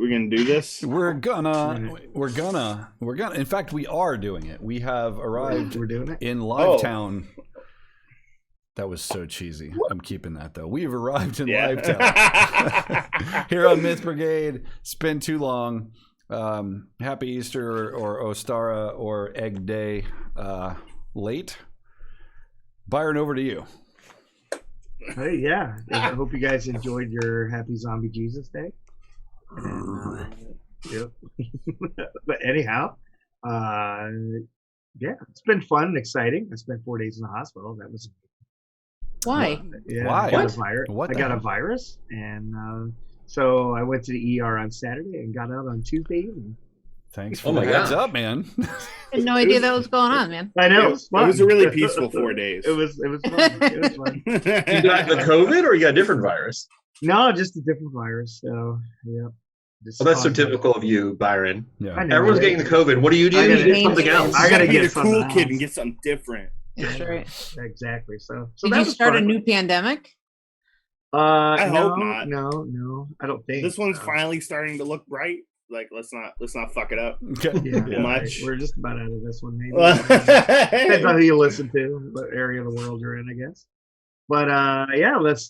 We're gonna do this. We're gonna. In fact, we are doing it. We have arrived. We're doing it in Livetown. That was so cheesy. I'm keeping that though. We've arrived in Livetown here on Myth Brigade. It's been too long. Happy Easter or Ostara or Egg Day late. Byron, over to you. Hey, yeah. I hope you guys enjoyed your Happy Zombie Jesus Day. And, yep. But anyhow, yeah, it's been fun and exciting. I spent 4 days in the hospital. That was why? Why? I got a virus, and so I went to the ER on Saturday and got out on Tuesday evening. Thanks for the heads up, man. I had no idea that was going on, man. I know. It was a really peaceful 4 days. It was fun. It was fun. You got the COVID or you got a different virus? No, just a different virus. So, yeah. Well, that's so typical of you, Byron. Yeah. Everyone's getting the COVID. What do? You get something else. I gotta be get the cool kid and get something different. That's right. Exactly. So did you start a new pandemic? I hope not. No, I don't think this one's finally starting to look bright. Like, let's not fuck it up yeah, too much. We're just about out of this one, maybe. Depends on who you listen to, what area of the world you're in, I guess. But yeah, let's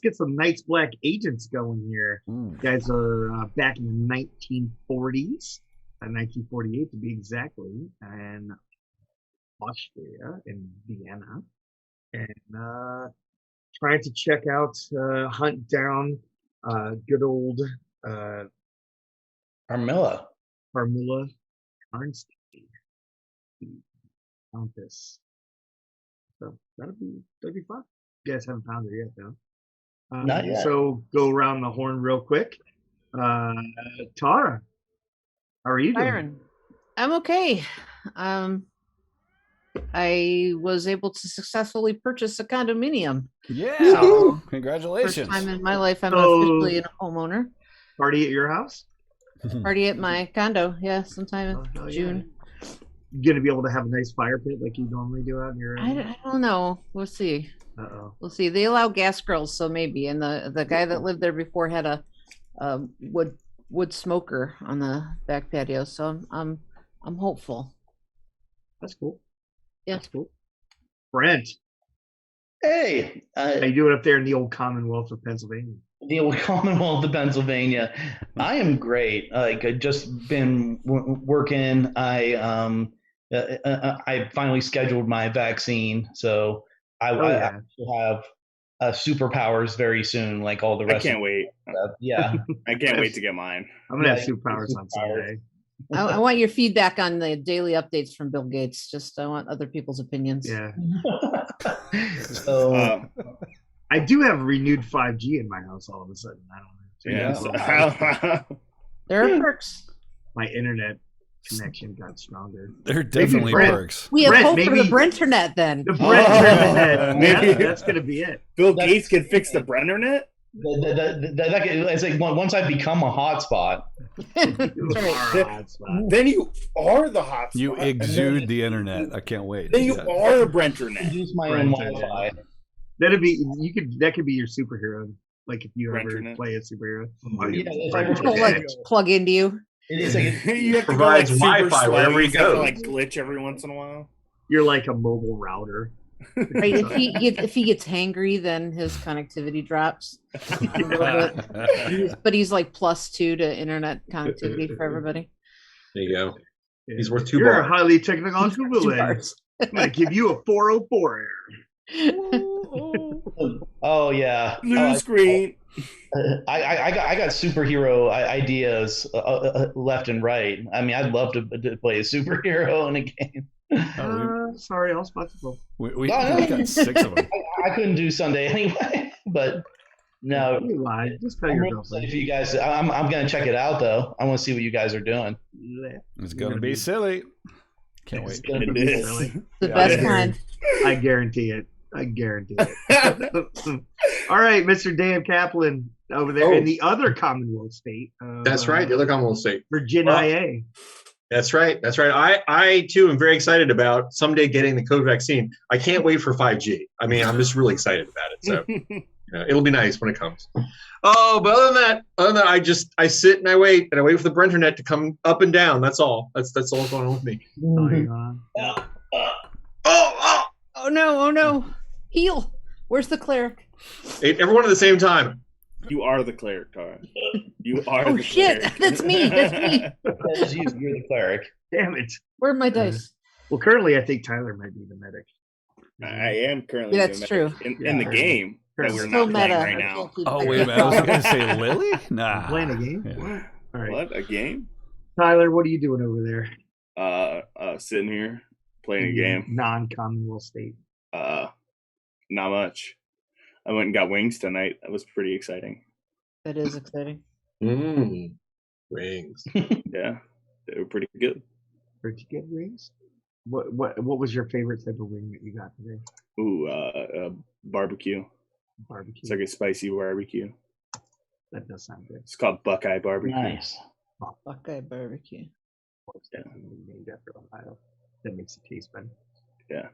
get some Night's Black Agents going here. You guys are back in the 1940s, 1948 to be exactly, and Austria in Vienna, and trying to check out, hunt down good old Carmilla Karnstein, the Countess. So that'll be fun. You guys haven't found her yet, though. Not yet. So go around the horn real quick. Tara, how are you doing? Byron, I'm okay. I was able to successfully purchase a condominium. Yeah. So, Congratulations. first time in my life I'm officially a homeowner. Party at your house? Party at my condo, yeah, sometime in June. You gonna be able to have a nice fire pit like you normally do out in your I don't know. We'll see. Uh-oh. We'll see. They allow gas grills, so maybe. And the guy that lived there before had a wood smoker on the back patio, so I'm hopeful. That's cool. Yeah. That's cool. Brent, Hey, how you doing up there in the old Commonwealth of Pennsylvania? the old Commonwealth of Pennsylvania. I am great. Like I just been working. I finally scheduled my vaccine, so I will have superpowers very soon, like all the rest. I can't wait. Yeah, I can't wait to get mine. I'm gonna have superpowers on Sunday. I want your feedback on the daily updates from Bill Gates. Just I want other people's opinions. Yeah. So I do have renewed 5G in my house all of a sudden. I don't know. Yeah. There are perks. My internet connection got stronger. There are definitely perks. We have Brent, hope for maybe- the Brenternet then. The Brenternet. Maybe. Yeah, that's gonna be it. Bill Gates can fix the Brenternet? it's like once I become a hotspot. Then you are the hotspot. You exude the internet. I can't wait. Then you are a Brenternet. Use my own Wi-Fi. That could be your superhero. Like if you ever Brenternet. play a superhero. Yeah, if I ever It'll, like plug into you. It is like You have to go provides like super Wi-Fi slow. wherever You he have to goes. like glitch every once in a while. You're like a mobile router. Right? If he gets hangry, then his connectivity drops. But he's like +2 to internet connectivity for everybody. There you go. He's worth 2 You're bars. a highly technological Two villain. bars. I'm gonna give you a 404 error. Oh yeah. Blue screen. I got superhero ideas left and right. I mean, I'd love to play a superhero in a game. Sorry, all responsible. We got 6 of them. I couldn't do Sunday anyway, but no. You lied. Just tell I'm your really girlfriend. excited for you guys. I'm gonna check it out though. I want to see what you guys are doing. It's gonna be silly. Can't wait. It is. The best kind. I guarantee it. All right, Mr. Dan Kaplan over there in the other Commonwealth state. That's right, the other Commonwealth state. Virginia. That's right. That's right. I too am very excited about someday getting the COVID vaccine. I can't wait for 5G. I mean, I'm just really excited about it. So it'll be nice when it comes. Oh, but other than that, I sit and I wait for the Brenternet to come up and down. That's all. That's all going on with me. Oh no! Heal. Where's the cleric? Everyone at the same time. You are the cleric, Tara. You are. Oh the shit! cleric. That's me. That's me. That is you. You're the cleric. Damn it. Where are my dice? Well, currently, I think Tyler might be the medic. I am currently. Yeah, that's true. In the game that we're So not playing meta. right now. Oh wait a minute! I was going to say Lily. Nah. Playing a game. Yeah. All right, What, a game? Tyler, what are you doing over there? Sitting here playing a game. Non-Commonwealth state. Not much. I went and got wings tonight. That was pretty exciting. That is exciting. Wings. Yeah, they were pretty good. Where'd you get wings? What was your favorite type of wing that you got today? Ooh, barbecue. Barbecue. It's like a spicy barbecue. That does sound good. It's called Buckeye barbecue. Nice. Buckeye barbecue. Yeah. Named after Ohio. That makes it taste better. Yeah,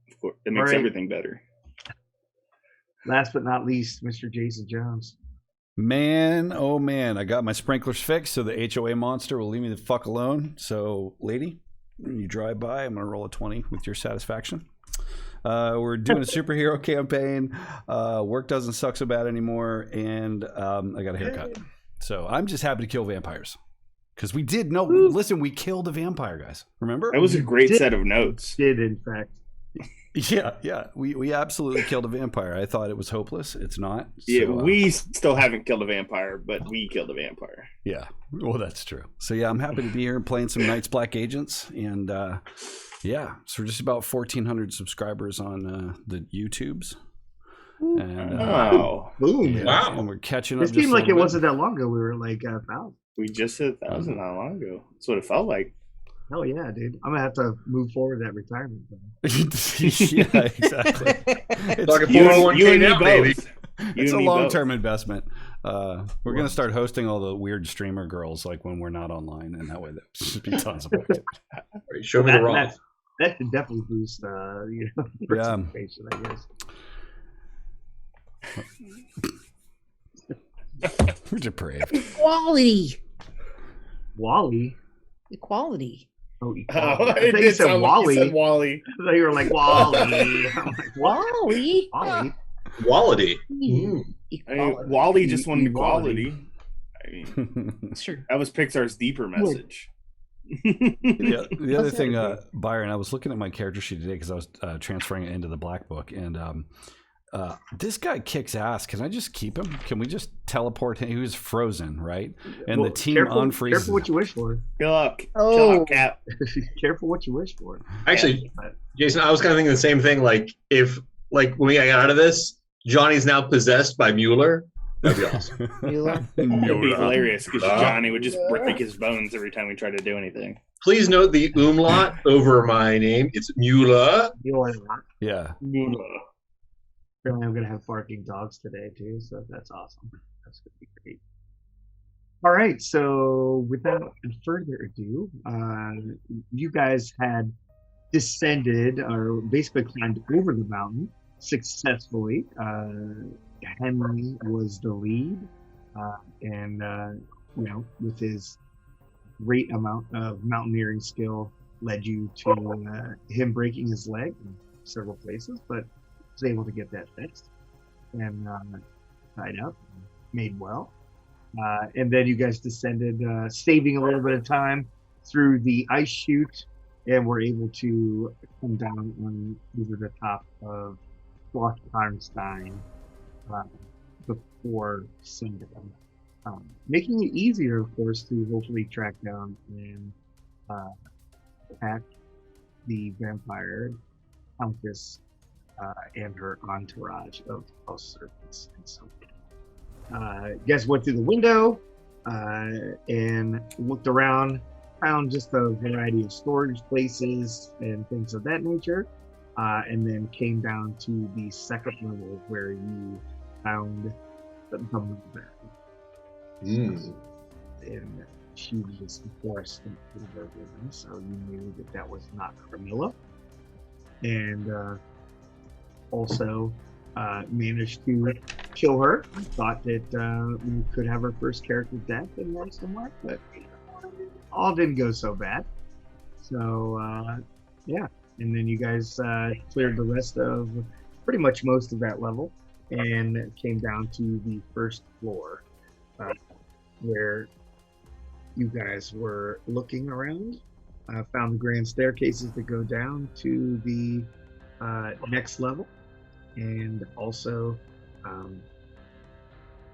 of course. It makes everything better. Last but not least, Mr. Jason Jones. Man, oh man, I got my sprinklers fixed, so the HOA monster will leave me the fuck alone. So, lady, when you drive by, I'm gonna roll a 20 with your satisfaction. We're doing a superhero campaign. Work doesn't suck so bad anymore, and I got a haircut. So I'm just happy to kill vampires. Because we did know. Listen, we killed a vampire, guys. Remember? That was a great set of notes. Did in fact. Yeah. We absolutely killed a vampire. I thought it was hopeless. It's not. Yeah, So, we still haven't killed a vampire, but we killed a vampire. Yeah, well, that's true. So yeah, I'm happy to be here playing some Knights Black Agents, and yeah, so we're just about 1,400 subscribers on the YouTubes. And Boom! Yeah, Wow! And we're catching up. It seemed like it wasn't that long ago. We were like 1,000. We just hit 1,000 not long ago. That's what it felt like. Hell yeah, dude! I'm gonna have to move forward that retirement thing. Yeah, exactly. It's like a You 401k and me now, baby. both. It's a long-term investment. We're gonna start hosting all the weird streamer girls like when we're not online, and that way there should be tons of work. Show me the raw. That could definitely boost, participation, I guess. We're depraved. Equality. Wally. Equality. Oh, I think you said Wally. You said Wally. I thought you were like Wally. I'm like, Wally. Wally. Quality. I mean, Equality. Wally just wanted Equality. equality. I mean, Sure. that was Pixar's deeper message. Yeah, the other That's thing, very Byron, I was looking at my character sheet today because I was transferring it into the Black Book, and this guy kicks ass. Can I just keep him? Can we just teleport him? He was frozen, right? And the team unfreezes. Careful what you wish for. Good luck. Oh. Chill out, Cap. Careful what you wish for. Actually, Jason, I was kind of thinking the same thing. Like if, when we got out of this, Johnny's now possessed by Mueller. That'd be awesome. Mueller. It'd be hilarious because Johnny would just break his bones every time we tried to do anything. Please note the umlaut over my name. It's Mueller. Yeah. Mueller. Apparently I'm going to have barking dogs today, too, so that's awesome. That's going to be great. All right, so without further ado, you guys had descended, or basically climbed over the mountain successfully. Henry was the lead, and, with his great amount of mountaineering skill, led you to him breaking his leg in several places, but was able to get that fixed and tied up and made well. And then you guys descended, saving a little bit of time through the ice chute, and were able to come down over the top of Castle Karnstein before sundown, making it easier, of course, to hopefully track down and attack the vampire Countess and her entourage of house servants. And so, you guys went through the window and looked around, found just a variety of storage places and things of that nature, and then came down to the second level where you found the mother. And she was before a stint in her woman, so you knew that that was not Carmilla. And also managed to kill her. I thought that we could have her first character death in there somewhere, but all didn't go so bad. So yeah, and then you guys cleared the rest of pretty much most of that level and came down to the first floor where you guys were looking around. Found the grand staircases that go down to the next level, and also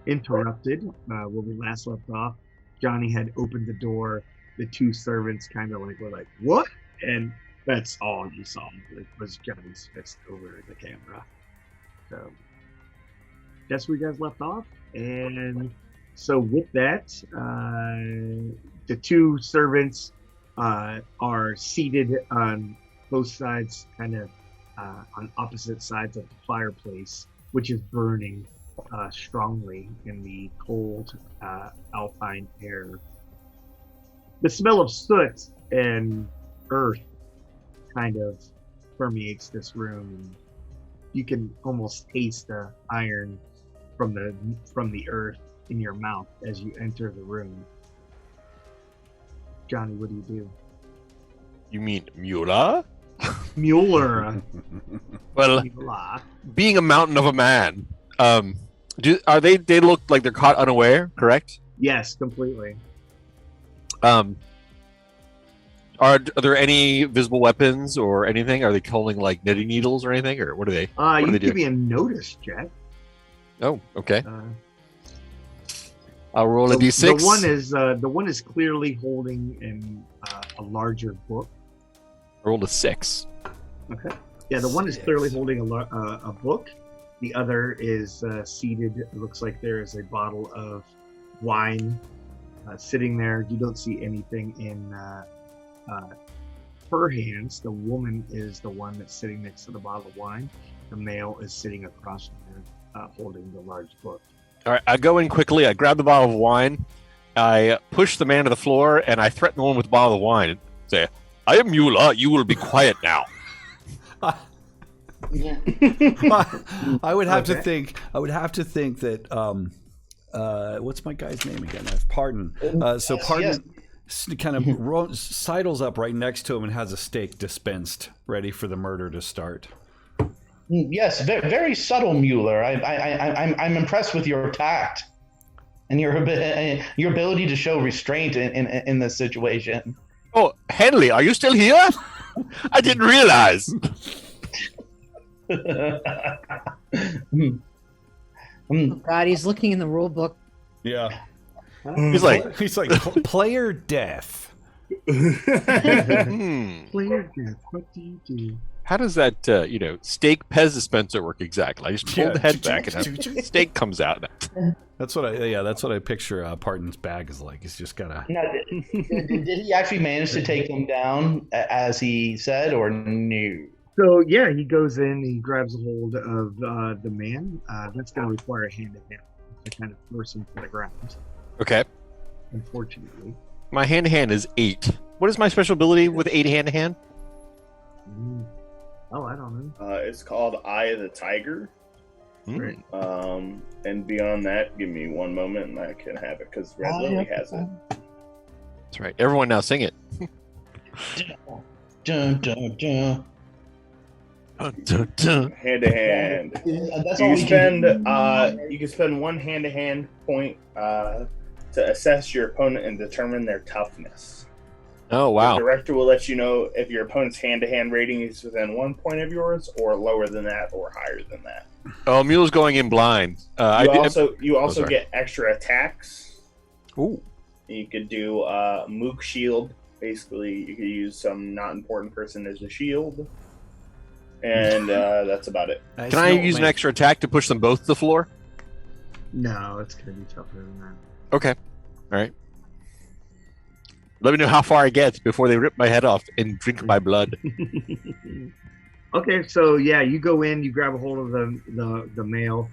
interrupted where we last left off. Johnny had opened the door. The two servants kind of like were like, "What?" And that's all you saw. It was Johnny's fist over the camera. So that's where you guys left off. And so with that, the two servants are seated on both sides, kind of on opposite sides of the fireplace, which is burning strongly in the cold alpine air. The smell of soot and earth kind of permeates this room, and you can almost taste the iron from the earth in your mouth as you enter the room. Johnny, what do you do? You mean Mueller? Mueller. Well, Mueller. being a mountain of a man, they look like they're caught unaware, correct? Yes, completely. Are there any visible weapons or anything? Are they holding like knitting needles or anything, or what are they? You do they give do? me a notice check. Oh, okay. I'll roll a d6. The one is clearly holding a larger book. I rolled a 6. Okay. Yeah, the one is clearly holding a book. The other is seated. It looks like there is a bottle of wine sitting there. You don't see anything in her hands. The woman is the one that's sitting next to the bottle of wine. The male is sitting across from her, holding the large book. All right, I go in quickly. I grab the bottle of wine. I push the man to the floor, and I threaten the one with the bottle of wine and say, "I am Mueller. You will be quiet now." I would have to think that what's my guy's name again? Pardon. So Pardon kind of sidles up right next to him and has a steak dispensed, ready for the murder to start. Yes, very, very subtle, Mueller. I'm impressed with your tact and your ability to show restraint in this situation. Oh, Henley, are you still here? I didn't realize. Oh God, he's looking in the rule book. Yeah. He's like player death. Player death. What do you do? How does that, steak Pez dispenser work exactly? I just pull the head back and a steak comes out. That's what I picture. Pardon's bag is like. He's just gotta. Now, did he actually manage to take them down as he said, or no? So yeah, he goes in. He grabs a hold of the man. That's going to require a hand-to-hand to kind of force him to the ground. Okay. Unfortunately. My hand-to-hand is 8. What is my special ability with 8 hand-to-hand? Oh, I don't know. It's called Eye of the Tiger. Right. And beyond that, give me one moment and I can have it because Red Lily has it. That's right. Everyone now sing it. Dun, dun, dun. Dun, dun. Hand to hand. That's You all can we spend can you can spend one hand to hand point to assess your opponent and determine their toughness. Oh, wow. The director will let you know if your opponent's hand-to-hand rating is within 1 point of yours, or lower than that, or higher than that. Oh, Mule's going in blind. You also get extra attacks. Ooh. You could do Mook Shield. Basically, you could use some not important person as a shield. And that's about it. Can I use an extra attack to push them both to the floor? No, it's going to be tougher than that. Okay. All right. Let me know how far I get before they rip my head off and drink my blood. Okay, so yeah, you go in, you grab a hold of the male.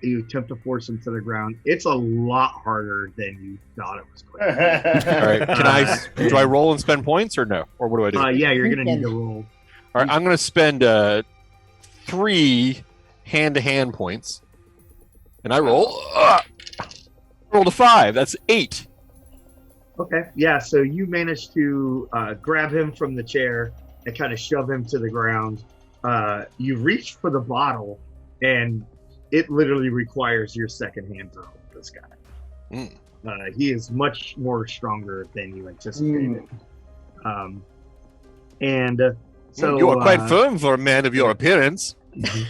You attempt to force him to the ground. It's a lot harder than you thought it was going to All right. Do I roll and spend points or no? Or what do I do? be. Yeah, you're going to need to roll. All right. I'm going to spend 3 hand-to-hand points, and I roll. Rolled a 5. That's 8. Okay. Yeah. So you manage to grab him from the chair and kind of shove him to the ground. You reach for the bottle, and it literally requires your second hand to hold this guy. He is much more stronger than you anticipated. So you are quite firm for a man of your appearance. Who's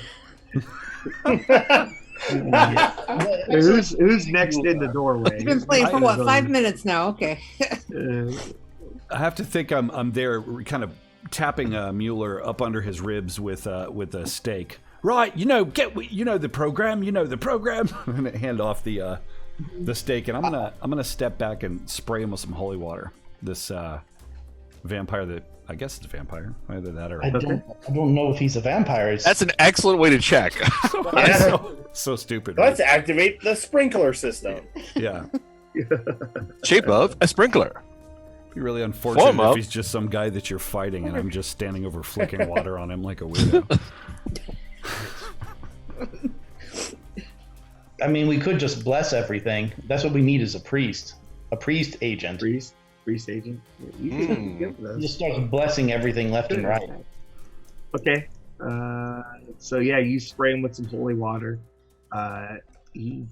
next in the doorway? We've been playing for what, 5 minutes now? Okay. I have to think I'm there, kind of tapping Mueller up under his ribs with a stake. Right, the program, and hand off the stake, and I'm gonna step back and spray him with some holy water. This vampire that I guess it's a vampire, either that or I don't know if he's a vampire. That's an excellent way to check. so stupid. Let's right? activate the sprinkler system. Yeah. Shape of a sprinkler. Be really unfortunate if he's just some guy that you're fighting, and I'm just standing over flicking water on him like a weirdo. I mean, we could just bless everything. That's what we need is a priest agent. Priest agent. You can give those. He just starts blessing everything left and right. Okay. So yeah, you spray him with some holy water. He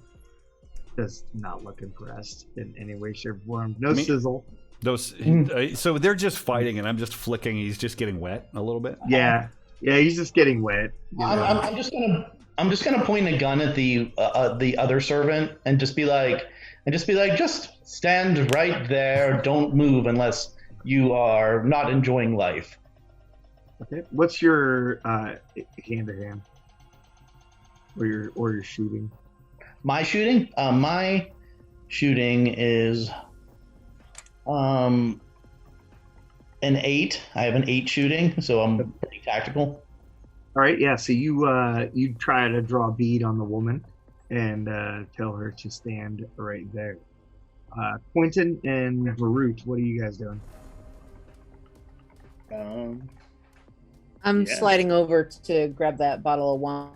does not look impressed in any way, shape, or form. No sizzle. So they're just fighting, and I'm just flicking. He's just getting wet a little bit. Yeah, he's just getting wet. I'm just gonna point a gun at the other servant and just be like, just stand right there. Don't move unless you are not enjoying life. Okay. What's your hand-to-hand or your shooting? My shooting? My shooting is an 8. I have an 8 shooting, so I'm pretty tactical. All right, yeah. So you try to draw a bead on the woman and tell her to stand right there. Quentin and Varut, what are you guys doing? I'm sliding over to grab that bottle of wine.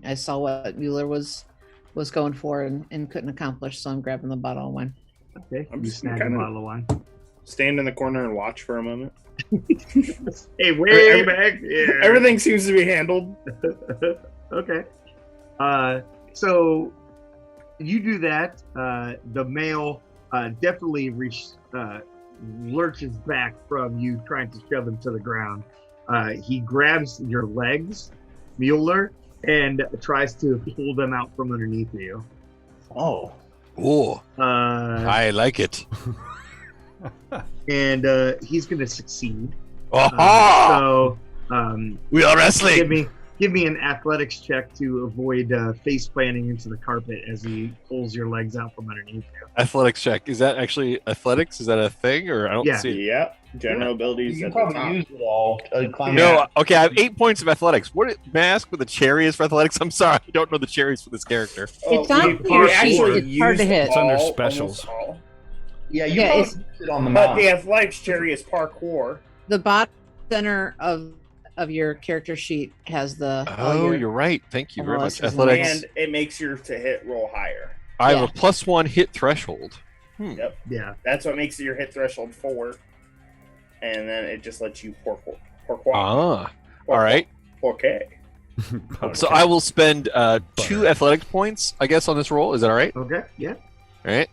I saw what Mueller was going for and couldn't accomplish, so I'm grabbing the bottle of wine. Okay, I'm you just snag a bottle of wine. Stand in the corner and watch for a moment. Hey, way back. Yeah. Everything seems to be handled. Okay. So you do that. The male definitely lurches back from you trying to shove him to the ground. He grabs your legs, Mueller, and tries to pull them out from underneath you. Oh. Ooh. I like it. And he's going to succeed. So we are wrestling. Give me an athletics check to avoid face planting into the carpet as he pulls your legs out from underneath you. Athletics check. Is that actually athletics? Is that a thing, or I don't see it? Yeah. General abilities. You at can the top. probably use it all. No, okay, I have 8 points of athletics. May I ask what the cherry is for athletics? I'm sorry, I don't know the cherries for this character. It's on your sheet. It's hard to hit. It's under specials. Yeah, it's use it on the But mount. the athletics cherry is parkour. the bottom center of your character sheet has the. Oh, you're right. Thank you very much. MLS Athletics. And it makes your to hit roll higher. I have a +1 hit threshold. Yep. Yeah. That's what makes your hit threshold 4. And then it just lets you parkour. All right. Okay. So I will spend 2 athletics points, I guess, on this roll. Is that all right? Okay. Yeah. All right.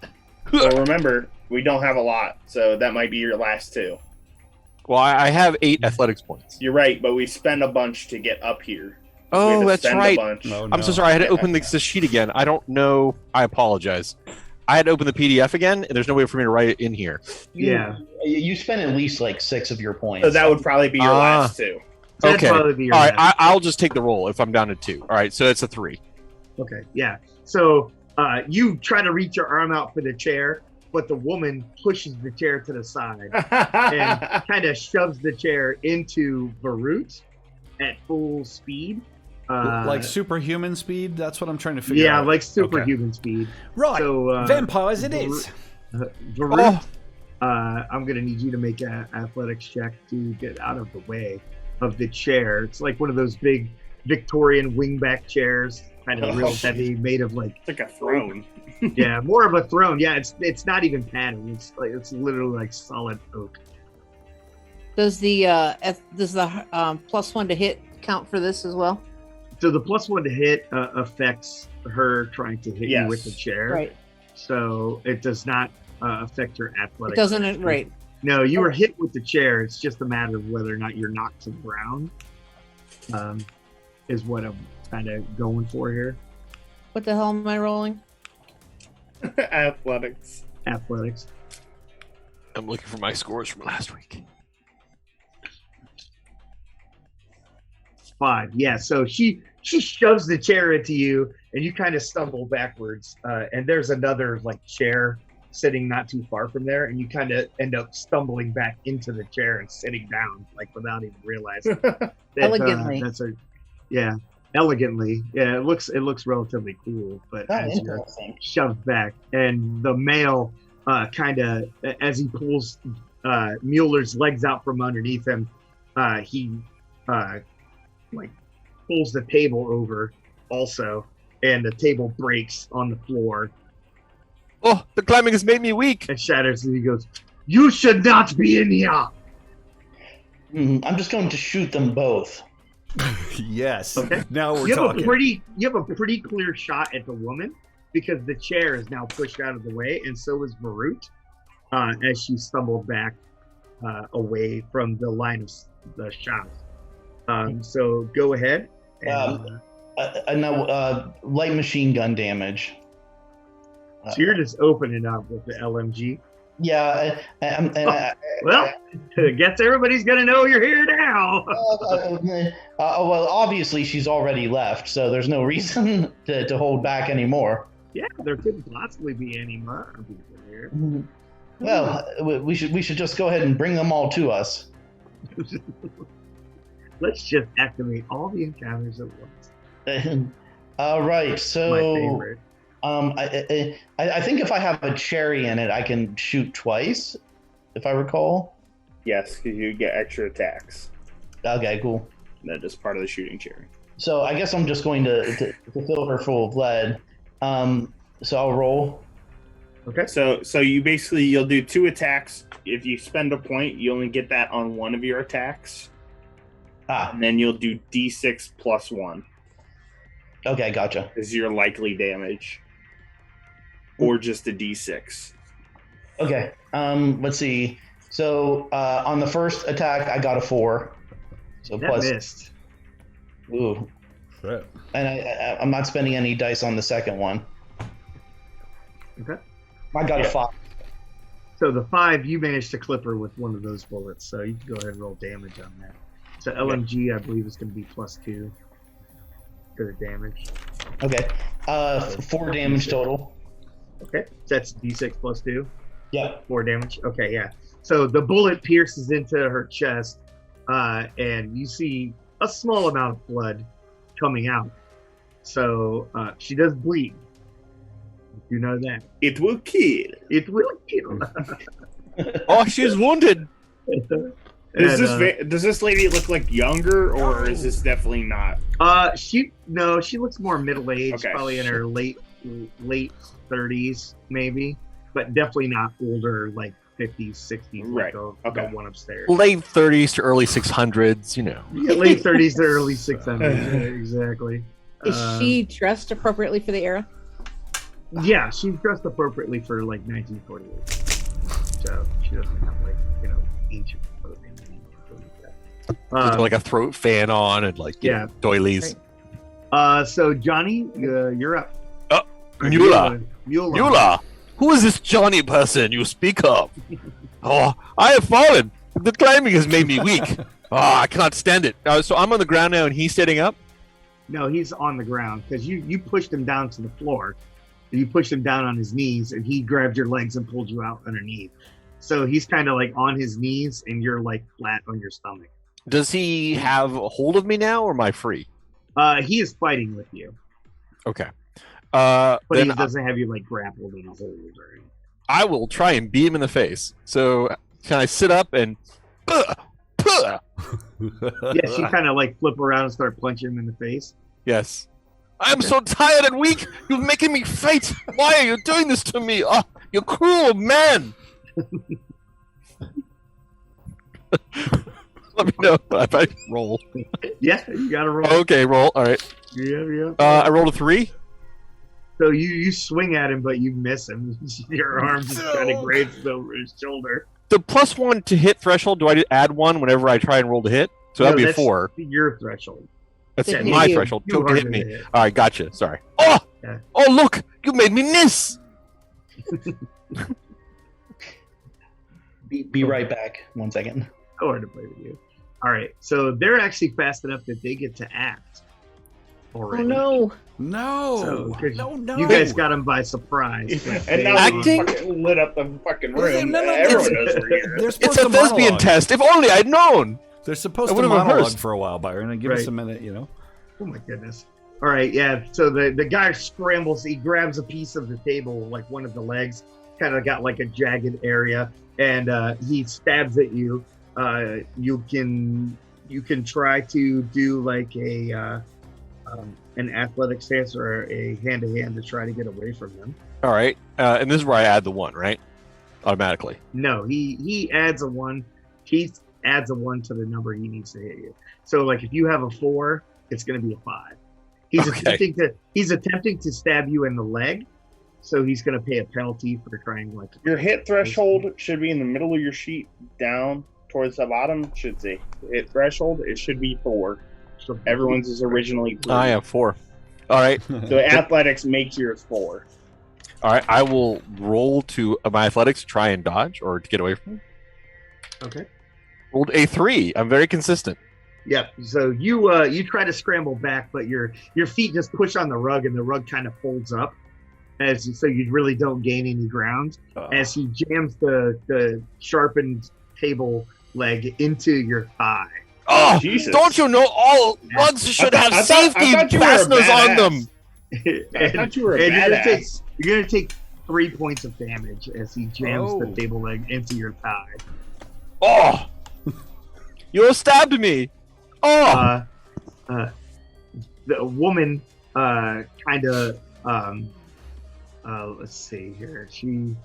So remember, we don't have a lot, so that might be your last 2. Well, I have 8 athletics points. You're right, but we spend a bunch to get up here. Oh, that's right. No. I'm so sorry. I had to open this sheet again. I don't know. I apologize. I had to open the PDF again, and there's no way for me to write it in here. You spend at least like 6 of your points. So that would probably be your last 2. That'd Okay. probably be your All right. last. I'll just take the roll if I'm down to 2. All right. So that's a 3. Okay, yeah. So you try to reach your arm out for the chair, but the woman pushes the chair to the side and kind of shoves the chair into Varut at full speed. Like superhuman speed? That's what I'm trying to figure out. Yeah, like superhuman speed. Right. So, vampires it is. Varut, I'm going to need you to make an athletics check to get out of the way of the chair. It's like one of those big Victorian wingback chairs, kind of real heavy, made of like... It's like a throne. Yeah, more of a throne. Yeah, it's not even padded. It's literally like solid oak. Does the +1 to hit count for this as well? So the +1 to hit affects her trying to hit you with the chair. Right. So it does not affect your athletics. It doesn't, right. No, you were hit with the chair. It's just a matter of whether or not you're knocked to the ground. Is what I'm kind of going for here. What the hell am I rolling? Athletics. Athletics. I'm looking for my scores from last week. 5. Yeah, so she shoves the chair into you, and you kind of stumble backwards. And there's another like chair sitting not too far from there, and you kind of end up stumbling back into the chair and sitting down, like without even realizing. Elegantly. Elegantly. Yeah, it looks relatively cool, but as you're shoved back, and the male kind of as he pulls Mueller's legs out from underneath him, he like pulls the table over also, and the table breaks on the floor. Oh, the climbing has made me weak. And shatters, and he goes, "You should not be in here." I'm just going to shoot them both. Yes. Okay. Now we're you talking. You have a pretty clear shot at the woman because the chair is now pushed out of the way, and so is Varut as she stumbled back away from the line of the shot. So go ahead. And, now, light machine gun damage. So you're just opening up with the LMG. Yeah, well, I guess everybody's gonna know you're here now. Well, obviously she's already left, so there's no reason to hold back anymore. Yeah, there couldn't possibly be any more people here. Well, we should just go ahead and bring them all to us. Let's just activate all the encounters at once. All right, so my favorite. I think if I have a cherry in it, I can shoot twice, if I recall. Yes, because you get extra attacks. Okay, cool. That's just part of the shooting cherry. So I guess I'm just going to fill her full of lead. So I'll roll. Okay. So you'll do 2 attacks. If you spend a point, you only get that on one of your attacks. And then you'll do D6 plus 1. Okay, gotcha. Is your likely damage. Or just a D6. Okay. Let's see. So on the first attack, I got a 4. So that plus. Missed. Ooh. Shit. And I'm not spending any dice on the second one. Okay. I got a 5. So the 5, you managed to clip her with one of those bullets, so you can go ahead and roll damage on that. So LMG, I believe, is going to be +2 to the damage. Okay. 4 damage total. Okay. That's D6 plus 2? Yeah. 4 damage? Okay, yeah. So the bullet pierces into her chest, and you see a small amount of blood coming out. So she does bleed. You know that. It will kill. It will kill. Oh, she's wounded. Does this lady look like younger, or is this definitely not? She looks more middle aged, Okay. probably in her late 30s, maybe, but definitely not older, like 50s, 60s, Right. like the one upstairs. Late 30s to early 600s, you know. Yeah, late 30s to early 600s, yeah, exactly. Is she dressed appropriately for the era? Yeah, she's dressed appropriately for like 1948. So she doesn't have like, ancient clothing. Like a throat fan on and doilies. So Johnny, you're up. Mueller. Who is this Johnny person you speak of? Oh, I have fallen. The climbing has made me weak. Oh, I cannot stand it. So I'm on the ground now and he's sitting up? No, he's on the ground because you pushed him down to the floor. You pushed him down on his knees and he grabbed your legs and pulled you out underneath. So he's kind of like on his knees and you're like flat on your stomach. Does he have a hold of me now or am I free? He is fighting with you. Okay. But he Then doesn't have you like grappled in a hold or anything. I will try and beat him in the face. So can I sit up and? Yeah, she kind of like flip around and start punching him in the face. Yes. I am so tired and weak. You're making me fight. Why are you doing this to me? Oh, you cruel man. Let me know if I roll. Yeah, you gotta roll. Okay, roll. All right. Yeah. I rolled a 3. So you swing at him, but you miss him. Your arm just kind of grazes over his shoulder. The +1 to hit threshold, do I add 1 whenever I try and roll to hit? So that'd be a 4. Your threshold. That's To hit my you. threshold. You To hit harder me. to hit. All right, gotcha. Sorry. Oh! Yeah. Oh, look! You made me miss! Be right back. 1 second. I wanted to play with you. All right, so they're actually fast enough that they get to act Oh already. no! No. So, 'cause No. You guys got them by surprise. And now Acting? we fucking lit up the fucking room. No, Everyone knows we're here. They're It's supposed a to thespian monologue. test. If only I'd known. They're supposed I to would've monologue rehearsed. for a while, Byron, and give us a minute, you know. Oh my goodness. All right, yeah. So the guy scrambles. He grabs a piece of the table, like one of the legs, kind of got like a jagged area, and he stabs at you. You can try to do like an athletic stance or a hand-to-hand to try to get away from him. All right. And this is where I add the 1, right? Automatically. No, he adds a 1. He adds a 1 to the number he needs to hit you. So like if you have a 4, it's going to be a 5. He's attempting to stab you in the leg, so he's going to pay a penalty for trying like. Your hit threshold should be in the middle of your sheet, down towards the bottom. Should say hit threshold. It should be 4. So everyone's is originally 3. I have 4. All right. So athletics makes yours 4. All right. I will roll to my athletics to try and dodge or to get away from him. Okay. Rolled a 3. I'm very consistent. Yep. So you try to scramble back, but your feet just push on the rug, and the rug kind of folds up, so you really don't gain any ground. As he jams the sharpened table leg into your thigh. Oh, Jesus. don't you know all rugs should have safety fasteners on them? I thought you were a badass. You're gonna take 3 points of damage as he jams the table leg into your thigh. Oh, you stabbed me. Oh, the woman kind of let's see here. She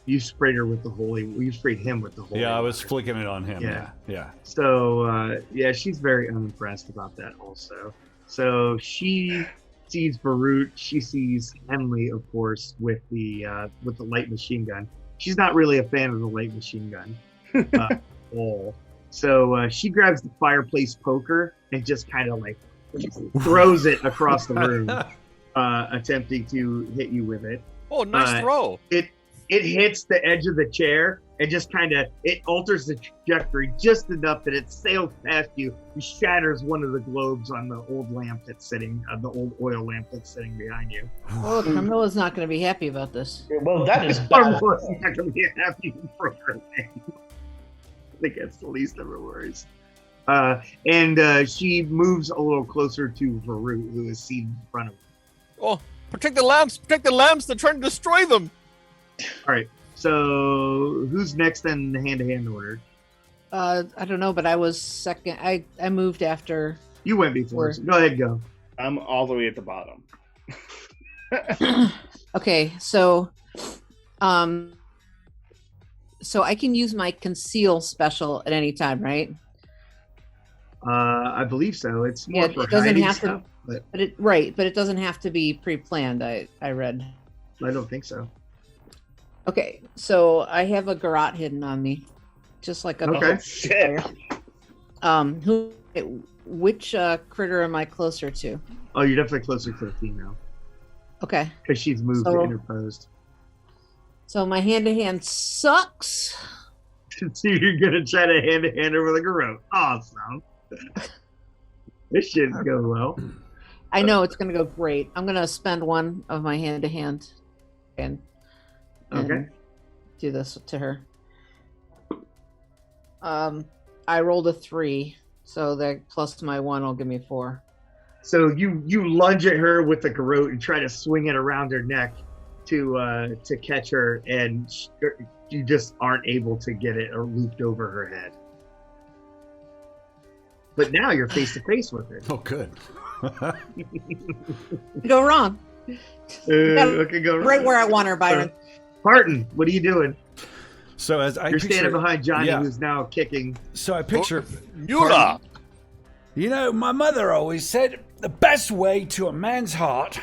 you sprayed her with the holy. You sprayed him with the holy. Yeah, I was water. flicking it on him. Yeah. Yeah. So yeah, she's very unimpressed about that also. So she sees Barut. She sees Henley, of course, with the light machine gun. She's not really a fan of the light machine gun at all. So she grabs the fireplace poker and just kind of like throws it across the room, attempting to hit you with it. oh, nice throw. It hits the edge of the chair and just kind of it alters the trajectory just enough that it sails past you and shatters one of the globes on the old lamp that's sitting, the old oil lamp that's sitting behind you. Oh, Carmilla's not going to be happy about this. Well, that is Carmilla's not going to be happy for her thing. I think that's the least of her worries. And she moves a little closer to Varut, who is seated in front of her. Oh, protect the lamps! Protect the lamps! They're trying to destroy them. All right. So who's next in the hand-to-hand order? I don't know, but I was second. I moved after. You went before. So go ahead, go. I'm all the way at the bottom. Okay, so I can use my conceal special at any time, right? I believe so. It's more for it doesn't hiding have stuff, to, but but it doesn't have to be pre-planned. I read. I don't think so. Okay, so I have a garrote hidden on me, just like a. Okay. Shit. Which critter am I closer to? Oh, you're definitely closer to the female Okay, because she's moved So- interposed. so my hand-to-hand sucks. So you're gonna try to hand her with a garrote. Awesome. This shouldn't go well. I know it's going to go great. I'm going to spend one of my hand-to-hand and Okay. do this to her. I rolled a 3. So that plus my 1 will give me 4. So you lunge at her with the garrote and try to swing it around her neck to catch her, and you just aren't able to get it or looped over her head. But now you're face to face with her. Oh, good. Go wrong. Okay, go right where I want her, Byron. Parton, what are you doing? So as you're standing behind Johnny, who's now kicking. So I picture Mueller. You know, my mother always said the best way to a man's heart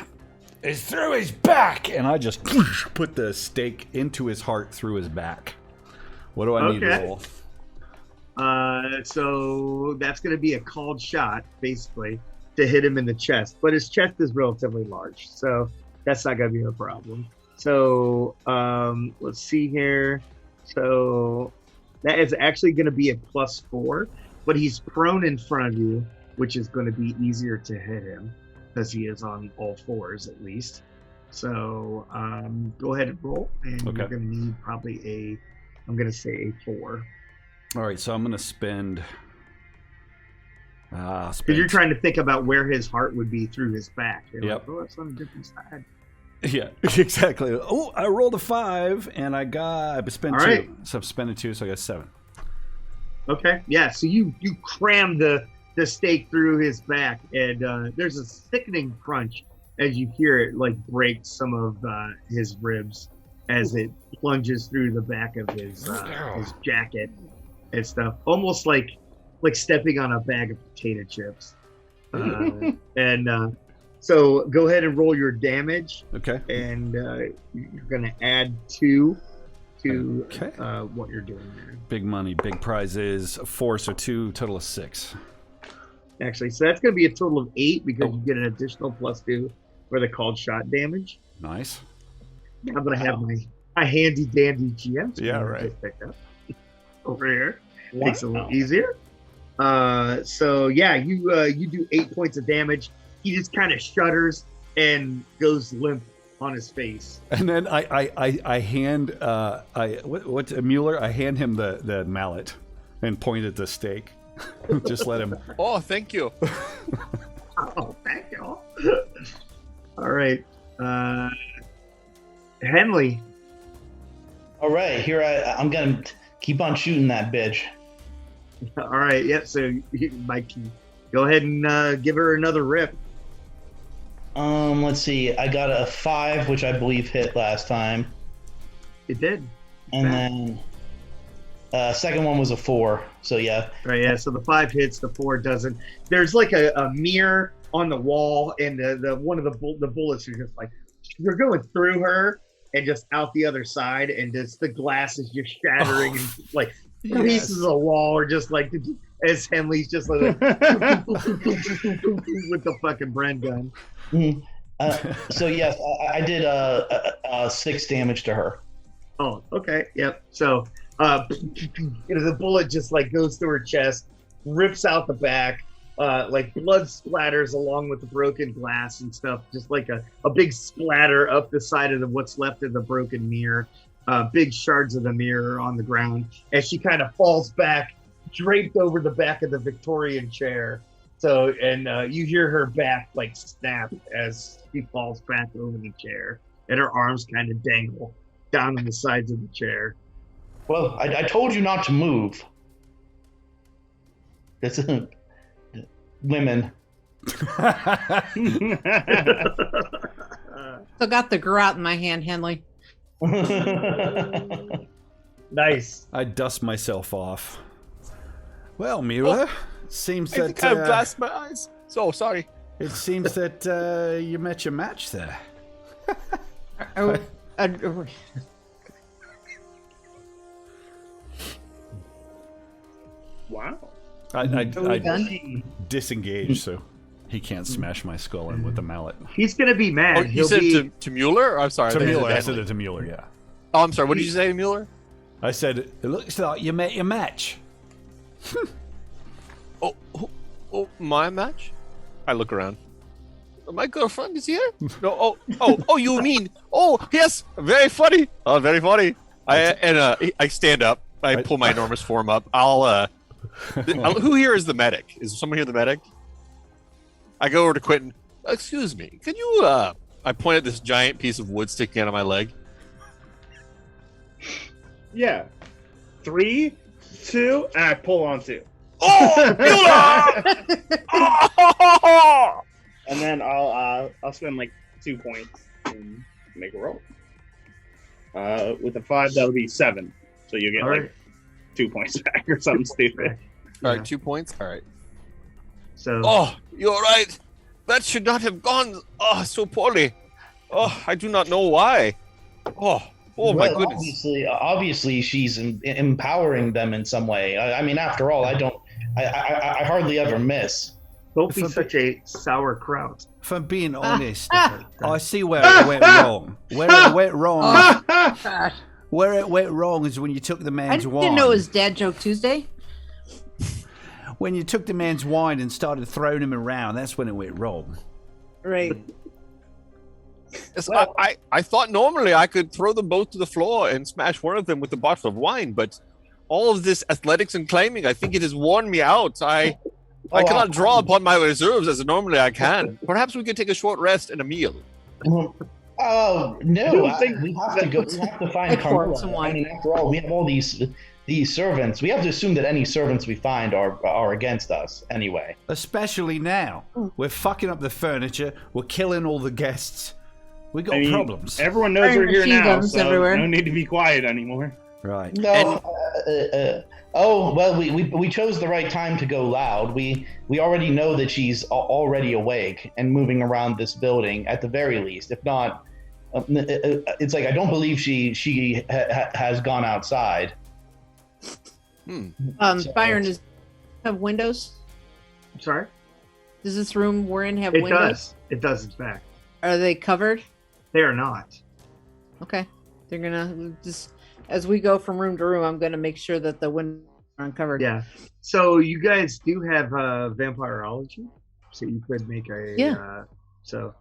is through his back, and I just put the stake into his heart through his back. What do I need to roll? So that's going to be a called shot, basically, to hit him in the chest. But his chest is relatively large, so that's not going to be a problem. So let's see here. So that is actually going to be a +4, but he's prone in front of you, which is going to be easier to hit him because he is on all 4s at least. So go ahead and roll, and you're going to need probably I'm going to say a 4. All right, so I'm going to spend. Because you're trying to think about where his heart would be through his back. You're like, oh, that's on a different side. Yeah, exactly. Oh, I rolled a 5, and I spent 2. Right. So I've spent 2, so I got 7. Okay, yeah. So you cram the stake through his back, and there's a sickening crunch as you hear it like break some of his ribs as it plunges through the back of his jacket and stuff, almost like stepping on a bag of potato chips. So go ahead and roll your damage. Okay. And you're going to add 2 to what you're doing there. Big money, big prizes. 4, so 2, total of 6. Actually, so that's going to be a total of 8 because you get an additional +2 for the called shot damage. Nice. I'm going to have my handy dandy GM. Yeah, right. Picked up over here. Wow. Makes it a little easier. So yeah, you do 8 points of damage. He just kind of shudders and goes limp on his face. And then I hand what's Mueller? I hand him the mallet and point at the stake. Just let him. Oh, thank you. Oh, thank you. All right, Henley. All right, here I'm gonna keep on shooting that bitch. All right, yeah. So, Mike, go ahead and give her another rip. Let's see. I got a 5, which I believe hit last time. It did. And then second one was a 4. So yeah. Right. Yeah. So the 5 hits, the 4 doesn't. There's like a mirror on the wall, and the one of the bullets are just like they're going through her and just out the other side, and just the glass is just shattering and like. Yes. Pieces of the wall are just like as Henley's just like with the fucking Bren gun. So yes, I did 6 damage to her. Oh, okay, yep. So the bullet just like goes through her chest, rips out the back, like blood splatters along with the broken glass and stuff, just like a big splatter up the side of what's left of the broken mirror. Big shards of the mirror on the ground as she kind of falls back, draped over the back of the Victorian chair. So, and you hear her back like snap as she falls back over the chair, and her arms kind of dangle down on the sides of the chair. Well, I told you not to move. That's women. Still got the garrote in my hand, Henley. Nice. I dust myself off. Well, Mueller, seems that I think I've glassed my eyes. So sorry. It seems that you met your match there. Wow. I disengage so he can't smash my skull in with the mallet. He's gonna be mad. Oh, you said to Mueller? I'm sorry. To Mueller. I said it to Mueller, yeah. Oh, I'm sorry. What did you say, Mueller? I said, it looks like you met your match. Oh, my match? I look around. My girlfriend is here? No, oh, you mean? Oh, yes, very funny. Oh, very funny. I stand up. I pull my enormous form up. I'll Who here is the medic? Is someone here the medic? I go over to Quentin. Excuse me, can you? I point at this giant piece of wood sticking out of my leg. Yeah. 3, 2, and I pull on 2. Oh, Mueller! And then I'll spend like 2 points and make a roll. With a 5, that'll be 7. So you get like 2 points back or something stupid. All right, 2 points. All right. So. Oh, you're right. That should not have gone so poorly. Oh, I do not know why. Oh, my goodness. Obviously, she's empowering them in some way. I mean, after all, I hardly ever miss. Don't be such a sauerkraut. If I'm being honest, I see where it went wrong. Where it went wrong. Where it went wrong is when you took the man's wine. I didn't know it was Dad Joke Tuesday. When you took the man's wine and started throwing him around, that's when it went wrong. Right. Yes, I thought normally I could throw them both to the floor and smash one of them with a bottle of wine, but all of this athletics and climbing, I think it has worn me out. I cannot draw upon my reserves as normally I can. Perhaps we could take a short rest and a meal. Oh no! We have to go. We have to find Carmilla. I mean, after all, we have all these servants. We have to assume that any servants we find are against us anyway. Especially now, we're fucking up the furniture. We're killing all the guests. We got problems. Everyone knows we're here now, so everywhere. No need to be quiet anymore. Right. No. Well, we chose the right time to go loud. We already know that she's already awake and moving around this building at the very least. If not, it's like I don't believe she has gone outside. Byron, does it have windows? I'm sorry? Does this room we're in have windows? It does, in fact. Are they covered? They are not. Okay. They're gonna just, as we go from room to room, I'm gonna make sure that the windows are uncovered. Yeah. So you guys do have vampirology, so you could make a so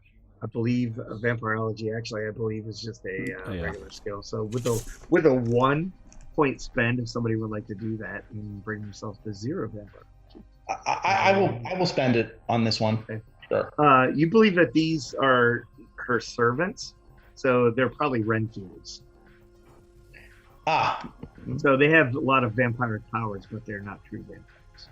I believe vampirology actually is just a regular skill. So with a 1 point spend, if somebody would like to do that and bring themselves to 0 vampirology, I will spend it on this one. Okay. Sure. You believe that these are her servants, so they're probably Renfields. So they have a lot of vampire powers, but they're not true vampires.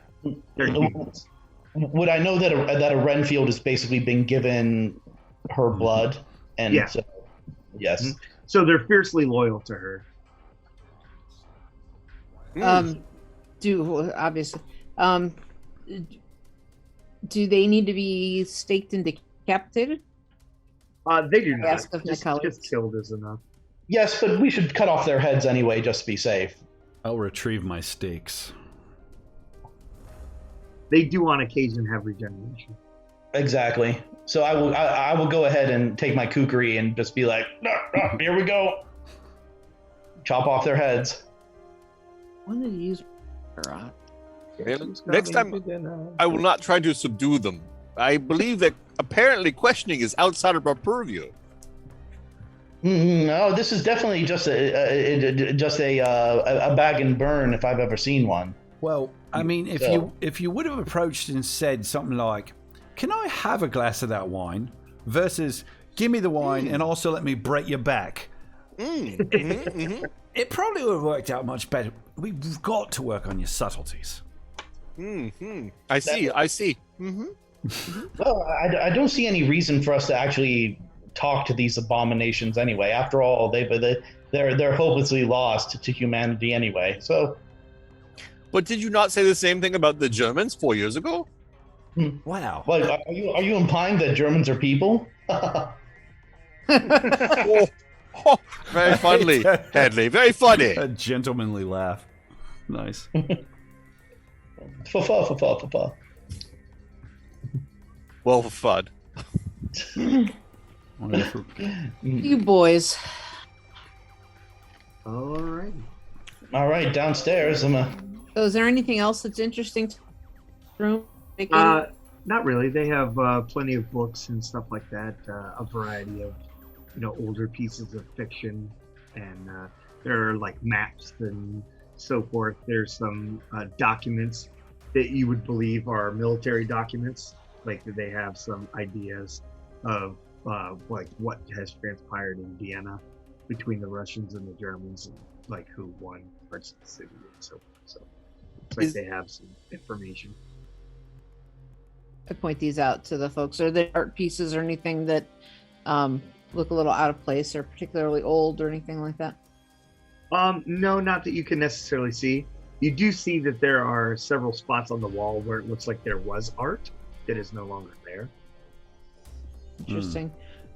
They're humans. Would I know that a Renfield has basically been given her blood? And so, yes. Mm-hmm. So they're fiercely loyal to her. Do they need to be staked and decapitated? They do not. Just killed is enough. Yes, but we should cut off their heads anyway, just to be safe. I'll retrieve my stakes. They do on occasion have regeneration. Exactly. So I will go ahead and take my kukri and just be like, here we go. Chop off their heads. When did you use next time, I will not try to subdue them. I believe that apparently questioning is outside of our purview. No, this is definitely just a bag and burn if I've ever seen one. Well, I mean, if you would have approached and said something like, "Can I have a glass of that wine?" versus "Give me the wine and also let me break your back," it probably would have worked out much better. We've got to work on your subtleties. I see. Well, I don't see any reason for us to actually talk to these abominations anyway. After all, they're hopelessly lost to humanity anyway. So, but did you not say the same thing about the Germans 4 years ago? Wow. Well, are you implying that Germans are people? Very funny, Headley. Very funny. A gentlemanly laugh. Nice. Fa. Well, for fun. You boys. All right, downstairs. So is there anything else that's interesting to the room? Not really. They have plenty of books and stuff like that. A variety of, older pieces of fiction, and there are like maps and so forth. There's some documents that you would believe are military documents. Like they have some ideas of like what has transpired in Vienna between the Russians and the Germans, and like who won parts of the city and so forth. So it's like they have some information. I point these out to the folks. Are there art pieces or anything that look a little out of place or particularly old or anything like that? No, not that you can necessarily see. You do see that there are several spots on the wall where it looks like there was art that is no longer there. Interesting.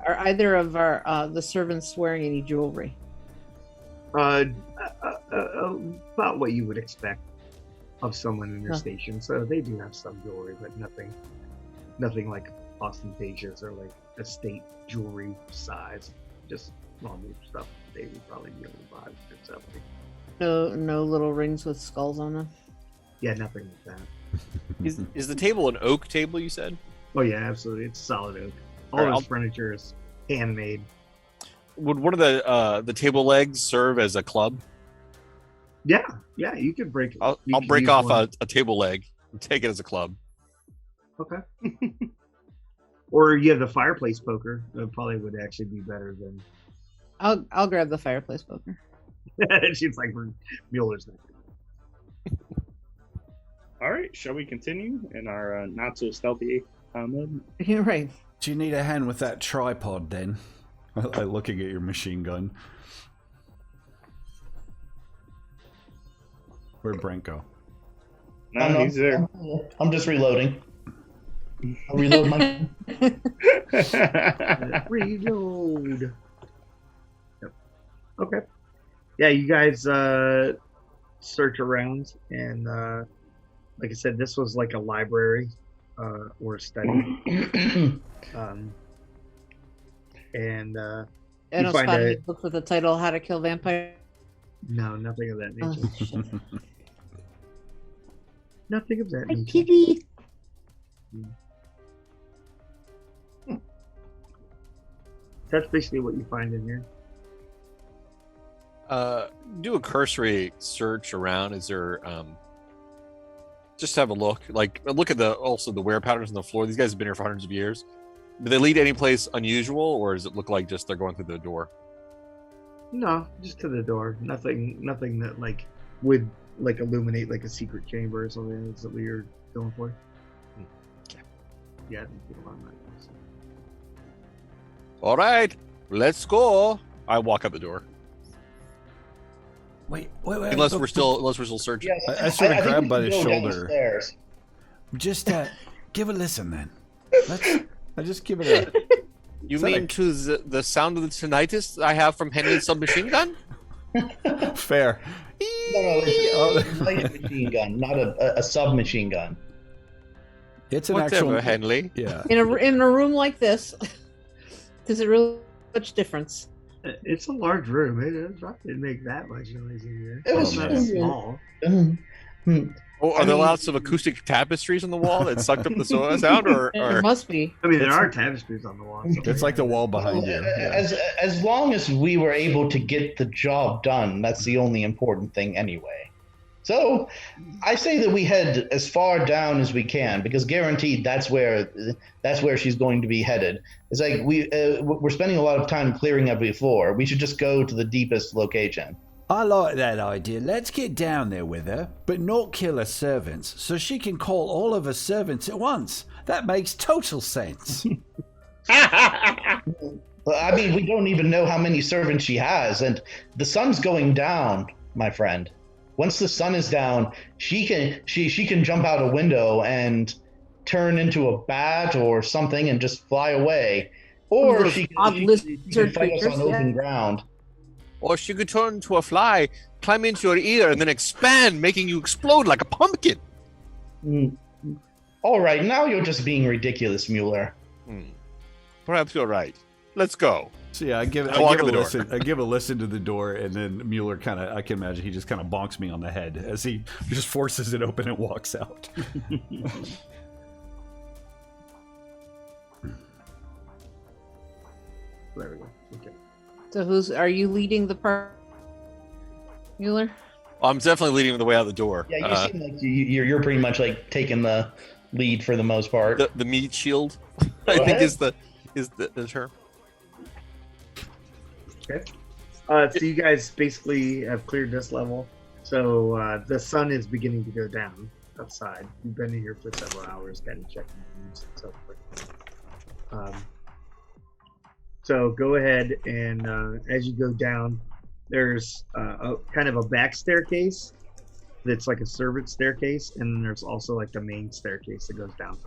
Are either of our the servants wearing any jewelry? About what you would expect of someone in your station. So they do have some jewelry, but nothing like ostentatious or like estate jewelry size. Just normal stuff they would probably be able to buy themselves. No little rings with skulls on them. Yeah, nothing like that. Is the table an oak table? You said? Oh yeah, absolutely. It's solid oak. All this furniture is handmade. Would one of the table legs serve as a club? Yeah, you could break. I'll break off a table leg and take it as a club. Okay. Or you have the fireplace poker. That probably would actually be better than. I'll grab the fireplace poker. She's like Mueller's not. All right, shall we continue in our not so stealthy mode? You're right. Do you need a hand with that tripod then? Like looking at your machine gun. Where'd Brent go? No, he's there. I'm just reloading. I'll reload my. Reload. Yep. Okay. Yeah, you guys search around, and like I said, this was like a library or a study. And I don't spot any book with the title "How to Kill Vampires." No, nothing of that nature. Nothing of that nature. Kitty. That's basically what you find in here. Do a cursory search around. Is there just have a look? Like look at the wear patterns on the floor. These guys have been here for hundreds of years. Do they lead any place unusual, or does it look like just they're going through the door? No, just to the door. Nothing that like would like illuminate like a secret chamber or something. That's what you're going for. Okay. Yeah, I think you're on that. All right, let's go. I walk out the door. Wait. Unless we're still searching. Yes, I sort of grab by the shoulder. Downstairs. Just give a listen then. I just give it a. You mean to the sound of the tinnitus I have from Henry's submachine gun? Fair. No, it's a light machine gun, not a submachine gun. It's an Whatever, actual Henley. Yeah. In a room like this, does it really much difference? It's a large room. It didn't make that much noise in here. It was not small. Oh, are there lots of acoustic tapestries on the wall that sucked up the sound, or? There must be. I mean, there are tapestries on the wall. So It's like the wall behind you. Yeah. As long as we were able to get the job done, that's the only important thing anyway. So I say that we head as far down as we can, because guaranteed that's where she's going to be headed. It's like we're spending a lot of time clearing every floor. We should just go to the deepest location. I like that idea. Let's get down there with her, but not kill her servants, so she can call all of her servants at once. That makes total sense. I mean, we don't even know how many servants she has, and the sun's going down, my friend. Once the sun is down, she can jump out a window and turn into a bat or something and just fly away, or she can fight us on open ground. Or she could turn into a fly, climb into your ear, and then expand, making you explode like a pumpkin. All right, now you're just being ridiculous, Mueller. Perhaps you're right. Let's go. So yeah, I give a listen to the door, and then Mueller I can imagine he just kind of bonks me on the head as he just forces it open and walks out. There we go. Okay. So are you leading the part, Mueller? I'm definitely leading the way out the door. Yeah, you seem like you're pretty much like taking the lead for the most part. The meat shield, I think is the term. Okay. So you guys basically have cleared this level. So the sun is beginning to go down outside. You've been in here for several hours, kind of checking things and so forth. So go ahead and as you go down, there's a kind of a back staircase that's like a servant staircase, and then there's also like the main staircase that goes down.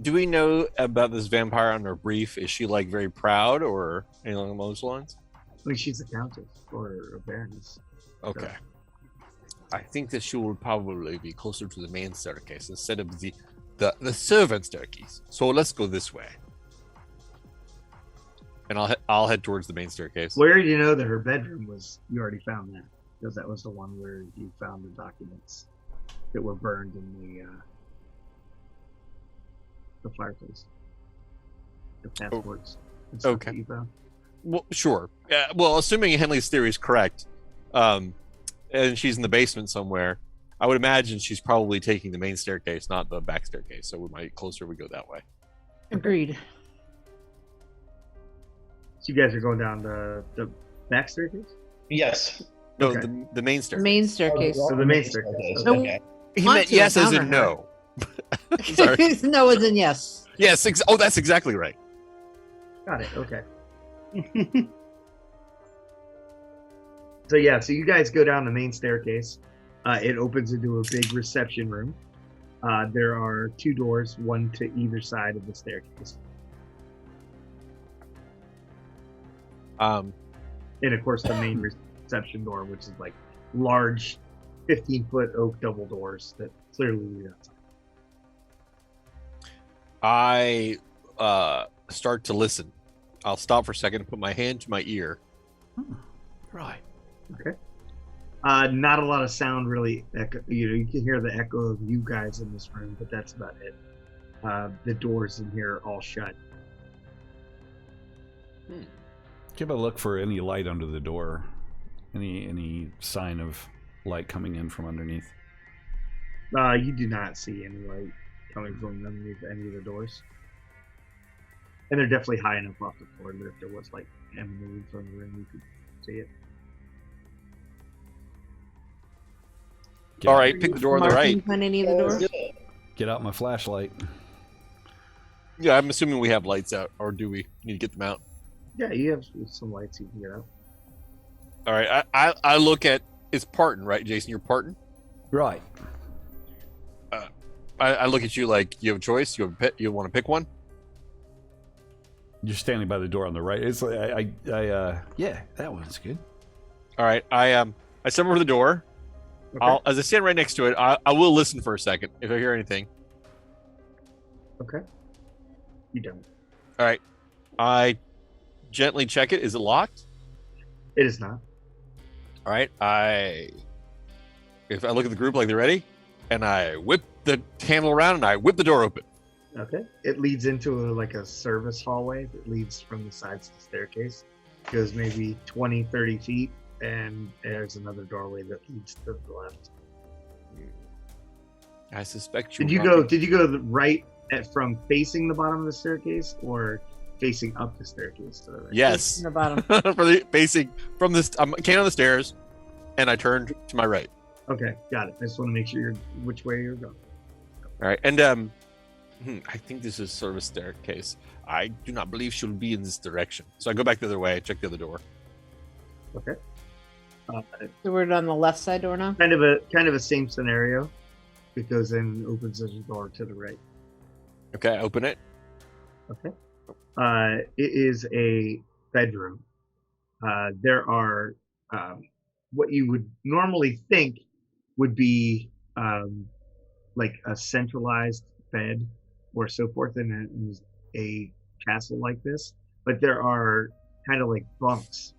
Do we know about this vampire on her brief? Is she like very proud or anything along those lines? I mean, she's a countess or a baroness. Okay. So. I think that she will probably be closer to the main staircase instead of the servant staircase. So let's go this way. And I'll head towards the main staircase. Where do you know that her bedroom was? You already found that, because that was the one where you found the documents that were burned in the fireplace. The passports. Okay. That you found. Well, sure. Well, assuming Henley's theory is correct, and she's in the basement somewhere, I would imagine she's probably taking the main staircase, not the back staircase. So we might closer we go that way. Agreed. So you guys are going down the back staircase? Yes. No, Okay. the main staircase. Main staircase. So the main staircase. No. Okay. He Want meant to yes as encounter in her. no. Sorry. No as in yes. Yes. That's exactly right. Got it. Okay. So yeah, so you guys go down the main staircase. It opens into a big reception room. There are 2 doors, one to either side of the staircase. And of course the main reception door, which is like large 15-foot oak double doors that clearly lead outside. I start to listen. I'll stop for a second and put my hand to my ear. Right. Okay. Not a lot of sound really. You can hear the echo of you guys in this room, but that's about it. The doors in here are all shut. Give a look for any light under the door. Any sign of light coming in from underneath. You do not see any light coming from underneath any of the doors. And they're definitely high enough off the floor that if there was light emanating from the room, you could see it. All right, pick the door on the right. Markings on any of the doors? Get out my flashlight. Yeah, I'm assuming we have lights out, or do we need to get them out? Yeah, you have some lights you can get out. All right, I look at, it's Parton, right, Jason? You're Parton? Right. I look at you like you have a choice. You want to pick one? You're standing by the door on the right. It's like yeah, that one's good. All right, I step over the door. Okay. As I stand right next to it, I will listen for a second if I hear anything. Okay. You don't. All right, I gently check it. Is it locked? It is not. All right, if I look at the group like they're ready, and I whip the handle around and I whip the door open. Okay. It leads into a service hallway that leads from the sides of the staircase. Goes maybe 20, 30 feet, and there's another doorway that leads to the left. I suspect Did you go right from facing the bottom of the staircase, or facing up the staircase to the right? Yes. In the bottom. Facing from this, I came down the stairs, and I turned to my right. Okay, got it. I just want to make sure which way you're going. All right, and I think this is sort of a staircase. I do not believe she'll be in this direction. So I go back the other way. I check the other door. Okay. So we're on the left side door now? Kind of a same scenario. It goes in and opens the door to the right. Okay, I open it. Okay. It is a bedroom. There are what you would normally think would be like a centralized bed or so forth in a castle like this, but there are kind of like bunks,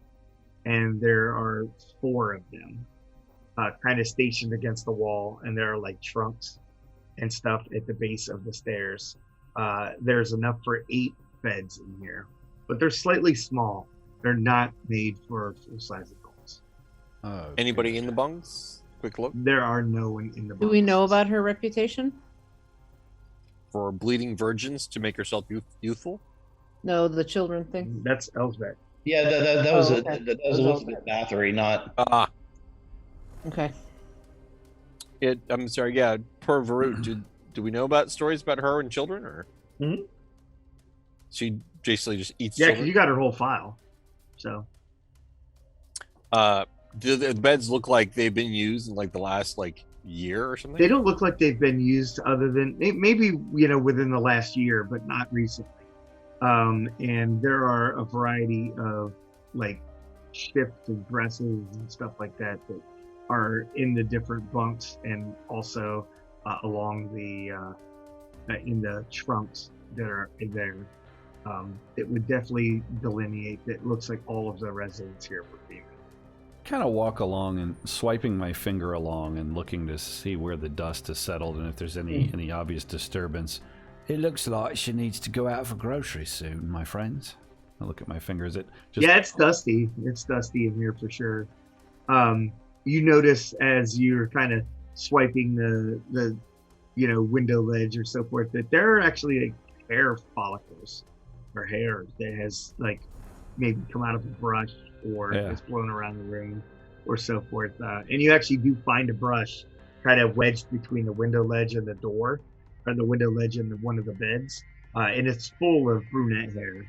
and there are 4 of them kind of stationed against the wall, and there are like trunks and stuff at the base of the stairs. There's enough for 8 beds in here, but they're slightly small. They're not made for full-size adults. Anybody in the bunks? Quick look. There are no one in the bunks. Do we know about her reputation? For bleeding virgins to make herself youthful? No, the children thing. That's Elsbeth. Yeah, that was okay. that was Elizabeth Bathory, not. Okay. I'm sorry. Yeah, per Varut, do we know about stories about her and children, or she basically just eats? Yeah, because children? you got her whole file. So. Do the beds look like they've been used in like the last year or something? They don't look like they've been used other than maybe within the last year, but not recently. And there are a variety of shifts and dresses and stuff like that are in the different bunks, and also along the in the trunks that are there. It would definitely delineate that. It looks like all of the residents here were female. Kind of walk along and swiping my finger along and looking to see where the dust has settled and if there's any obvious disturbance. It looks like she needs to go out for groceries soon, my friends. I look at my fingers. Yeah, it's dusty. It's dusty in here for sure. You notice as you're kind of swiping the window ledge or so forth that there are actually hair follicles or hair that has maybe come out of a brush or it's blown around the room or so forth. And you actually do find a brush kind of wedged between the window ledge and the door, or the window ledge and one of the beds. And it's full of brunette hair.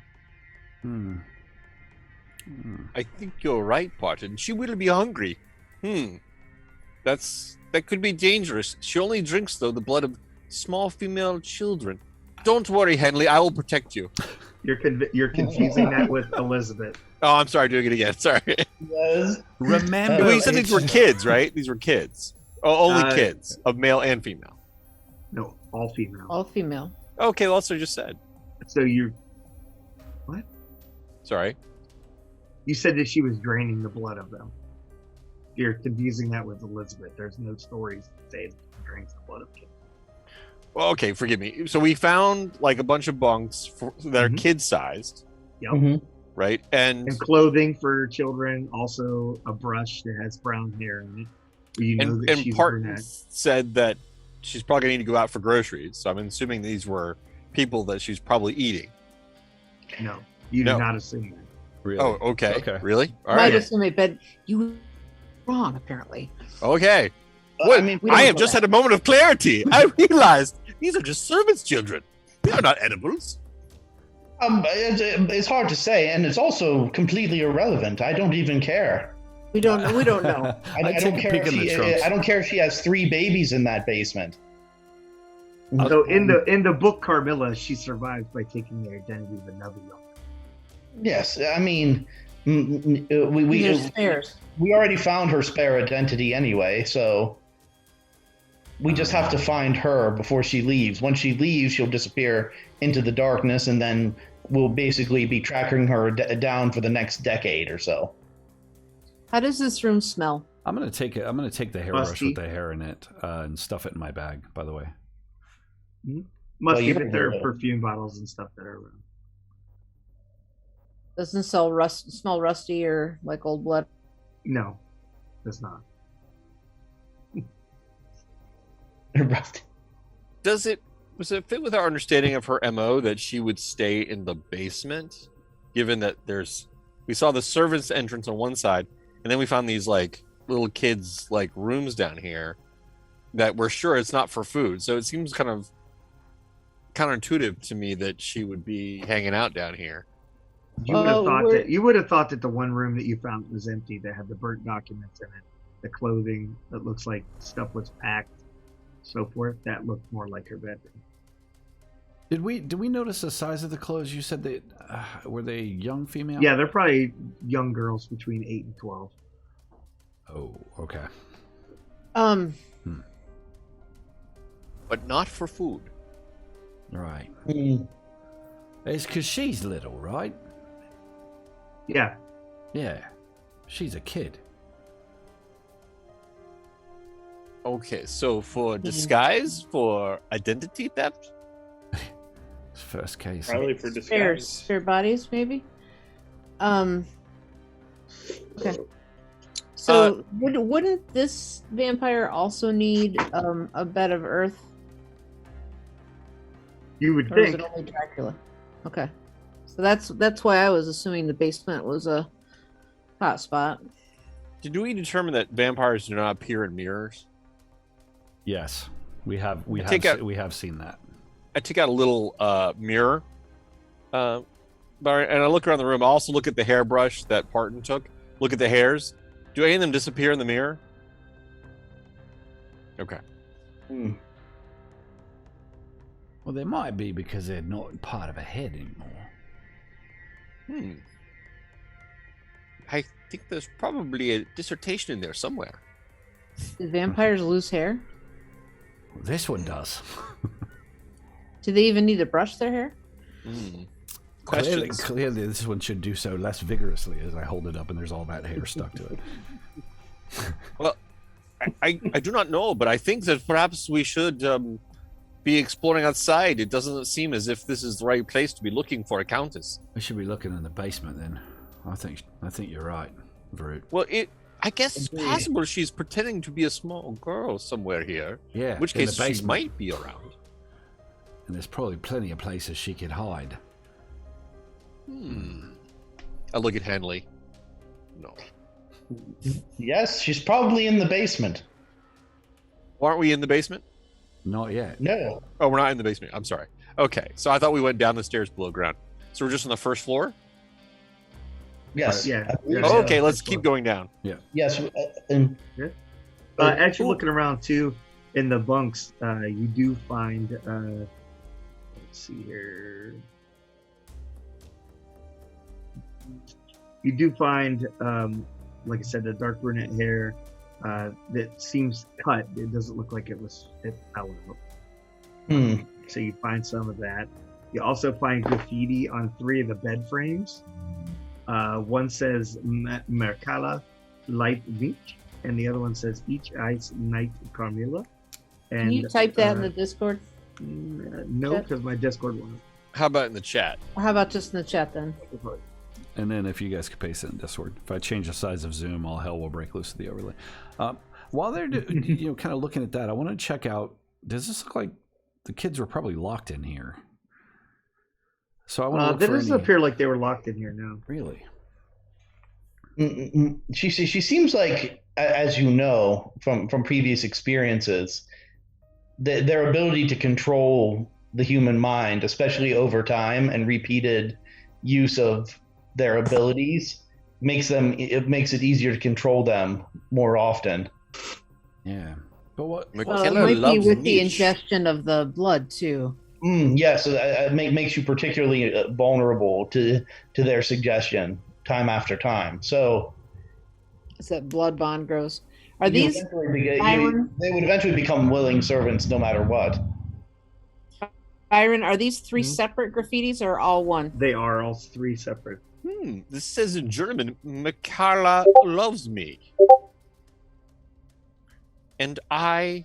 I think you're right, Barton. She will be hungry. That could be dangerous. She only drinks, though, the blood of small female children. Don't worry, Henley. I will protect you. You're confusing that with Elizabeth. Oh, I'm sorry. Doing it again. Sorry. Yes. Remember, you said these were kids, right? These were kids. Oh, only kids of male and female. No, all female. All female. Okay, well, that's what I just said. So what? Sorry. You said that she was draining the blood of them. You're confusing that with Elizabeth. There's no stories that say that she drinks the blood of kids. Well, okay, forgive me. So we found a bunch of bunks that are kid-sized. Yep. Right? And clothing for children, also a brush that has brown hair in it. You know that she's Parton said that she's probably going to need to go out for groceries. So I'm assuming these were people that she's probably eating. No, you do not assume that. Really? Oh, okay. Really? All Might right. assume it, but you were wrong, apparently. Okay. I have just had a moment of clarity. I realized these are just servants' children. They are not edibles. It's hard to say, and it's also completely irrelevant. I don't even care. We don't know. I don't care if she has 3 babies in that basement. So in the book Carmilla, she survives by taking the identity of another young. Yes, I mean, we already found her spare identity anyway, so we just have to find her before she leaves. When she leaves, she'll disappear into the darkness, and then we'll basically be tracking her down for the next decade or so. How does this room smell? I'm gonna take the hairbrush with the hair in it and stuff it in my bag. By the way, Musty, but there are perfume bottles and stuff that are around. Doesn't smell rusty or like old blood? No, does not. Rusty. Does it fit with our understanding of her MO that she would stay in the basement, given that we saw the servants' entrance on one side, and then we found these little kids rooms down here that we're sure it's not for food. So it seems kind of counterintuitive to me that she would be hanging out down here. You would have thought that the one room that you found was empty, that had the burnt documents in it, the clothing that looks like stuff was packed, so forth. That looked more like her bedroom. Did we notice the size of the clothes? You said they were they young female? Yeah, they're probably young girls between 8 and 12. Oh, okay. But not for food. Right. It's because she's little, right? Yeah. Yeah. She's a kid. Okay, so for disguise, for identity theft? First case. Probably for disguise. Spare bodies, maybe? Okay. So wouldn't this vampire also need a bed of earth? You would Or is think. it only Dracula? Okay. So that's why I was assuming the basement was a hot spot. Did we determine that vampires do not appear in mirrors? Yes, we have seen that. I take out a little mirror, and I look around the room. I also look at the hairbrush that Parton took. Look at the hairs. Do any of them disappear in the mirror? Okay. Well, they might be because they're not part of a head anymore. I think there's probably a dissertation in there somewhere. Do vampires lose hair? This one does. Do they even need to brush their hair? Clearly, this one should do so less vigorously as I hold it up and there's all that hair stuck to it. Well, I do not know, but I think that perhaps we should be exploring outside. It doesn't seem as if this is the right place to be looking for a countess. We should be looking in the basement then. I think you're right, Varut. Well, I guess it's possible she's pretending to be a small girl somewhere here. Yeah. In which case she might be around. And there's probably plenty of places she could hide. I look at Hanley. No. Yes, she's probably in the basement. Well, aren't we in the basement? Not yet. No. Oh, we're not in the basement. I'm sorry. Okay, so I thought we went down the stairs below ground. So we're just on the first floor? Yes. Yeah. Oh, okay, let's keep going down. Yeah. Yes. Actually, looking around too, in the bunks, you do find. Let's see here. You do find, like I said, the dark brunette hair that seems cut. It doesn't look like it fell out. So you find some of that. You also find graffiti on 3 of the bed frames. One says Mercala Light Beach, and the other one says Each Ice Night Carmilla. And, Can you type that in the Discord? No, because my Discord won't. How about in the chat? How about just in the chat then? And then if you guys could paste it in Discord. If I change the size of Zoom, all hell will break loose of the overlay. While they're kind of looking at that, I want to check out, does this look like the kids were probably locked in here? So I want to that doesn't appear like they were locked in here now. Really? She seems like, as you know from previous experiences, their ability to control the human mind, especially over time and repeated use of their abilities, makes it easier to control them more often. Yeah, but what? It might be with the ingestion of the blood too. Yes, it makes you particularly vulnerable to their suggestion time after time. So, as that blood bond grows, are these? They would eventually become willing servants, no matter what. Byron, are these 3 separate graffitis or all one? They are all 3 separate. This says in German, Carla loves me. And I...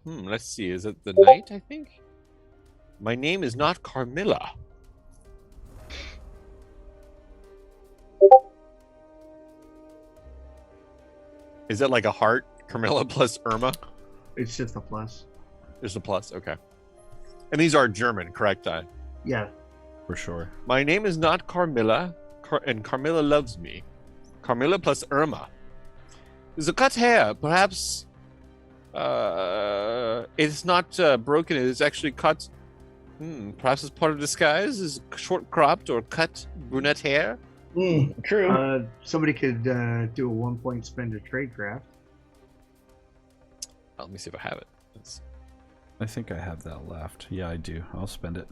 let's see, is it the night, I think? My name is not Carmilla. Is that like a heart? Carmilla plus Irma? It's just a plus. There's a plus, okay. And these are German, correct? Yeah. For sure. My name is not Carmilla, and Carmilla loves me. Carmilla plus Irma. There's a cut hair, perhaps... it's not broken, it is actually cut. Perhaps it's part of disguise, is short cropped or cut brunette hair. True. Somebody could do a 1-point spend to tradecraft. Let me see if I have it. I think I have that left. Yeah, I do. I'll spend it.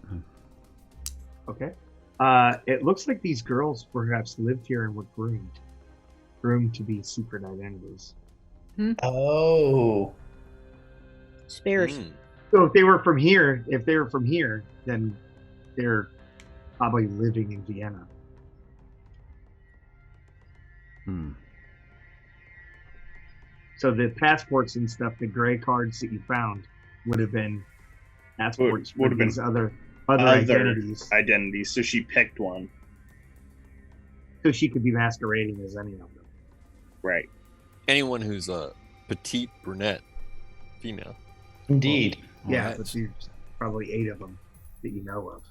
Okay. It looks like these girls perhaps lived here and were groomed to be secret identities. Oh. Spares. So if they were from here, then they're probably living in Vienna. So the passports and stuff, the gray cards that you found, would have been passports. Would have been other identities. So she picked one. So she could be masquerading as any of them. Right. Anyone who's a petite brunette female. Indeed. Yeah, but there's probably 8 of them that you know of.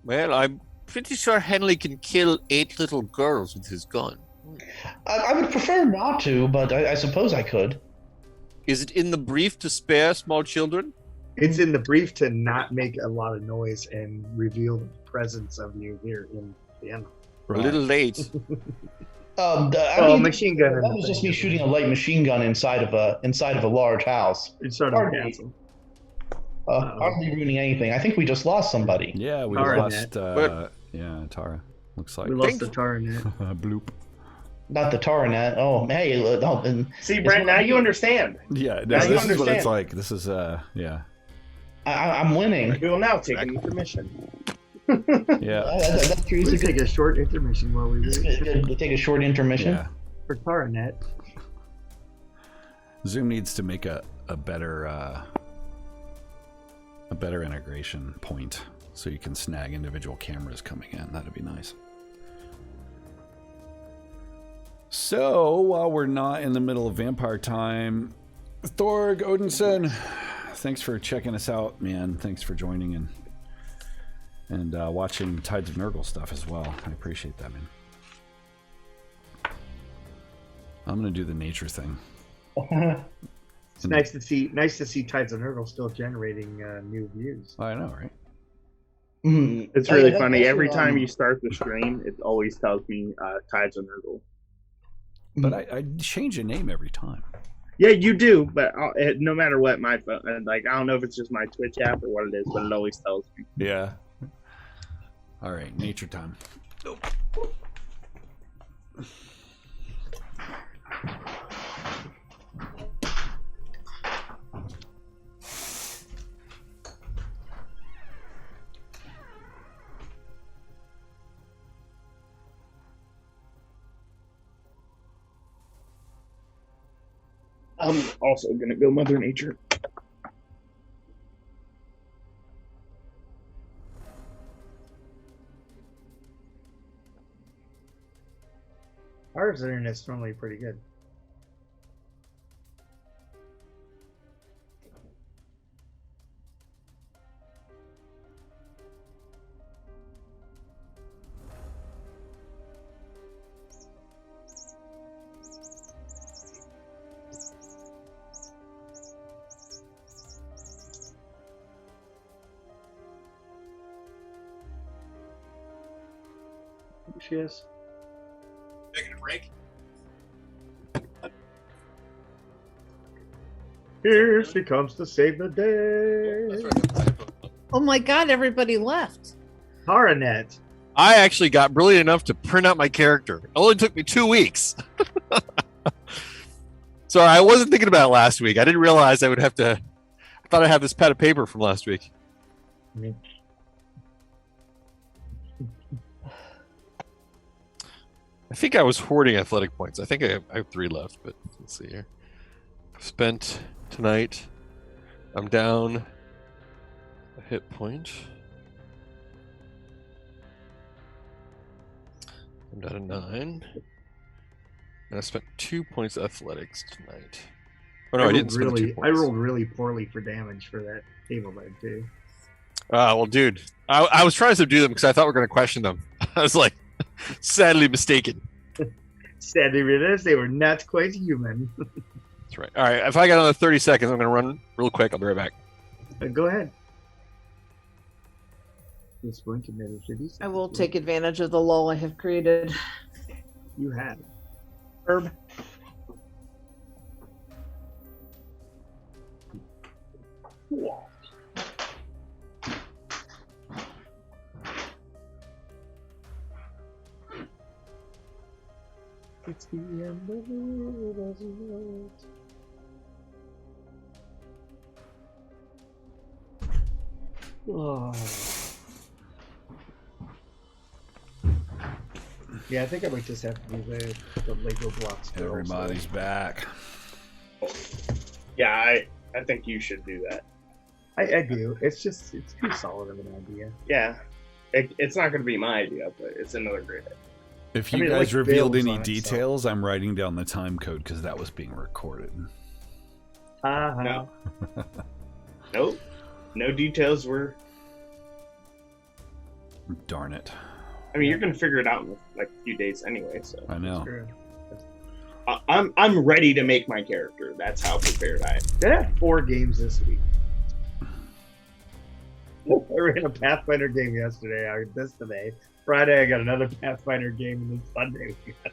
Well, I'm pretty sure Henley can kill 8 little girls with his gun. I would prefer not to, but I suppose I could. Is it in the brief to spare small children? It's in the brief to not make a lot of noise and reveal the presence of you here in Vienna. We're a little late. Machine gun. That was just me shooting a light machine gun inside of a large house. Inside of a castle. Hardly ruining anything. I think we just lost somebody. Yeah, we lost. Tara. Looks like we lost the Taranet. Bloop. Not the Taranet. Oh, hey. See, Brent, now you understand. Yeah, this is what it's like. This is, yeah. I'm winning. We will now take an intermission. Yeah. That's true. We take a short intermission while we wait. We take a short intermission. Yeah. For Taranet. Zoom needs to make a better integration point so you can snag individual cameras coming in. That'd be nice. So while we're not in the middle of vampire time, Thorg Odinson, thanks for checking us out, man. Thanks for joining and watching Tides of Nurgle stuff as well. I appreciate that, man. I'm gonna do the nature thing. It's nice to see Tides of Nurgle still generating new views. I know, right? It's really funny. Every time you start the stream, it always tells me Tides of Nurgle. But I change the name every time. Yeah, you do. But no matter what, my phone, I don't know if it's just my Twitch app or what it is, but it always tells me. Yeah. All right, nature time. Nope. I'm also gonna go Mother Nature. Ours internet's normally pretty good. She is. Taking a break. Here she comes to save the day. Oh my God! Everybody left. Taranet. I actually got brilliant enough to print out my character. It only took me 2 weeks. Sorry, I wasn't thinking about it last week. I didn't realize I would have to. I thought I had this pad of paper from last week. I think I was hoarding athletic points. I think I have 3 left, but let's see here. I've spent tonight. I'm down a hit point. I'm down to 9. And I spent 2 points of athletics tonight. Oh no, I didn't spend 2 points. I rolled really poorly for damage for that table leg too. Well, dude, I was trying to do them because I thought we were going to question them. I was like, sadly mistaken. Sadly realized they were not quite human. That's right. All right, if I got another 30 seconds, I'm going to run real quick. I'll be right back. Go ahead. I will take advantage of the lull I have created. You have. Herb. It's the end of the world as it was. Oh. Yeah, I think I might just have to do the Lego blocks. Everybody's back. Yeah, I think you should do that. I do. It's too solid of an idea. Yeah. It's not going to be my idea, but it's another great idea. If you guys revealed any details, I'm writing down the time code because that was being recorded. No. Nope. No details were. Darn it. I mean, you're gonna figure it out in like a few days anyway. So I know. I'm ready to make my character. That's how prepared I am. I had 4 games this week. I ran a Pathfinder game yesterday. I got this today. Friday, I got another Pathfinder game, and then Sunday we got.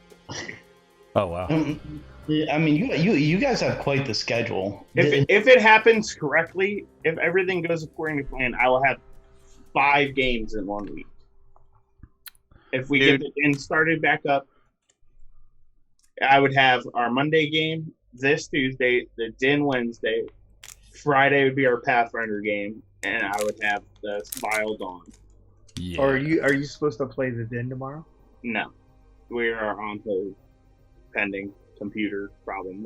Oh wow! I mean, you guys have quite the schedule. If it happens correctly, if everything goes according to plan, I will have 5 games in 1 week. If we get the din started back up, I would have our Monday game this Tuesday, the din Wednesday, Friday would be our Pathfinder game, and I would have the Vile Dawn. Yeah. Or are you supposed to play the din tomorrow? No, we are on hold, pending computer problem.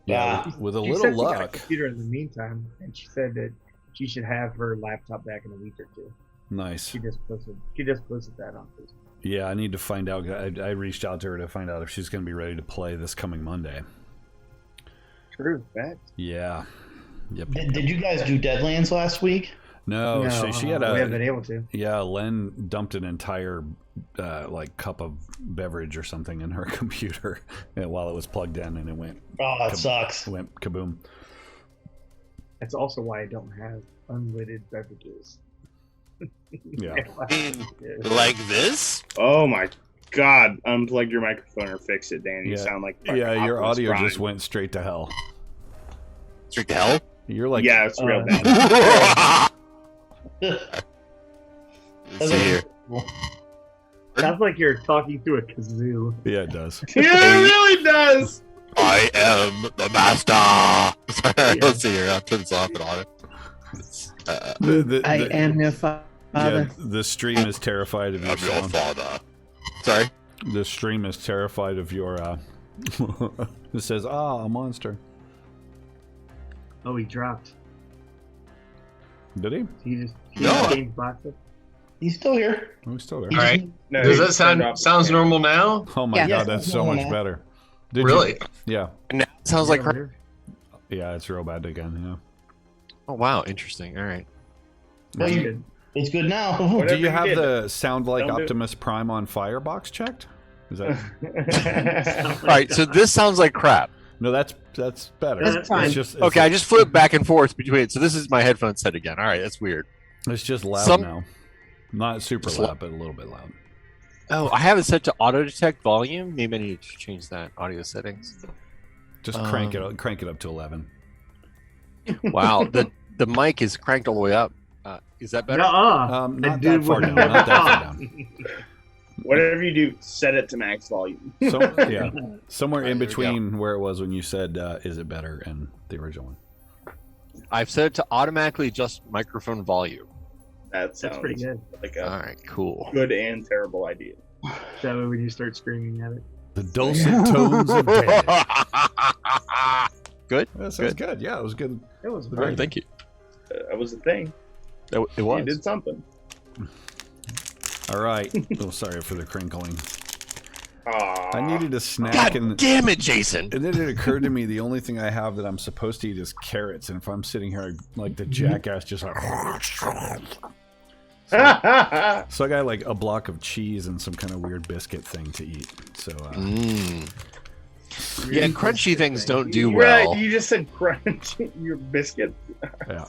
Yeah, with a She little said she got a luck. computer in the meantime, and she said that she should have her laptop back in a week or 2. Nice. She just posted that on Facebook. Yeah, I need to find out. I reached out to her to find out if she's going to be ready to play this coming Monday. True, fact. Yeah. Yep. Did you guys do Deadlands last week? No, she had a. We haven't been able to. Yeah, Len dumped an entire cup of beverage or something in her computer while it was plugged in, and it went. Oh, it sucks. It went kaboom. That's also why I don't have unlidded beverages. Yeah. Like this? Oh my God! Unplug your microphone or fix it, Dan. You sound like your Optimus audio Prime. just went straight to hell. Straight to hell? You're like yeah, it's real bad. Let's see here. Sounds like you're talking through a kazoo. Yeah, it does. Yeah, it really does. I am the master. Sorry, let's see here. I'll turn this off and on it. I am your father. Yeah, the stream is terrified of your I'm your sound. father. Sorry? The stream is terrified of your. It says, a monster. Oh, he dropped. Did he? He just No. changed boxes. He's still here. Oh, he's still there. All right. No, Does he that sounds normal now? Oh my Yeah. God, that's so much better. Did Really? Yeah. Now it sounds like. Yeah, it's real bad again. Yeah. Oh, wow. Interesting. All right. Well, it's good now. Whatever Do you have did. the sound like Don't do it. Optimus Prime on Firebox checked? Is that All right. So this sounds like crap. no? That's better. That's fine. It's just Okay, I just flip back and forth between it. So this is my headphone set again. All right. That's weird. It's just loud Some- now. Not super loud, but a little bit loud. Oh, I have it set to auto detect volume. Maybe I need to change that audio settings. Just crank it up to 11. Wow. The mic is cranked all the way up. Is that better? Not that far down. Not that far down. Whatever you do, set it to max volume. Somewhere in There we between where it was when you said, "Is it better?" and the original one. I've set it to automatically adjust microphone volume. That sounds That's pretty good. like All a right, cool. good and terrible idea. That way when you start screaming at it. The dulcet tones of death. Good. That sounds good. Yeah, it was good. It was All right, thank you. That was the thing. It You was. did something. All right. Oh, sorry for the crinkling. Aww. I needed a snack, God and damn it, Jason! then it occurred to me the only thing I have that I'm supposed to eat is carrots, and if I'm sitting here like the jackass, just like. So I got like a block of cheese and some kind of weird biscuit thing to eat. So Yeah, crunchy things don't do Right, well. you just said crunch your biscuit. yeah.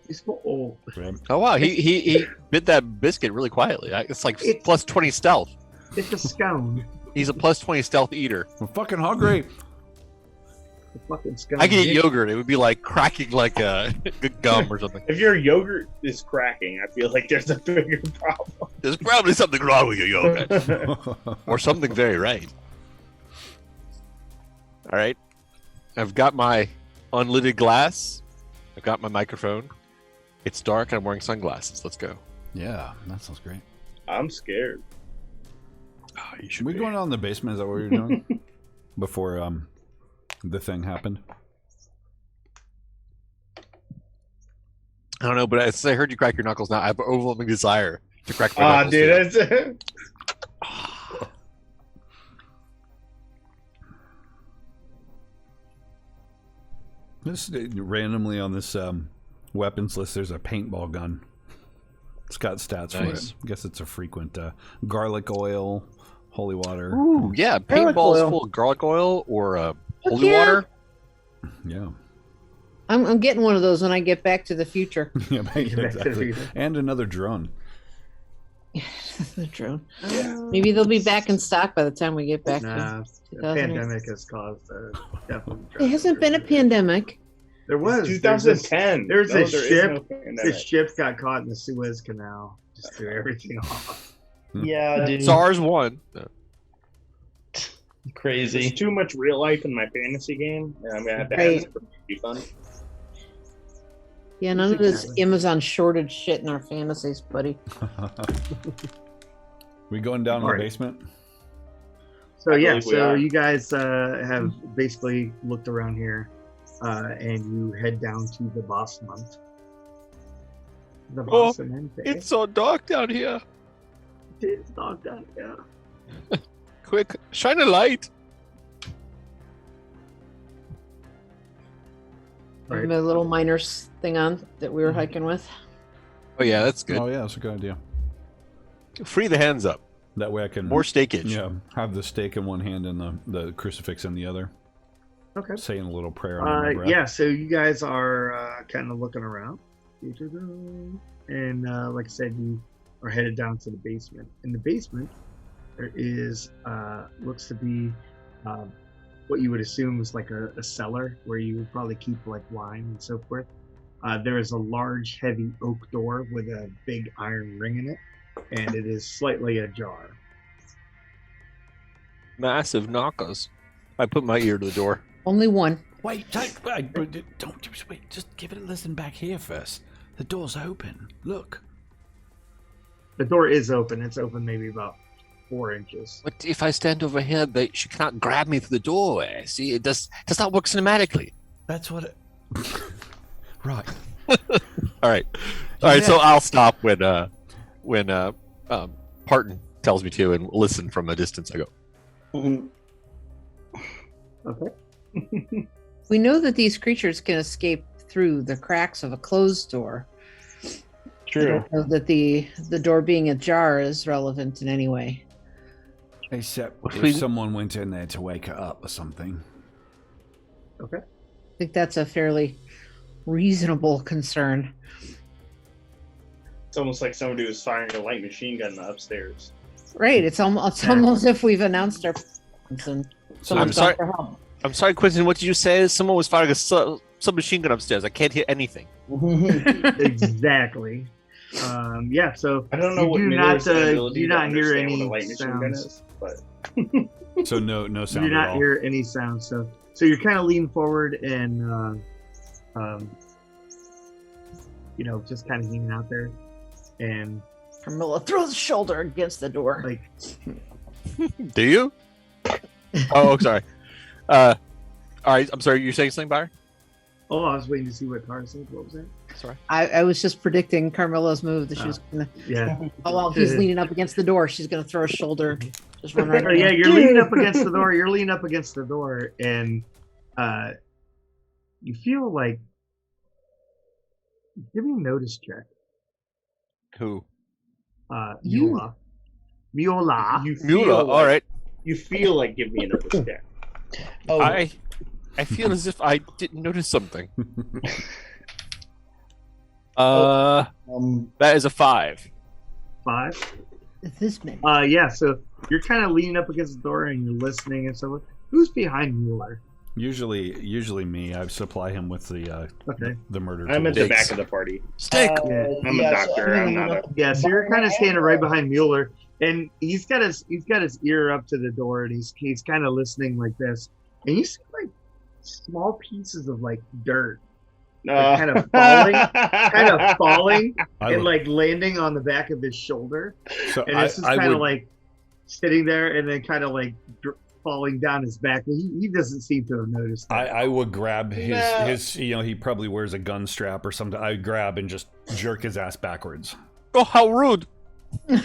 He's so old. Right. Oh wow, he bit that biscuit really quietly. It's like plus 20 stealth. It's a scone. He's a plus 20 stealth eater. I'm fucking hungry. The fucking scone. I could eat yogurt. It would be like cracking like a gum or something. If your yogurt is cracking, I feel like there's a bigger problem. There's probably something wrong with your yogurt. Or something very right. All right. I've got my unlidded glass. I've got my microphone. It's dark and I'm wearing sunglasses. Let's go. Yeah, that sounds great. I'm scared. Oh, you Should we go down in the basement? Is that what you're doing? Before the thing happened? I don't know, but as I heard you crack your knuckles now, I have an overwhelming desire to crack my knuckles. Dude, too. that's This randomly on this weapons list, there's a paintball gun. It's got stats for it. I guess it's a frequent garlic oil, holy water. Ooh, yeah, paintballs full of garlic oil or holy water. Yeah. I'm getting one of those when I get back to the future. Yeah, exactly. And another drone. The drone. Yeah. Maybe they'll be back in stock by the time we get back. The pandemic has caused definitely. It hasn't been a pandemic. There was 2010. There's a ship. This ship got caught in the Suez Canal. Just threw everything off. Yeah, dude. SARS won. Crazy. There's too much real life in my fantasy game, and I'm gonna have to have it for fun. Yeah, none of this Amazon shortage shit in our fantasies, buddy. We going down in the basement? So yeah, so you guys have basically looked around here, and you head down to the boss month. The boss it's so dark down here. It's dark down here. Quick, shine a light. Right. The little miners thing on that we were hiking with. Oh yeah, that's good. Oh yeah, that's a good idea. Free the hands up. That way I can more steakage. Yeah, have the steak in one hand and the crucifix in the other. Okay. Saying a little prayer on my breath. Yeah, so you guys are kind of looking around, and like I said, you are headed down to the basement. In the basement, there is looks to be what you would assume is like a cellar where you would probably keep like wine and so forth. There is a large, heavy oak door with a big iron ring in it, and it is slightly ajar. Massive knockers. I put my ear to the door. Only one. Wait, don't wait. Just give it a listen back here first. The door's open. Look. The door is open. It's open maybe about 4 inches. But if I stand over here, she cannot grab me through the doorway. See, it does not work cinematically. That's what it... Right. All right. So I'll stop when Parton tells me to and listen from a distance. I go. Okay. We know that these creatures can escape through the cracks of a closed door. True. I don't know that the door being ajar is relevant in any way. Except if someone went in there to wake her up or something. Okay. I think that's a fairly reasonable concern. It's almost like somebody was firing a light machine gun upstairs. Right. It's almost as if we've announced our plans and someone's gone for help. I'm sorry, Quentin. What did you say? Someone was firing a submachine gun upstairs. I can't hear anything. Exactly. Yeah. So I don't know what do not hear any sounds. So no sound. You do not hear any sounds. So you're kind of leaning forward and just kind of hanging out there, and Carmilla throws a shoulder against the door. Like, do you? Oh, sorry. All right. I'm sorry. You're saying something, Byron? Oh, I was waiting to see what Tara said. What was that? Sorry. I was just predicting Carmilla's move that she was gonna. Yeah. Oh, while he's leaning up against the door, she's gonna throw a shoulder. Just run right. Yeah, you're leaning up against the door. You're leaning up against the door, and you feel like. Give me a notice check. Who? Mueller. Mueller. All right. You feel like give me a notice check. Oh, I feel as if I didn't notice something. That is a 5. 5. This man. Yeah. So you're kind of leaning up against the door and you're listening and so. Who's behind Mueller? Usually me. I supply him with the murder. I'm at the back of the party. Steak. I'm a doctor. I'm not a. Yeah. So you're kind of standing right behind Mueller, and he's got his ear up to the door, and he's kind of listening like this, and you see like small pieces of like dirt, kind of falling, and like landing on the back of his shoulder, and it's just kind of like sitting there, and then kind of like. Falling down his back. He doesn't seem to have noticed that. I would grab his he probably wears a gun strap or something. I would grab and just jerk his ass backwards. Oh, how rude. And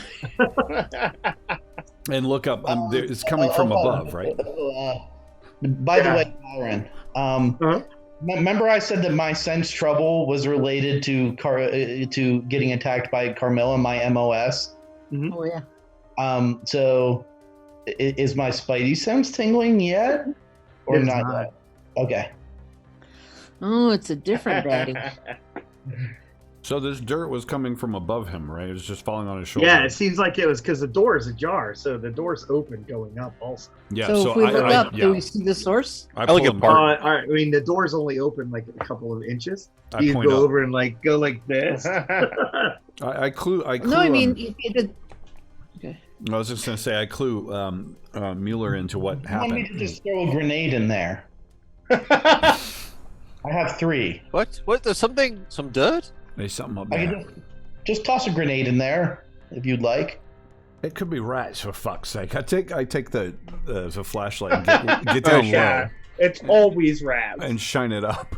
look up. It's coming from above, right? By the way, Byron, Remember, I said that my sense trouble was related to to getting attacked by Carmilla, my MOS. Mm-hmm. Oh yeah. So is my Spidey sense tingling yet, or not yet? Okay. Oh, it's a different daddy. So this dirt was coming from above him, right? It was just falling on his shoulder. Yeah, it seems like it was because the door is ajar, so the door's open going up also. Yeah. So if we look up, do we see the source? I like pull a him part. All right, I mean, the door's only open like a couple of inches. I You point go up. over and like go like this. I clue. No, I mean, it did. Okay. I was just gonna say I clue Mueller into what You want me happened. to just throw a grenade in there? I have 3. What? There's some dirt? There's something up I there. can just toss a grenade in there if you'd like. It could be rats, for fuck's sake. I take the flashlight and get down low Yeah, it's always rats. and shine it up.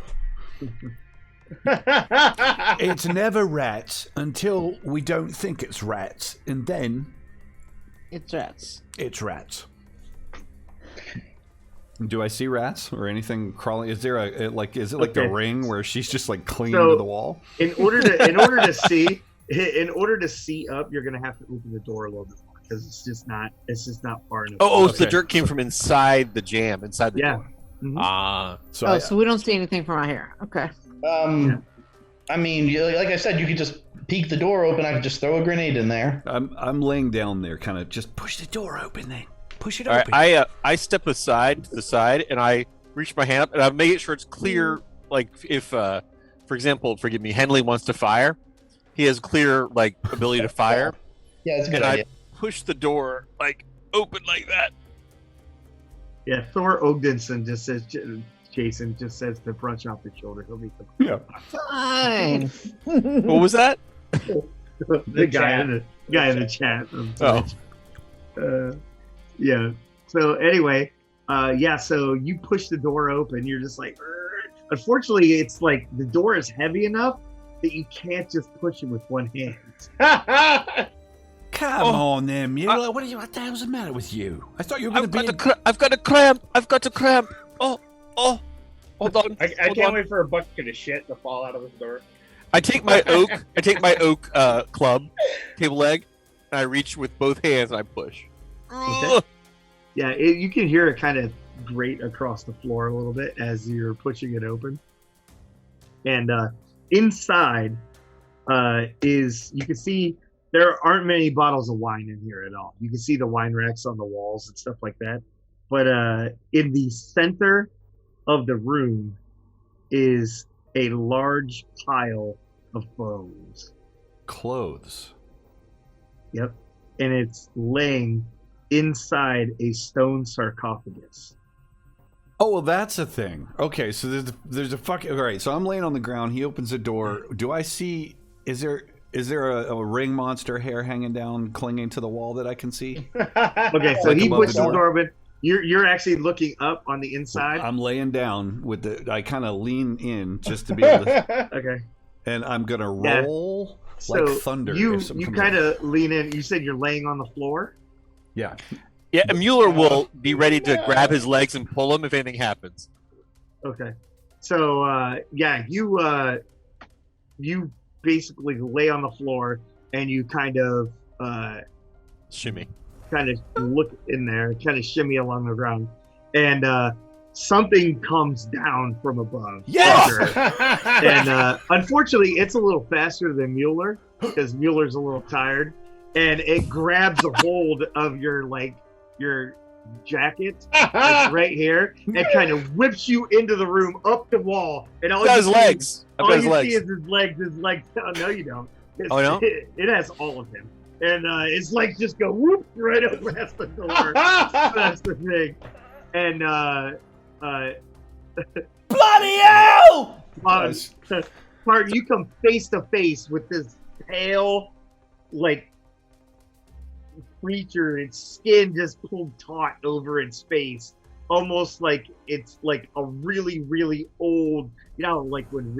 It's never rats until we don't think it's rats, and then It's rats. it's rats. Do I see rats or anything crawling? Is there is it like the ring where she's just like clinging to the wall? In order to see up, you're gonna have to open the door a little bit more because it's just not far enough. Oh, so the dirt came from inside the jam, inside the door. Mhm. Ah. So So we don't see anything from out here. Okay. I mean, like I said, you could just peek the door open. I could just throw a grenade in there. I'm laying down there, kind of just push the door open. Then push it All open. right, I step aside to the side and I reach my hand up and I make sure it's clear. Like if, for example, forgive me, Henley wants to fire, he has clear like ability to fire. Yeah, it's a good And idea. I push the door like open like that. Yeah, Thor Ogdenson just says. Jason just says to brush off his shoulder. He'll be Yeah. Fine. What was that? the guy in the chat. Yeah. So anyway, so you push the door open. You're just like, "Urgh." Unfortunately, it's like the door is heavy enough that you can't just push it with one hand. Come on, there, Mueller. What the hell's the matter with you? I thought you were going to be. I've got a cramp. I've got a cramp. Oh, hold on. I can't wait for a bucket of shit to fall out of his door. I take my oak club, table leg, and I reach with both hands and I push. Okay. Yeah, you can hear it kind of grate across the floor a little bit as you're pushing it open. And inside is, you can see there aren't many bottles of wine in here at all. You can see the wine racks on the walls and stuff like that. But in the center of the room is a large pile of bones. Clothes. Yep. And it's laying inside a stone sarcophagus. Oh, well, that's a thing. Okay, so there's a fucking... All right, so I'm laying on the ground. He opens the door. Do I see... Is there a ring monster hair hanging down, clinging to the wall that I can see? Okay, so Like he above pushes the the door? door open. You're actually looking up on the inside. I'm laying down with the... I kind of lean in just to be able to... Okay. And I'm going to roll So like thunder. you if something comes kind up. of lean in. You said you're laying on the floor. Yeah. Yeah, and Mueller will be ready to grab his legs and pull him if anything happens. Okay. So you basically lay on the floor and you kind of Shimmy. look in there, kind of shimmy along the ground, and something comes down from above. Yes! And unfortunately, it's a little faster than Mueller because Mueller's a little tired, and it grabs a hold of your jacket like, right here and kind of whips you into the room up the wall. And all I've got you his see- legs. I've all got his you legs. see is his legs. His legs. Oh, no, you don't. Oh, no? It has all of him, and his legs just go whoop right up past the door. That's the thing. And Bloody hell! Martin, you come face to face with this pale, like, creature. Its skin just pulled taut over its face, almost like it's like a really, really old. You know, like when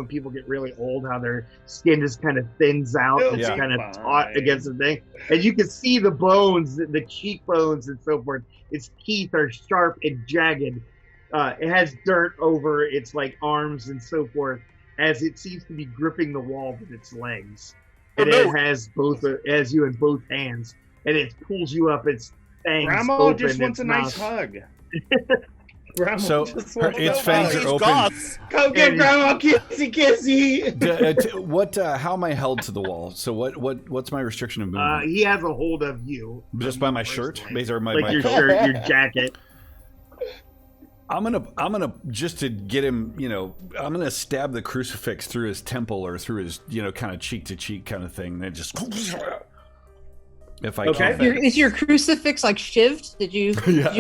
people get really old, how their skin just kind of thins out. It'll It's be kind of fine. taut against the thing, and you can see the bones, the cheekbones, and so forth. Its teeth are sharp and jagged. it has dirt over its like arms and so forth, as it seems to be gripping the wall with its legs. And it has has you in both hands, and it pulls you up. Its fangs Grandma open, just wants a nice hug. Grandma So its fangs are open. Go get Grandma kissy kissy. What? How am I held to the wall? So what's my restriction of movement? He has a hold of you Just by my shirt, basically, my your coat? shirt, your jacket. I'm gonna just to get him, I'm gonna stab the crucifix through his temple or through his, kind of cheek to cheek kind of thing. Then just if I can. Is your crucifix like shivved? Did you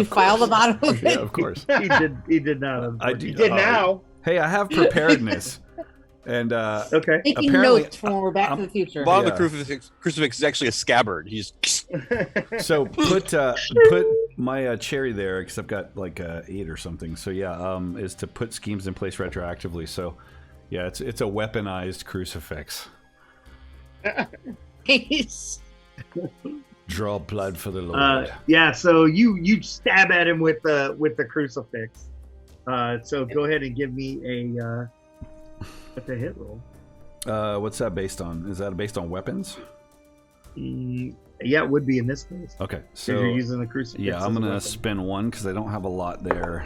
file the bottom of it? Yeah, of course. He did not. I did now. Hey, I have preparedness. And okay, taking notes from when we're Back to the Future. The bottom of the crucifix is actually a scabbard. He's so put my cherry there because I've got like 8 or something. So is to put schemes in place retroactively. So it's a weaponized crucifix. Draw blood for the Lord. So you stab at him with the crucifix. So go ahead and give me a hit roll. What's that based on? Is that based on weapons? Yeah, it would be in this case. Okay, so you're using the crucifix. Yeah, I'm gonna spend 1 because I don't have a lot there,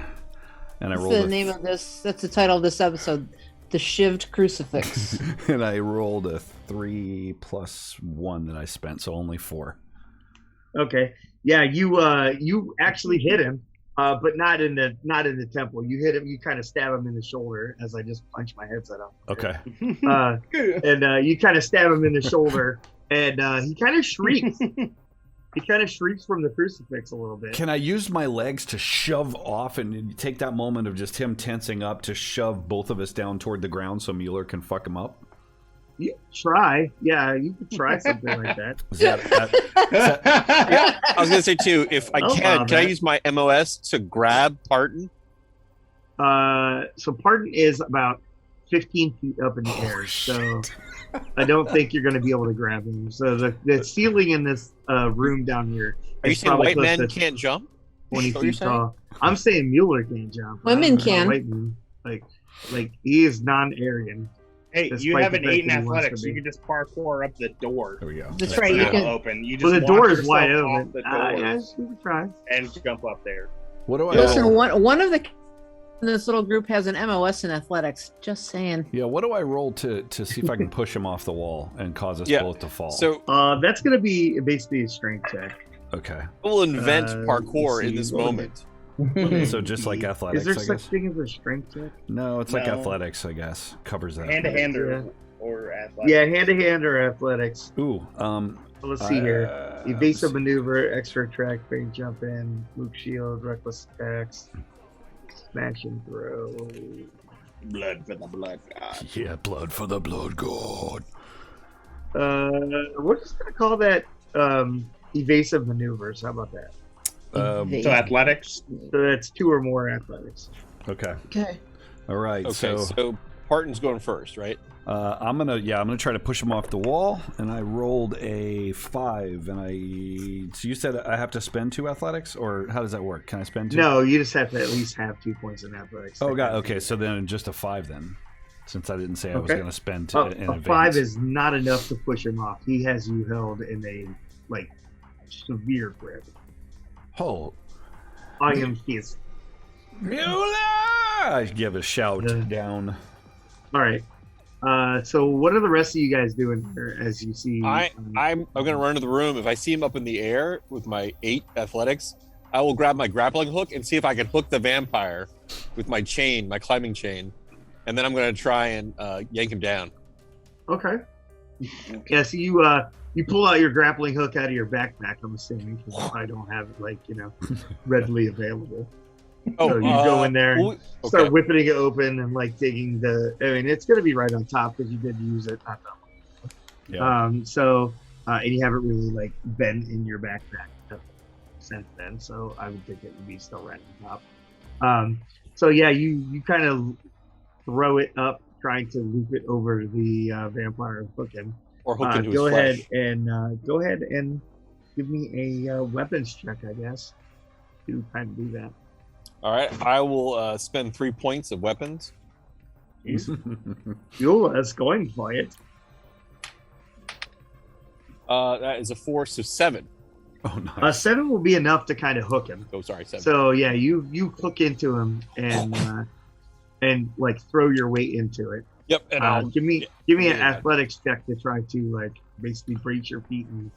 and I rolled. That's the name of this. That's the title of this episode, "The Shivved Crucifix." And I rolled a 3 plus 1 that I spent, so only 4. Okay, yeah, you actually hit him. But not in the temple. You hit him. You kind of stab him in the shoulder as I just punched my headset off. Okay. And you kind of stab him in the shoulder, and he kind of shrieks. He kind of shrieks from the crucifix a little bit. Can I use my legs to shove off and take that moment of just him tensing up to shove both of us down toward the ground so Mueller can fuck him up? You try. Yeah, you could try something like that. Yeah, I was going to say, too, if I can I use my MOS to grab Parton? So Parton is about 15 feet up in the air, so I don't think you're going to be able to grab him. So the ceiling in this room down here Are you saying white men can't jump? 20 feet tall. I'm saying Mueller can't jump. Women can. White men. Like he is non-Aryan. Hey, you have an 8 in athletics. You can just parkour up the door. There we go. That's right. You can open. You just the door is yourself wide off open. the door Yes, you can try. and jump up there. What do I listen. roll? One of the in this little group has an MOS in athletics. Just saying. Yeah, what do I roll to see if I can push him off the wall and cause us both to fall? So that's going to be basically a strength check. Okay. We'll invent parkour in this moment. So just like athletics, Is there I such guess? thing as a strength check? No, it's like athletics, I guess. Covers that. Hand to hand or athletics. Yeah, hand to hand or athletics. Ooh, Let's see here. Evasive maneuver, extra track, big jump in, Luke shield, reckless attacks, smash and throw. Blood for the blood god. Yeah, blood for the blood god. We're just gonna call that evasive maneuvers. How about that? So athletics. So that's 2 or more athletics. Okay. Okay. All right. Okay, so Parton's going first, right? I'm gonna try to push him off the wall, and I rolled a 5, and so you said I have to spend 2 athletics, or how does that work? Can I spend 2? No, you just have to at least have 2 points in athletics. Oh god, okay, so then just a 5 then, since I didn't say I was gonna spend in advance. 5 is not enough to push him off. He has you held in a severe grip. Oh, I am his. Mueller! I give a shout down. All right. So what are the rest of you guys doing here as you see? I'm gonna run to the room. If I see him up in the air with my 8 athletics, I will grab my grappling hook and see if I can hook the vampire with my chain, my climbing chain, and then I'm gonna try and yank him down. Okay. Yeah. So you pull out your grappling hook out of your backpack. I'm assuming because I don't have it readily available. So you go in there and start whipping it open and digging it's going to be right on top because you did use it not that long. Yeah. And you haven't really been in your backpack since then, so I would think it would be still right on top. You kind of throw it up, trying to loop it over the vampire and hook him. Or hook into go his ahead flesh. go ahead and give me a weapons check, I guess, to kind of do that. All right, I will spend 3 points of weapons. Eula's going for it. That is a force of 7. Oh, nice. 7 will be enough to kind of hook him. Oh, sorry, 7. So yeah, you hook into him and like throw your weight into it. Yep. And give me an athletics check to try to like basically brace your feet and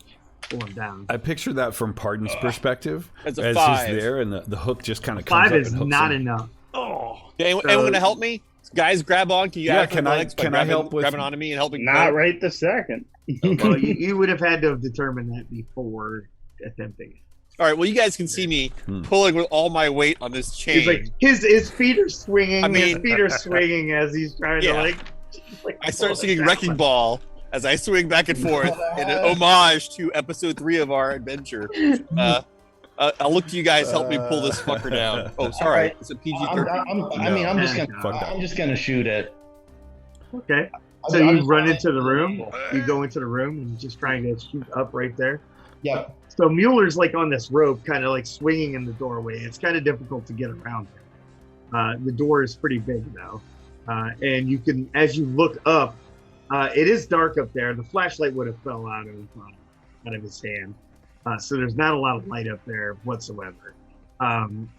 pull him down. I picture that from Pardon's perspective. That's as 5. he's there and the hook just kind of comes 5 up is and hooks not him. enough. Oh. Okay, anyone going to help me? Guys, grab on. Can you can I help with grabbing onto me and helping? Not right this second. Well, you would have had to have determined that before attempting it. All right. Well, you guys can see me pulling with all my weight on this chain. He's like his feet are swinging. I mean- his feet are swinging as he's trying to like I start pull it singing down. Wrecking Ball as I swing back and forth in an homage to episode 3 of our adventure. I'll look to you guys. Help me pull this fucker down. Oh, sorry. It's a PG-13. I'm just gonna shoot it. Okay. So you run into the room. You go into the room and just trying to shoot up right there. Yep. So Mueller's like on this rope, kind of like swinging in the doorway. It's kind of difficult to get around him. The door is pretty big though, and you can, as you look up, it is dark up there. The flashlight would have fell out of his hand, so there's not a lot of light up there whatsoever.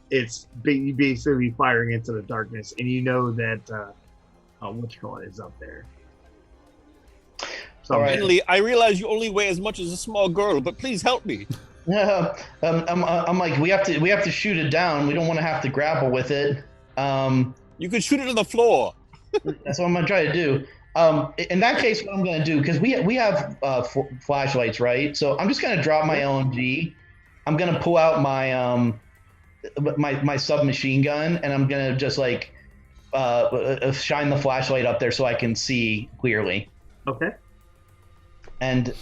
It's basically firing into the darkness, and you know that is up there. So, Finally, I realize you only weigh as much as a small girl, but please help me. Yeah, I'm like, we have to shoot it down. We don't want to have to grapple with it. You could shoot it on the floor. That's what I'm gonna try to do. In that case, what I'm gonna do, because we have flashlights, right? So I'm just gonna drop my LMG. I'm gonna pull out my my submachine gun, and I'm gonna just like shine the flashlight up there so I can see clearly. Okay. And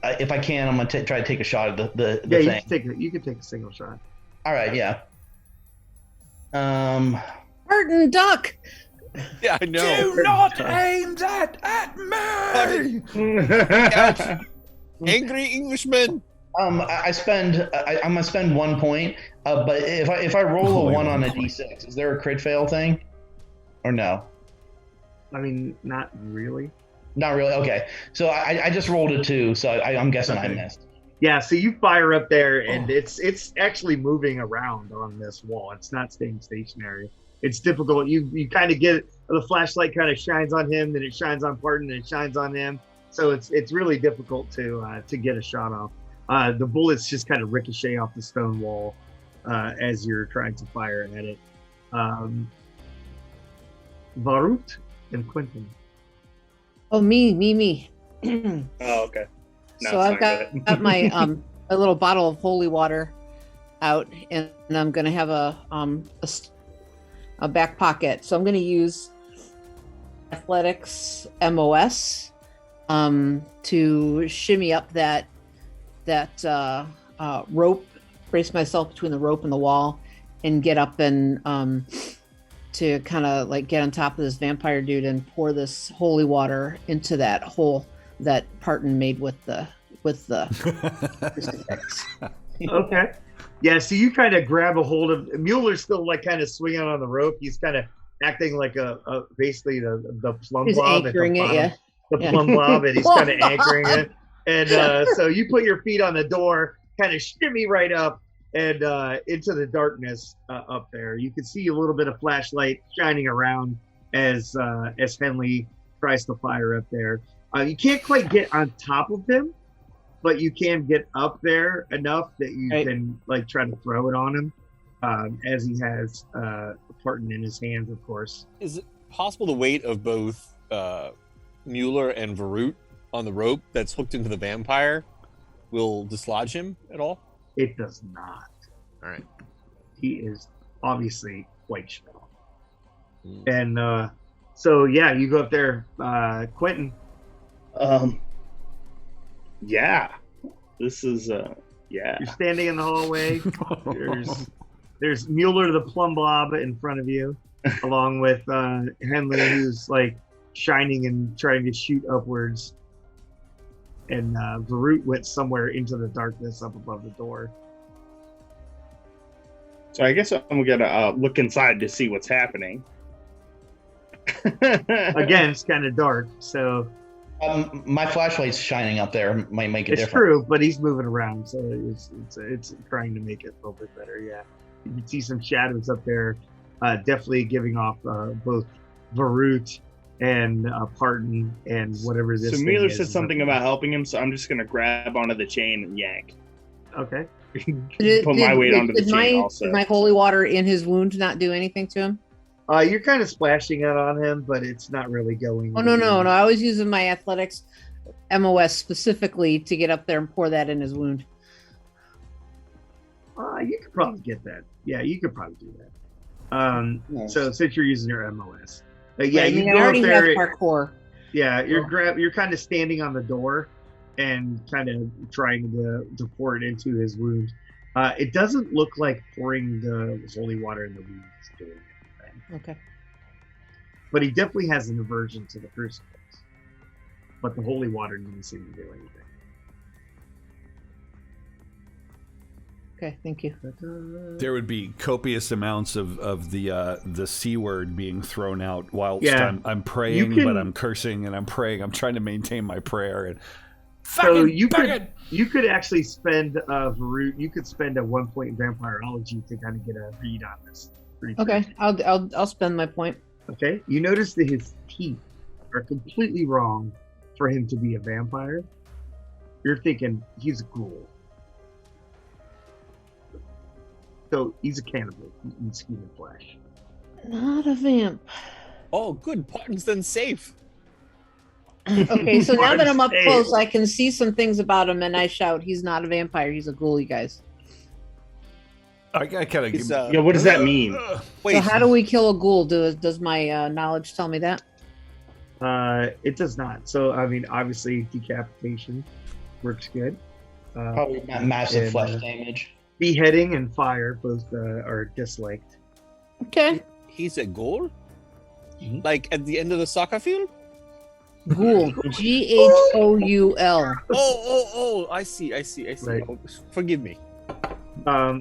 if I can, I'm gonna try to take a shot at the yeah, thing. you can take a single shot. All right, yeah. Martin, duck. Yeah, I know. Do not aim that at me! Angry Englishman. I'm gonna spend 1 point. But if I roll a 1 on a d6, is there a crit fail thing, or no? I mean, not really. Not really. Okay, so I just rolled a 2, so I'm guessing I missed. Yeah, so you fire up there, and it's actually moving around on this wall. It's not staying stationary. It's difficult. You kind of get the flashlight kind of shines on him, then it shines on Parton, and it shines on him. So it's really difficult to get a shot off. The bullets just kind of ricochet off the stone wall as you're trying to fire at it. Varut and Quentin. Oh, me. Oh, okay. No, So it's I've fine, got my a little bottle of holy water out, and I'm gonna have a back pocket. So I'm gonna use athletics MOS to shimmy up that rope, brace myself between the rope and the wall, and get up and to kind of like get on top of this vampire dude and pour this holy water into that hole that Parton made with the crucifix. Okay. Yeah, so you kind of grab a hold of Mueller's still like kind of swinging on the rope. He's kind of acting like a basically the plumb He's blob anchoring it, yeah. The plumb blob, and he's kind of anchoring it. And so you put your feet on the door, kind of shimmy right up and into the darkness up there. You can see a little bit of flashlight shining around as Henley tries to fire up there. You can't quite get on top of him, but you can get up there enough that you can like try to throw it on him as he has Parton in his hands, of course. Is it possible the weight of both Mueller and Varut on the rope that's hooked into the vampire will dislodge him at all? It does not. All right. He is obviously quite strong. And so, yeah, you go up there, Quentin. Yeah. This is, yeah. You're standing in the hallway. There's Mueller the plumb blob in front of you, along with Henley, who's like shining and trying to shoot upwards. And Varut went somewhere into the darkness up above the door. So I guess I'm gonna look inside to see what's happening. Again, it's kind of dark, so My flashlight's shining up there might make a it's difference. true. But he's moving around, so it's trying to make it a little bit better. Yeah, you can see some shadows up there, definitely giving off both Varut and Parton and whatever this. So thing Mueller is said something about helping him, so I'm just gonna grab onto the chain and yank. Okay. Put my weight onto the chain also. Did my holy water in his wound not do anything to him? You're kind of splashing it on him, but it's not really going. Oh, no. I was using my athletics MOS specifically to get up there and pour that in his wound. You could probably get that. Yeah, you could probably do that. Nice. So since you're using your MOS, I you go already up there. have parkour. Yeah, you're kind of standing on the door and kind of trying to pour it into his wound. It doesn't look like pouring the holy water in the wound is doing anything. Okay. But he definitely has an aversion to the crucifix. But the holy water didn't seem to do anything. Okay, thank you. There would be copious amounts of the C word being thrown out whilst I'm praying, but I'm cursing and I'm praying. I'm trying to maintain my prayer. And so you could actually spend Varut. You could spend a 1 point in vampirology to kind of get a read on this. Okay, I'll spend my point. Okay, you notice that his teeth are completely wrong for him to be a vampire. You're thinking he's a ghoul. So he's a cannibal. He eats human flesh. Not a vamp. Oh, good. Parton's then safe. Okay, so now that I'm up close, I can see some things about him, and I shout, "He's not a vampire. He's a ghoul, you guys." I kind of. Yeah, what does that mean? Wait. So how do we kill a ghoul? Does my knowledge tell me that? It does not. So I mean, obviously, decapitation works good. Probably not massive flesh damage. Beheading and fire both are disliked. Okay. He's a ghoul? Mhm. Like at the end of the soccer field? Ghoul. Ghoul. Oh, I see. Right. Oh, forgive me.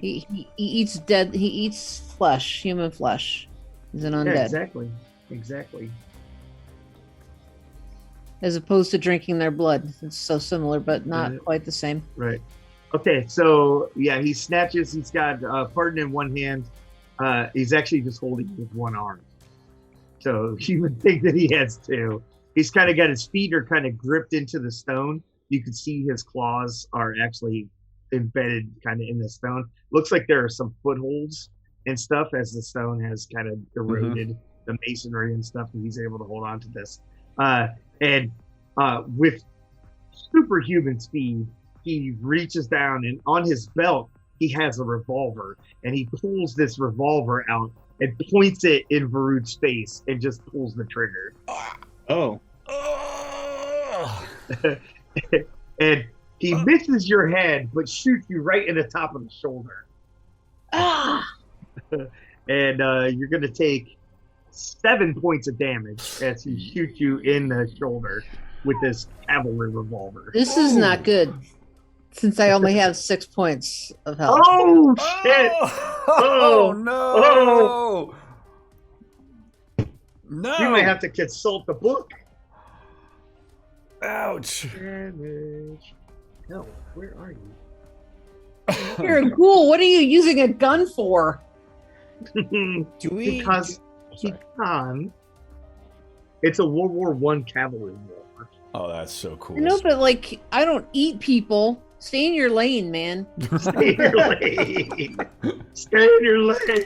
He eats dead. He eats flesh, human flesh. He's an undead. Yeah, exactly. As opposed to drinking their blood. It's so similar, but not quite the same. Right. Okay, so yeah, he snatches. He's got Parton in one hand. He's actually just holding it with one arm. So you would think that he has two. He's kind of got his feet are kind of gripped into the stone. You can see his claws are actually embedded kind of in the stone. Looks like there are some footholds and stuff as the stone has kind of eroded the masonry and stuff, and he's able to hold on to this. And with superhuman speed, he reaches down, and on his belt, he has a revolver, and he pulls this revolver out and points it in Varut's face and just pulls the trigger. Oh. And he misses your head, but shoots you right in the top of the shoulder. And you're going to take 7 points of damage as he shoots you in the shoulder with this cavalry revolver. This is not good, since I only have 6 points of health. Oh, shit! Oh no! No! You might have to consult the book. Ouch! Damage. No, where are you? You're a ghoul. What are you using a gun for? Because it's a World War I cavalry war. Oh, that's so cool. No, but like, I don't eat people. Stay in your lane, man. Stay in your lane. Stay in your lane.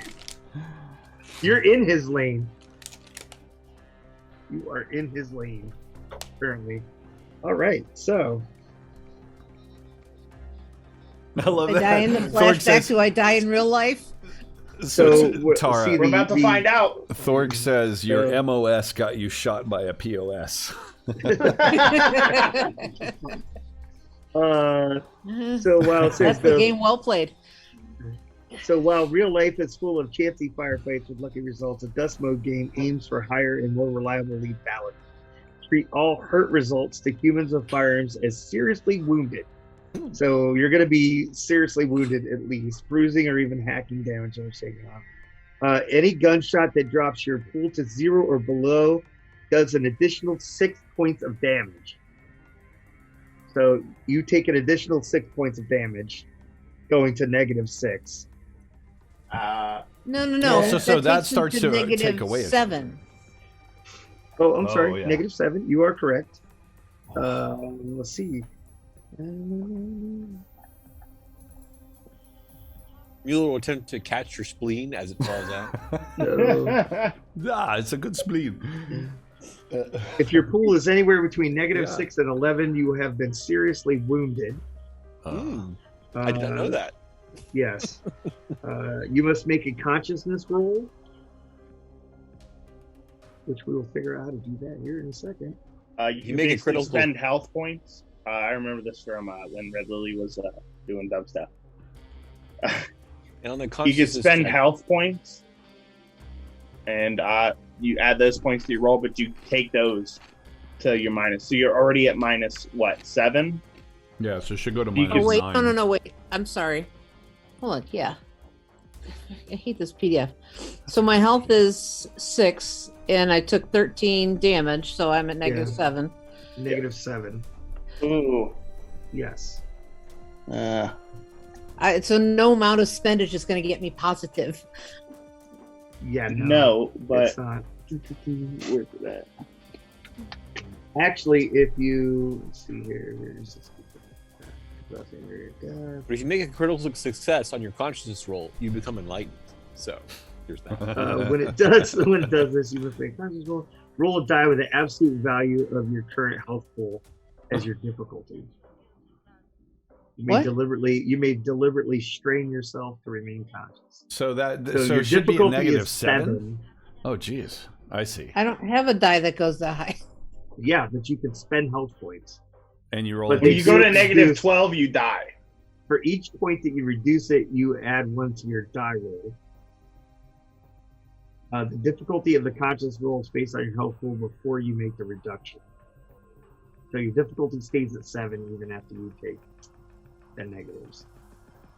You're in his lane. You are in his lane, apparently. All right, so. I love I that. die in the flashback. Do I die in real life? So Tara, see, We're about to find out. Thorg says your MOS got you shot by a POS. So while That's the game well played. So while real life is full of chancy firefights with lucky results, a dust mode game aims for higher and more reliable lead balance. Treat all hurt results to humans with firearms as seriously wounded. So you're going to be seriously wounded at least. Bruising or even hacking damage are taken off. Any gunshot that drops your pool to 0 or below does an additional 6 points of damage. So you take an additional 6 points of damage, going to -6. No. So that takes starts you to take away. -7. Oh, I'm sorry. yeah. -7. You are correct. Let's see. Mueller will attempt to catch your spleen as it falls out. It's a good spleen. If your pool is anywhere between -6 and 11, you have been seriously wounded. I did not know that. Yes. You must make a consciousness roll, which we will figure out how to do that here in a second. You can make a basically critical- spend health points. I remember this from when Red Lily was doing dubstep. And on the You can consciousness spend check- health points, and you add those points to your roll, but you take those to your minus. So you're already at -7. Yeah, so it should go to You -9. can- Oh wait, no, wait. I'm sorry. Hold on. Yeah, I hate this PDF. So my health is 6, and I took 13 damage, so I'm at -7. -7. Ooh. Yes. So no amount of spendage is going to get me positive. Yeah. No, but it's not. where's that? Actually, if you let's see here, But if you make a critical success on your consciousness roll, you become enlightened. So here's that. when it does this, you must make a conscious roll a die with the absolute value of your current health pool as your difficulty. You may deliberately strain yourself to remain conscious. So that So your it should be a difficulty is -7. Oh, geez, I see. I don't have a die that goes that high. Yeah, but you can spend health points. And you roll. But When you go to reduce- -12, you die. For each point that you reduce it, you add 1 to your die roll. The difficulty of the conscious roll is based on your health pool before you make the reduction. So your difficulty stays at 7 even after you take the negatives.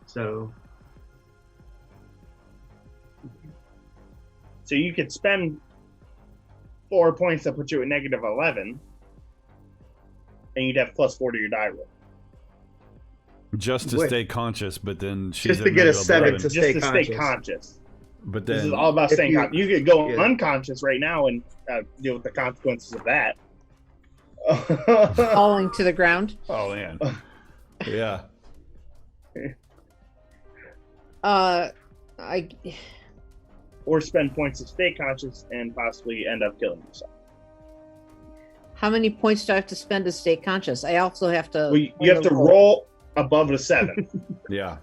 So you could spend 4 points to put you at -11, and you'd have +4 to your die roll. Just to Wait. stay conscious, but then she's Just to get a 7 -11. to Just stay to conscious. stay conscious. But This is then all about if staying you- conscious. You could go yeah. unconscious right now and deal with the consequences of that. Falling to the ground. oh man, yeah. Or spend points to stay conscious and possibly end up killing yourself. How many points do I have to spend to stay conscious? I also have to. Well, you have to roll above a 7. Yeah.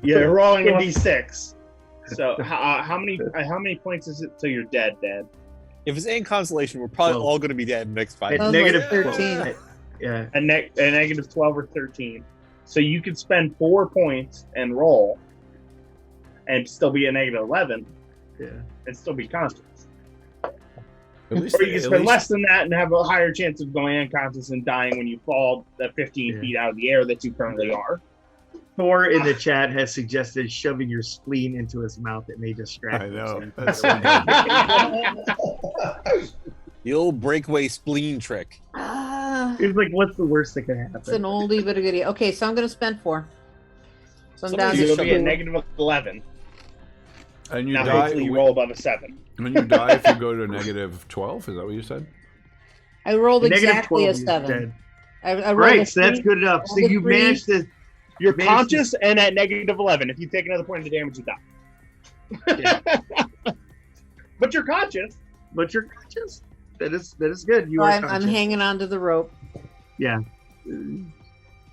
You're rolling a d6. So how many points is it till you're dead, Dad? If it's in constellation, we're probably Well, all going to be dead in the next 5 At Sounds minutes. like negative 13. Yeah. A -12 or 13. So you could spend 4 points and roll, and still be a -11, Yeah. and still be conscious. At least, Or you can at spend least- less than that and have a higher chance of going unconscious and dying when you fall at 15 Yeah. feet out of the air that you currently are. Thor in the chat has suggested shoving your spleen into his mouth. It may distract I him. know. So- That's so good. The old breakaway spleen trick. It's like, what's the worst that can happen? It's an oldie but a goodie. Okay, so I'm going to spend 4. So I'm down Somebody You'll to be at 2. -11. And you Now die. hopefully you roll above a 7. When you die, if you go to -12, is that what you said? I rolled Negative exactly 12 a is 7. dead. I rolled a Right, so that's 3. good enough. So Roll the you 3. managed to. You're Managed to- conscious and at -11. If you take another point of damage, you die. But you're conscious. But you're conscious. That is good. You So are I'm conscious. hanging onto the rope. Yeah.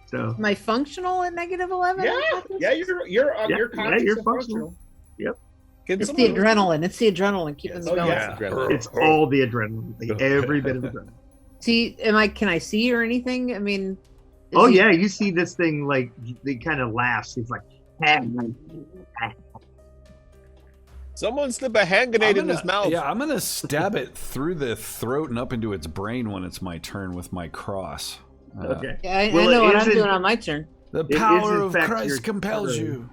So Am I functional at -11? Yeah, you're conscious. you're and functional. Can It's the someone- adrenaline. It's the adrenaline keeping Yes. me Oh, going. yeah. Adrenaline. it's all the adrenaline, like every bit of adrenaline. See, can I see or anything? I mean, is Oh he- yeah, you see this thing like he kind of laughs. He's like, Someone slip a hand grenade in his mouth. Yeah, I'm gonna stab it through the throat and up into its brain when it's my turn with my cross. Okay. Yeah, I Well, know what it I'm is doing in- on my turn. The It is, power in of fact, Christ your compels turn. you.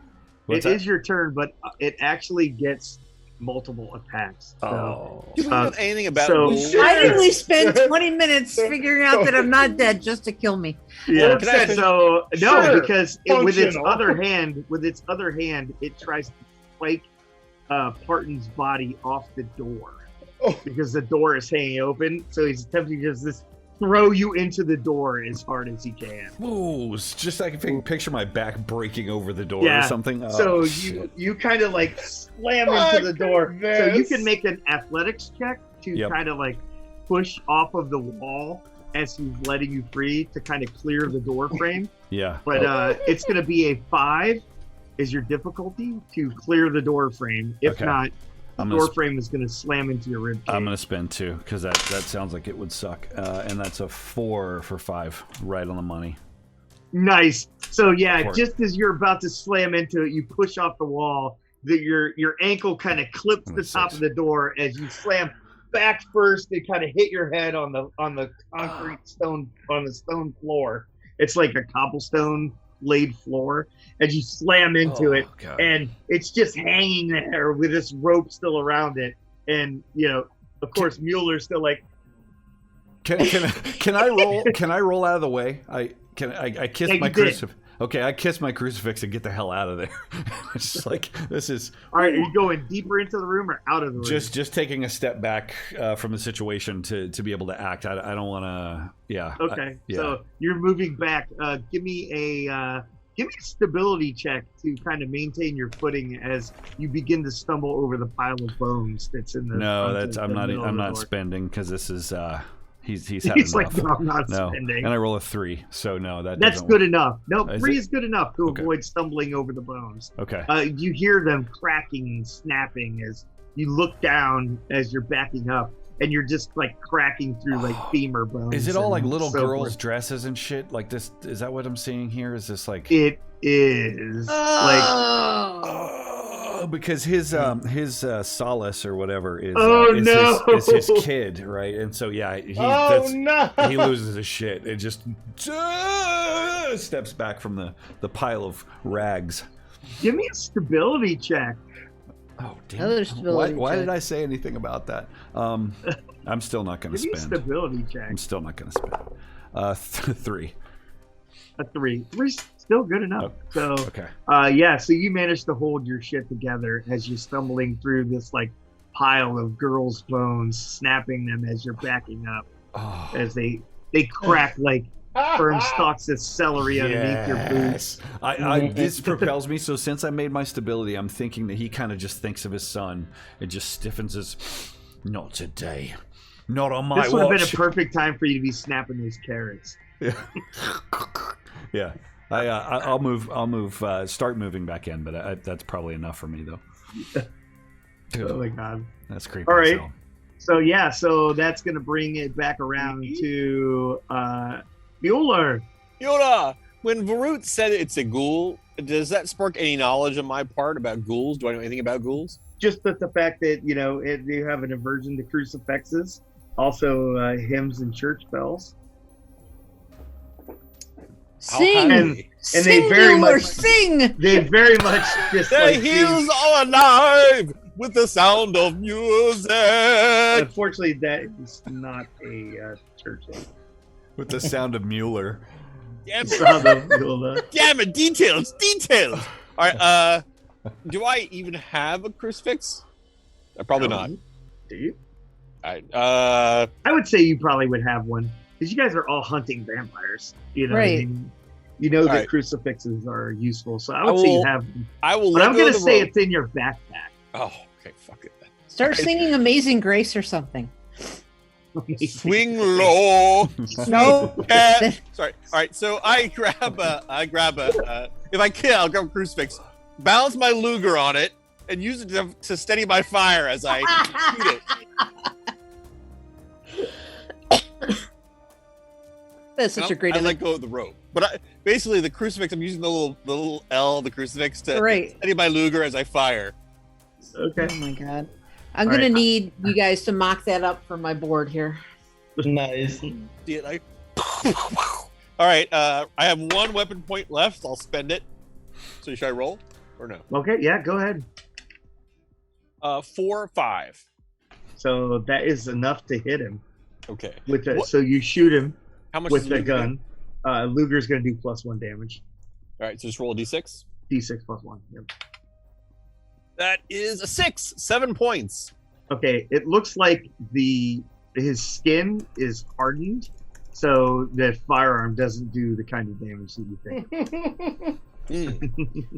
It is your turn, but it actually gets multiple attacks. So, Do we know anything about so- ghouls? Why did we spend 20 minutes figuring out that I'm not dead just to kill me? yeah. Can I finish? So no, Sure. because with its Functional. other hand, it tries to spike Parton's body off the door because the door is hanging open. So he's attempting to just throw you into the door as hard as he can. Ooh, it's just I can picture my back breaking over the door Yeah. or something. Oh, So shit. you kind of like slam into the door. So you can make an athletics check to kind of like push off of the wall as he's letting you free to kind of clear the door frame. Yeah. But it's going to be a 5 is your difficulty to clear the door frame. If Okay. not, the I'm door gonna frame is going to slam into your rib cage. I'm gonna spend 2 because that sounds like it would suck, and that's a 4 for 5, right on the money. Nice. So yeah, For it. just as you're about to slam into it, you push off the wall. Your ankle kind of clips the top of the door as you slam back first. It kind of hit your head on the concrete stone on the stone floor. It's like a cobblestone laid floor, as you slam into it, God. and it's just hanging there with this rope still around it. And of course, Mueller's still like, Can I roll? Can I roll out of the way? I kiss Yeah, my you did. crucifix. Okay, I kiss my crucifix and get the hell out of there. It's just like this is. all right, are you going deeper into the room or out of the room? Just taking a step back from the situation to be able to act. I don't want to. Yeah. Okay, yeah. so you're moving back. Give me a stability check to kind of maintain your footing as you begin to stumble over the pile of bones that's in the. No, front that's of I'm the not. middle of I'm the not door. spending because this is. He's had He's enough. like, no, I'm not No, spending. and I roll a 3, so no, That's doesn't good work. enough. No, Is 3 it? is good enough to Okay. avoid stumbling over the bones. Okay. You hear them cracking and snapping as you look down as you're backing up, and you're just like cracking through like femur bones. Is it all like and little so girls' forth. dresses and shit? Like this? Is that what I'm seeing here? Is this like? It is like. Because his solace or whatever is is his kid, right? And so yeah, he loses his shit. It just steps back from the pile of rags. Give me a stability check. Oh damn! Another stability Why check. did I say anything about that? I'm still not going to Give me a spend. stability check. I'm still not going to spend. 3. A 3. 3's still good enough. So Okay. yeah, so you managed to hold your shit together as you're stumbling through this like pile of girls' bones, snapping them as you're backing up, Oh. as they crack like firm stalks of celery underneath your boots. This propels me. So since I made my stability, I'm thinking that he kind of just thinks of his son. It just stiffens his. Not today. Not on my This would have been a watch. perfect time for you to be snapping those carrots. Yeah. Yeah. I'll move. Start moving back in, but that's probably enough for me though. Oh my god. That's creepy. All as right. hell. So yeah, so that's gonna bring it back around to Mueller. Yoda, when Varut said it's a ghoul, does that spark any knowledge on my part about ghouls? Do I know anything about ghouls? Just that the fact that you have an aversion to crucifixes, also hymns and church bells. Sing, And sing, they very Mueller, much sing. they very much just The like hills are alive with the sound of music. unfortunately that is not a church hymn. With the sound of Mueller. Damn Sound it. of Mueller. Damn it, details. All right, do I even have a crucifix? Probably not. Do you? All right, I would say you probably would have one because you guys are all hunting vampires. You know, what I Right. mean? You know that Right. crucifixes are useful, so I would say you have them. I will But let I'm go gonna of the say rope. it's in your backpack. Oh, okay, fuck it. Start singing Amazing Grace or something. Swing low. No. Sorry. All right. So I grab a. If I can, I'll grab a crucifix, balance my Luger on it, and use it to steady my fire as I shoot it. That's such a great I image. let go of the rope, but basically the crucifix. I'm using the little L, of the crucifix, to Right. steady my Luger as I fire. Okay. Oh my god. I'm All gonna right. need you guys to mock that up for my board here. Nice. See it like All right. I have 1 weapon point left. I'll spend it. So should I roll or no? Okay, yeah, go ahead. 4, 5. So that is enough to hit him. Okay. So you shoot him How much with does the Luger do? gun. Luger's going to do +1 damage. All right. So just roll a d6. D6 +1. Yep. That is a 6. 7 points. Okay, it looks like his skin is hardened, so that firearm doesn't do the kind of damage that you think.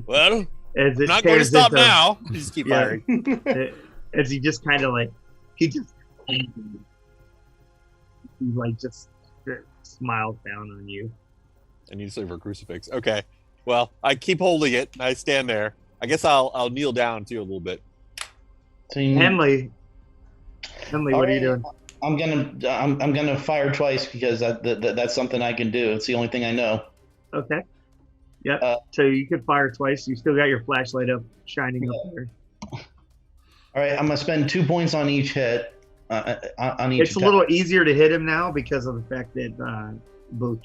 Well, As I'm it not going to tears stop into- now. Just keep firing. As he just kind of he just smiles down on you. I need to save for a crucifix. Okay. Well, I keep holding it. I stand there. I guess I'll kneel down too a little bit. Henley, what are you doing? I'm gonna fire twice because that's something I can do. It's the only thing I know. Okay. Yep. So you could fire twice. You still got your flashlight up, shining up there. All right, I'm gonna spend 2 points on each hit. On each. It's a little easier to hit him now because of the fact that both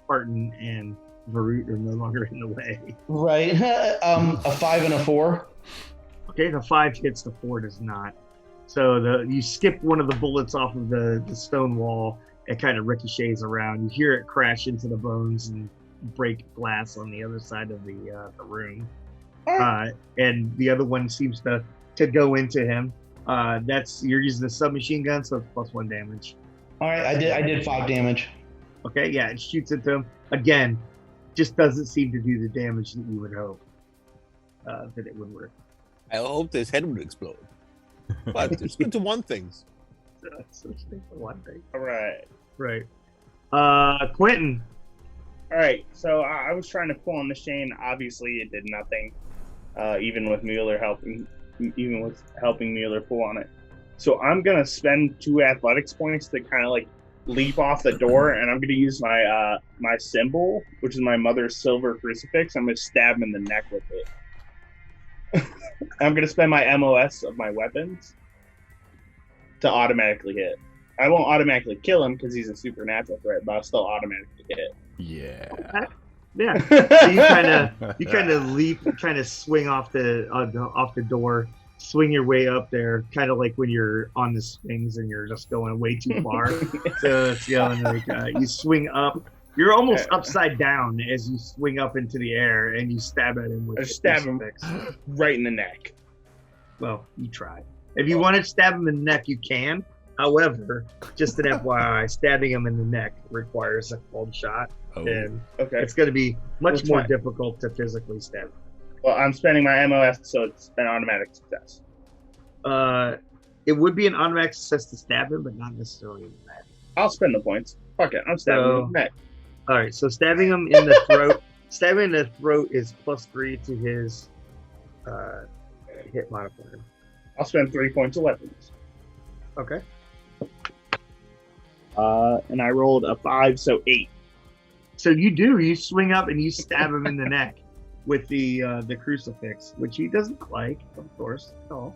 Barton and Varut are no longer in the way. Right. A 5 and a 4. Okay, the 5 hits, the 4 does not. So you skip one of the bullets off of the stone wall. It kind of ricochets around. You hear it crash into the bones and break glass on the other side of the room. And the other one seems to go into him. You're using the submachine gun, so it's +1 damage. All right, I did 5 damage. Okay, yeah, it shoots into him again. Just doesn't seem to do the damage that you would hope that it would work. I hoped his head would explode. But it's good to one things. That's one thing. All right. Right. Quentin. All right. So I was trying to pull on the chain. Obviously, it did nothing. Even with Mueller helping Mueller pull on it. So I'm gonna spend 2 athletics points to kind of leap off the door, and I'm gonna use my my symbol, which is my mother's silver crucifix. I'm gonna stab him in the neck with it. I'm gonna spend my MOS of my weapons to automatically hit. I won't automatically kill him because he's a supernatural threat, but I'll still automatically hit. Yeah. Okay. Yeah. So you kind of leap, kind of swing off the door, swing your way up there, kind of like when you're on the swings and you're just going way too far. So it's you swing up. You're almost upside down as you swing up into the air, and you stab at him with the crucifix. Right in the neck. Well, you try. If you want to stab him in the neck, you can. However, just an FYI, stabbing him in the neck requires a cold shot, and it's going to be much more difficult to physically stab him. Well, I'm spending my MOS, so it's an automatic success. It would be an automatic success to stab him, but not necessarily in the neck. I'll spend the points. Fuck it, I'm stabbing him in the neck. All right, so stabbing him in the throat. Stabbing in the throat is +3 to his hit modifier. I'll spend 3 points of weapons. Okay. And I rolled a 5, so 8. So you swing up and you stab him in the neck with the crucifix, which he doesn't like, of course, at all.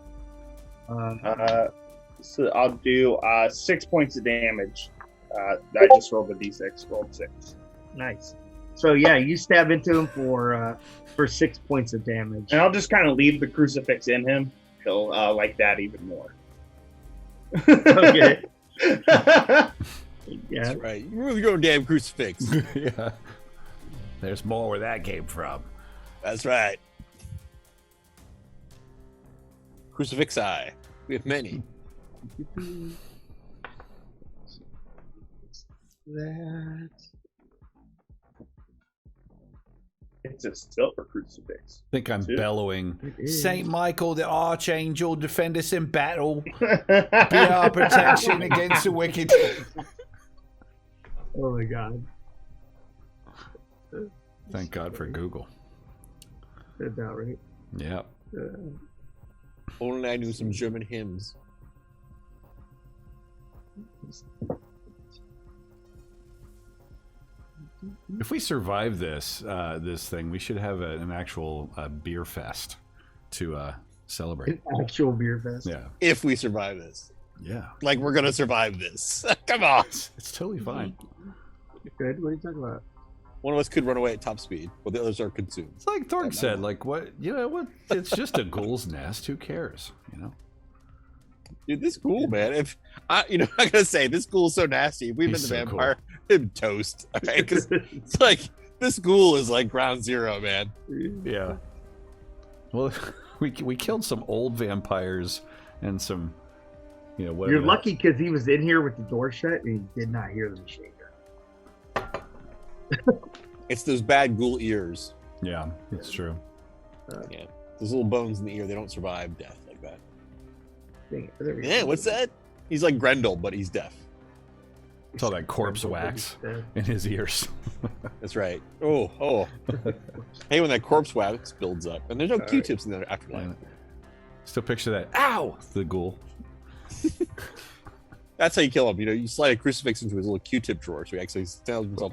So I'll do 6 points of damage. I just rolled a d6, rolled 6. Nice. So yeah, you stab into him for 6 points of damage. And I'll just kind of leave the crucifix in him. He'll like that even more. Okay. Yeah. That's right. You move your own damn crucifix. Yeah. There's more where that came from. That's right. Crucifixi. We have many. That. It's a silver crucifix. I think I'm bellowing. Saint Michael, the Archangel, defend us in battle. Be our protection against the wicked. Oh my God. Thank God for Google. Said that right. Yep. Only I knew some German hymns. If we survive this thing, we should have an actual beer fest to celebrate. An actual beer fest. Yeah. If we survive this. Yeah. Like we're gonna survive this. Come on. It's totally fine. Good. What are you talking about? One of us could run away at top speed, but the others are consumed. It's like Thorg said, like what what? It's just a ghoul's nest. Who cares? Dude, this ghoul, man. If I gotta say, this ghoul's so nasty. If we've been the vampire, him toast. Okay, because it's like this ghoul is like ground zero, man. Yeah. Well, we killed some old vampires and some, whatever. You're lucky because he was in here with the door shut and he did not hear the machine gun. It's those bad ghoul ears. Yeah, it's true. Yeah, those little bones in the ear, they don't survive death like that. Yeah, what's that? He's like Grendel, but he's deaf. It's all that corpse wax in his ears. That's right. Oh. Hey, when that corpse wax builds up, and there's no Q-tips in the afterlife. Still picture that. Ow! The ghoul. That's how you kill him. You slide a crucifix into his little Q-tip drawer, so he actually stands himself.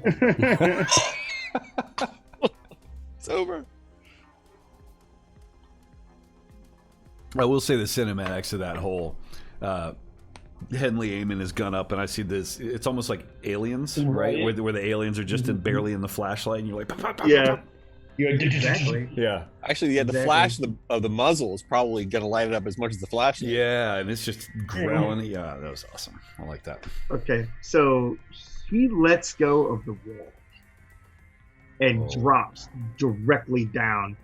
It's over. I will say the cinematics of that whole Henley aiming his gun up, and I see this. It's almost like Aliens, right? Where the aliens are just barely in the flashlight, and you're like, yeah, exactly. Yeah. Actually, the flash of the muzzle is probably going to light it up as much as the flashlight. Yeah, and it's just growling. Yeah, that was awesome. I like that. Okay, so he lets go of the wall and drops directly down.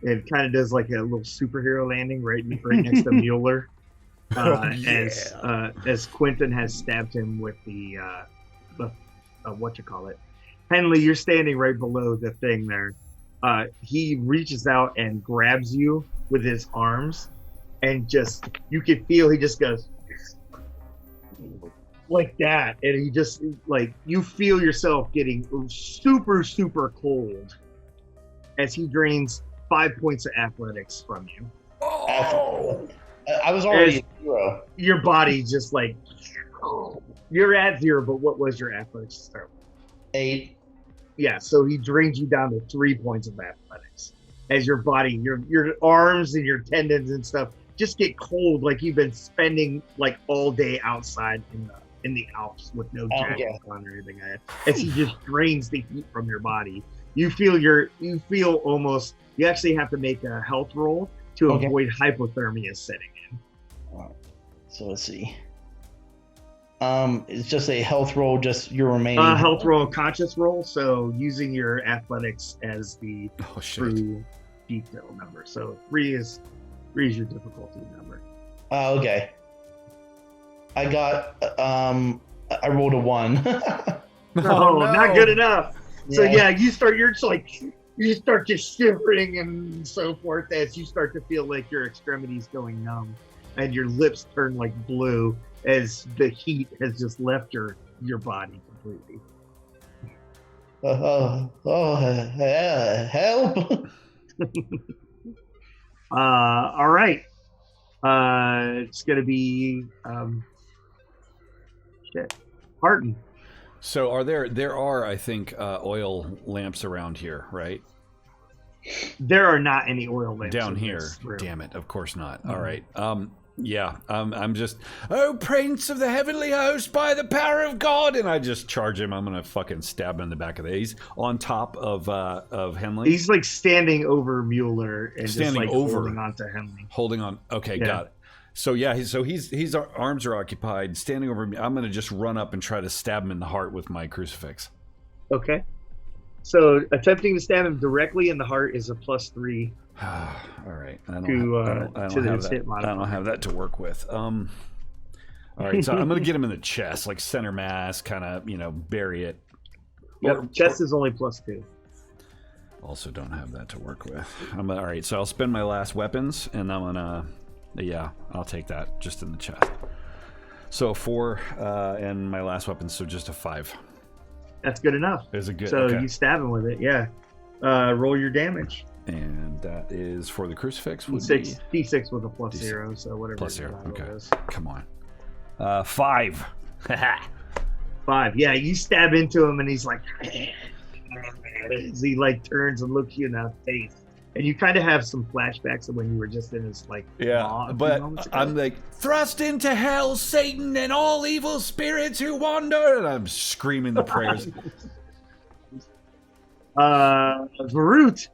It kind of does like a little superhero landing right next to Mueller, as Quentin has stabbed him with the Henley, you're standing right below the thing there. He reaches out and grabs you with his arms, and just you can feel he just goes like that, and he just like you feel yourself getting super cold as he drains 5 points of athletics from you. Oh, I was already a hero. Your body just like you're at 0, but what was your athletics to start with? 8. Yeah, so he drains you down to 3 points of athletics as your body, your arms and your tendons and stuff just get cold, like you've been spending like all day outside in the Alps with no jacket on or anything like that. As he just drains the heat from your body, you feel almost. You actually have to make a health roll to avoid hypothermia setting in. So let's see. It's just a health roll, just your remaining health roll, conscious roll. So using your athletics as the true detail number. So 3 is your difficulty number. Okay. I got I rolled a 1. No, not good enough. So you start just shivering and so forth as you start to feel like your extremities going numb and your lips turn like blue as the heat has just left your body completely. Help! All right. It's gonna be Harton. So there are I think oil lamps around here, right? There are not any oil lamps down here. Damn it! Of course not. All right. I'm just Prince of the Heavenly Host by the power of God, and I just charge him. I'm gonna fucking stab him in the back of the. He's on top of Henley. He's like standing over Mueller and standing just like holding on to Henley. Holding on. Okay, got it. So his arms are occupied, standing over me. I'm gonna just run up and try to stab him in the heart with my crucifix. Okay. So attempting to stab him directly in the heart is a +3. All right. I don't have that to work with. All right. So I'm going to get him in the chest, like center mass, kind of, bury it. Yep. Chest is only +2. Also don't have that to work with. All right. So I'll spend my last weapons, and I'm going to, I'll take that just in the chest. So 4 and my last weapon, so just a 5. That's good enough. Is it good? So you stab him with it, yeah. Roll your damage. And that is for the crucifix. D6 with a +0, so whatever. +0. Okay. Come on. 5. 5. Yeah, you stab into him, and he's like, as he like turns and looks you in the face. And you kind of have some flashbacks of when you were just in his like but I'm like, thrust into hell, Satan, and all evil spirits who wander, and I'm screaming the prayers. Varut.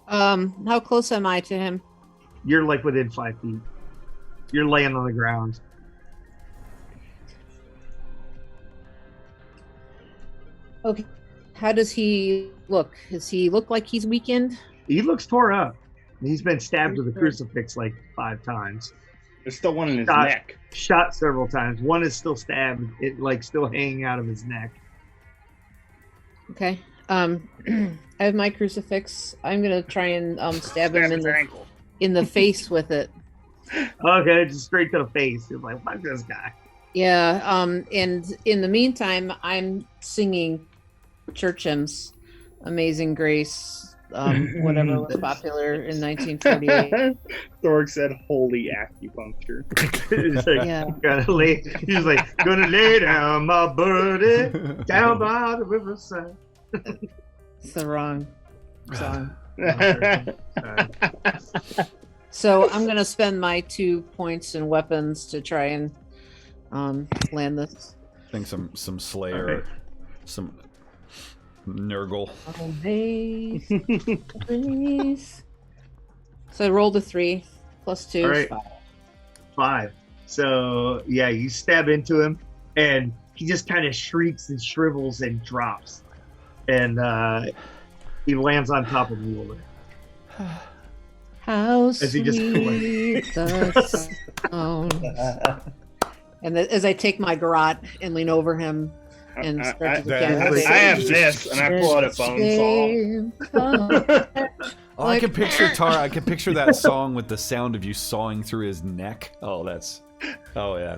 How close am I to him? You're like within 5 feet. You're laying on the ground. Okay. How does he look? Does he look like he's weakened? He looks tore up. He's been stabbed with a crucifix like 5 times. There's still one in his neck. Shot several times. One is still stabbed. It like still hanging out of his neck. Okay. I have my crucifix. I'm gonna try and stab him in the face with it. Okay, just straight to the face. You're like, fuck this guy. Yeah. And in the meantime, I'm singing church hymns, "Amazing Grace," whatever was popular in 1948. Thorg said, "Holy acupuncture." He's like, gonna lay down my birdie down by the riverside. It's the wrong song. So I'm gonna spend my 2 points in weapons to try and land this. I think some Slayer, some Nurgle. So I rolled a 3 plus 2. All right. 5. So yeah, you stab into him, and he just kind of shrieks and shrivels and drops, and he lands on top of Mueller. How sweet the sound. And as I take my garrote and lean over him and start to I have this, and I pull out a bone saw. Oh, I can picture Tara. I can picture that song with the sound of you sawing through his neck. Oh, that's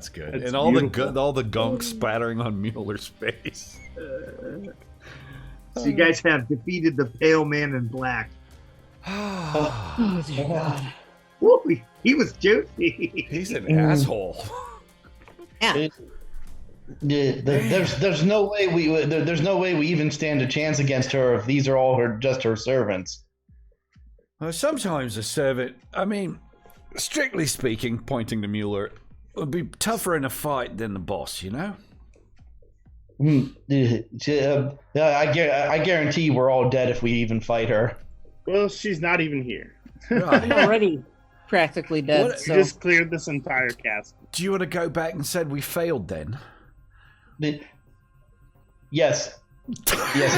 good. It's and all beautiful. all the gunk spattering on Mueller's face. So you guys have defeated the pale man in black. Oh dear God. Woo, he was juicy. He's an asshole. Yeah. There's no way we even stand a chance against her if these are all just her servants. Well, sometimes a servant, I mean, strictly speaking, pointing to Mueller, would be tougher in a fight than the boss, you know? I guarantee we're all dead if we even fight her. Well, she's not even here. I'm already practically dead. What? She just cleared this entire castle. Do you want to go back and said we failed then? Yes. Yes.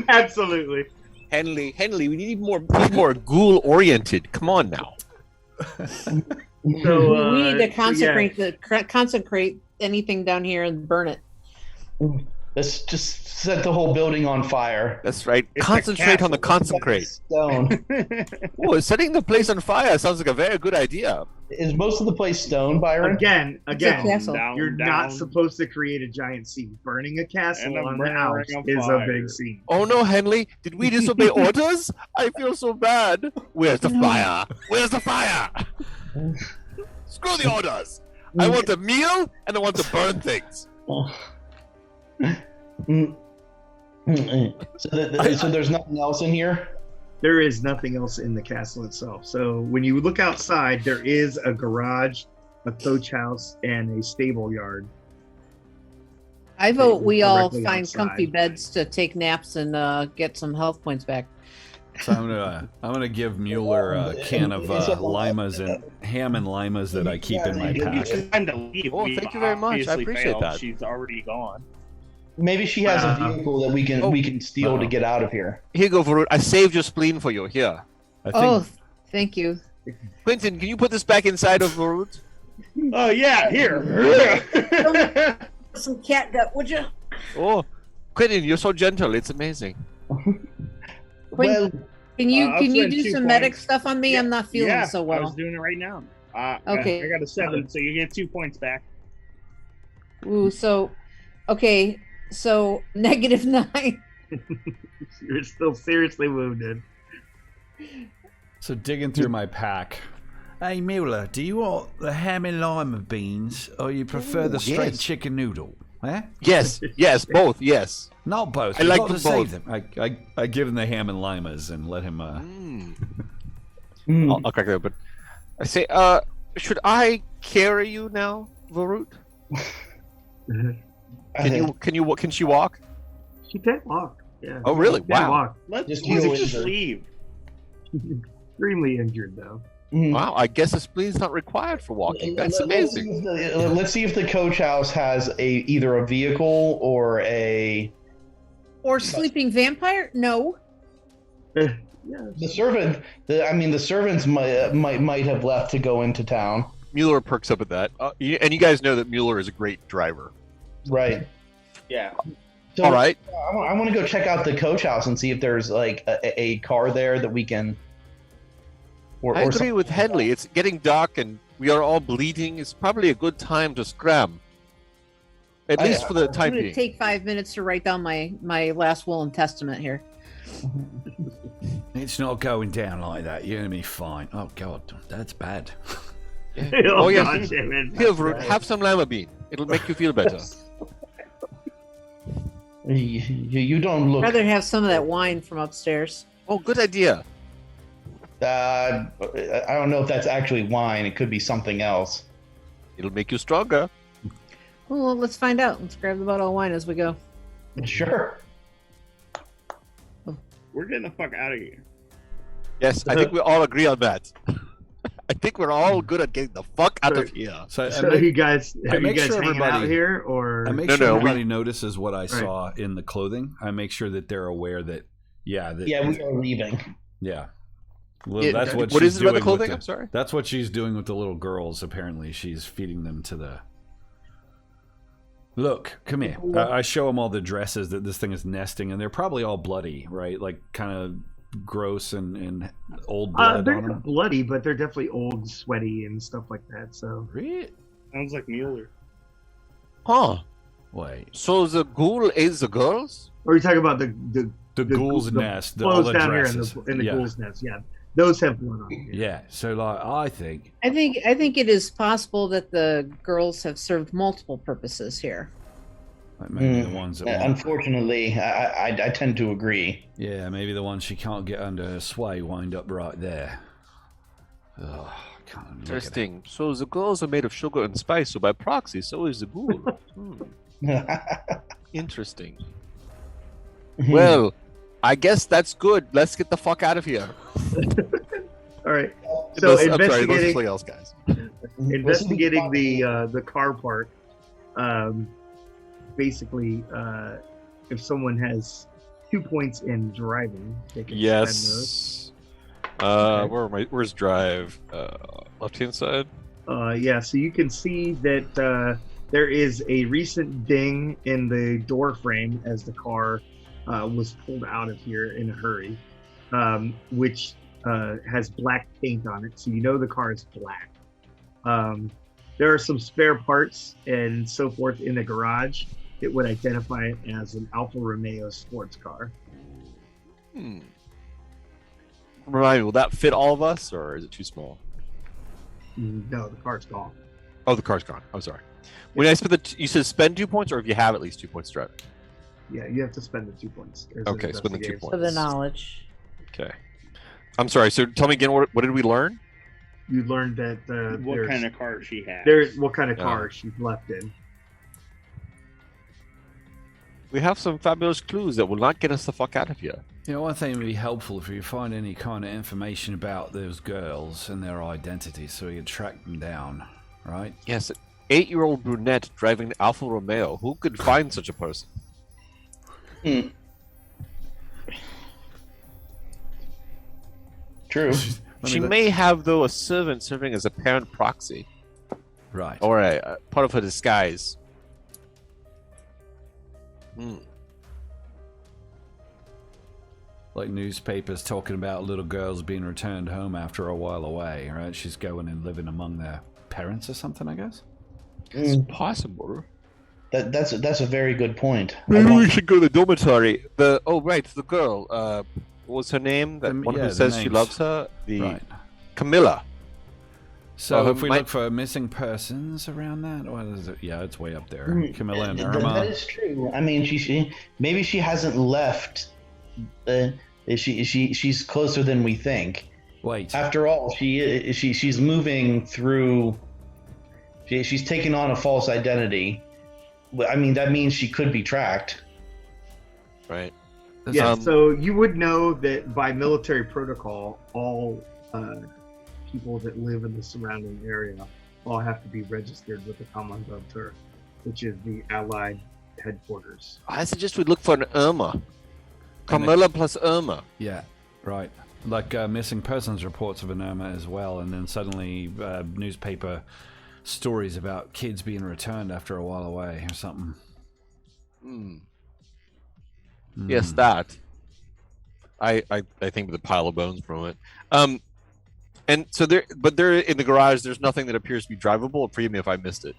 Absolutely. Henley, we need more ghoul-oriented. Come on now. So, we need to consecrate anything down here and burn it. Let's just set the whole building on fire. That's right. It's Concentrate on the castle. concentrate. Stone. Oh, setting the place on fire sounds like a very good idea. Is most of the place stone, Byron? Again, castle. you're not supposed to create a giant scene. Burning a castle And on the burning house a is a fire. big scene. Oh no, Henley, did we disobey orders? I feel so bad. Where's the fire? Where's the fire? Screw the orders. I want a meal and I want to burn things. So there's nothing else in here? There is nothing else in the castle itself. So when you look outside, there is a garage, a coach house, and a stable yard. I vote we all Directly find outside. comfy beds to take naps and get some health points back. So I'm gonna give Mueller a can of limas and ham and limas that I keep in my pack. It's time to leave. Oh, We thank you very much. I obviously appreciate failed. that. She's already gone. Maybe she has a vehicle that we can steal to get out of here. Here you go, Varut. I saved your spleen for you. Here. I think Oh, thank you. Quentin, can you put this back inside of Varut? Oh yeah, here. Some catgut, would you? Oh, Quentin, you're so gentle. It's amazing. Well, Can you I'll do spend 2 some medic points. stuff on me? I'm not feeling Yeah, so I was well. doing it right now. Okay. I got a 7, so you get 2 points back. Ooh, so okay, so -9. You're still seriously wounded. so. Digging through my pack. Hey Mueller, do you want the ham and lima beans, or you prefer the straight yes. chicken noodle? Eh? Yes, both. Yes. Not both. I You've like got to them save both. them. I give him the ham and limas and let him. I'll crack that open. I say, should I carry you now, Varut? Can she walk? She can't walk. Yeah. Oh, really? She can't Wow. walk. Let's Just just heal leave. Extremely injured though. Wow. I guess a spleen's not required for walking. That's amazing. Let's see if the coach house has either a vehicle or a sleeping vampire? No. Yeah. the servant. The servants might have left to go into town. Mueller perks up at that. And you guys know that Mueller is a great driver. Right. Yeah. So, All right. I want to go check out the coach house and see if there's like a car there that we can. I agree with Henley. It's getting dark and we are all bleeding. It's probably a good time to scram. At least for the I'm time going to being. take 5 minutes to write down my last will and testament here. It's not going down like that. You're gonna be fine. Oh God, that's bad. Oh, yes. God damn it. Here, have some lima bean. It'll make you feel better. You don't I'd look. rather have some of that wine from upstairs. Oh, good idea. I don't know if that's actually wine. It could be something else. It'll make you stronger. Well, let's find out. Let's grab the bottle of wine as we go. Sure. We're getting the fuck out of here. Yes, I think we all agree on that. I think we're all good at getting the fuck out of here. So, So you guys, I are you make guys sure hanging out everybody- here, or I make No, sure no, everybody notices what I saw Right. in the clothing. I make sure that they're aware that, yeah, We are leaving. yeah. Well, Yeah, that's what what she's is it about the doing with clothing? I'm sorry. That's what she's doing with the little girls. Apparently, she's feeding them to the. Look, come here. I show them all the dresses that this thing is nesting, and they're probably all bloody, right? Like kind of gross and old blood they're on them. not bloody, but they're definitely old, sweaty, and stuff like that. So Really? Sounds like Mueller. Huh. Wait. So the ghoul ate the girls? or are you talking about the The ghoul's nest, all clothes the down dresses. here in the yeah. ghoul's nest? Yeah, those have blood on them. Yeah. So, like, I think. I think it is possible that the girls have served multiple purposes here. Like maybe the ones that want. Unfortunately, I tend to agree. Yeah, maybe the ones she can't get under her sway wind up right there. Ugh, I can't look at it. Interesting. So the girls are made of sugar and spice, so by proxy, so is the ghoul. Interesting. Well, I guess that's good. Let's get the fuck out of here. All right. So I'm sorry, those are investigating, something else, guys. investigating the car park. Basically, if someone has 2 points in driving, they can spend those. Yes. Where's drive? Left hand side. Yeah, so you can see that there is a recent ding in the door frame as the car was pulled out of here in a hurry, which has black paint on it, so you know the car is black. There are some spare parts and so forth in the garage that would identify it as an Alfa Romeo sports car. Remind me, will that fit all of us, or is it too small? No, the car's gone. Oh, the car's gone. I'm sorry. When I spend you said spend 2 points, or if you have at least 2 points to drive. Yeah, you have to spend the 2 points. There's an Okay, spend the 2 investigation. points. For the knowledge. Okay. I'm sorry. So tell me again. What did we learn? You learned that What kind of car she has? what kind of car she's left in. We have some fabulous clues that will not get us the fuck out of here. You know, one thing would be helpful if you find any kind of information about those girls and their identity so we can track them down, right? Yes, an 8-year-old brunette driving an Alfa Romeo. Who could find such a person? True. She may have, though, a servant serving as a parent proxy, Right. or a part of her disguise. Like newspapers talking about little girls being returned home after a while away, right? She's going and living among their parents or something, I guess. It's possible. That's a very good point. Maybe we should go to the dormitory. The girl. What was her name? That one yeah, who the says she names. loves her. The Right. Camilla. So Oh, if we my- look for missing persons around that, what is it? Yeah, it's way up there. Camilla and That Irma. is true. I mean, she maybe she hasn't left. She's closer than we think. Wait. After all, she's moving through. She's taken on a false identity, I mean, that means she could be tracked. Right. Yeah, so you would know that by military protocol, all people that live in the surrounding area all have to be registered with the Kommandantur, which is the Allied headquarters. I suggest we look for an Irma. Carmilla plus Irma. Yeah, right. Like missing persons reports of an Irma as well, and then suddenly newspaper stories about kids being returned after a while away or something. Yes, that. I think with a pile of bones from it. And so there in the garage. There's nothing that appears to be drivable. Forgive me if I missed it.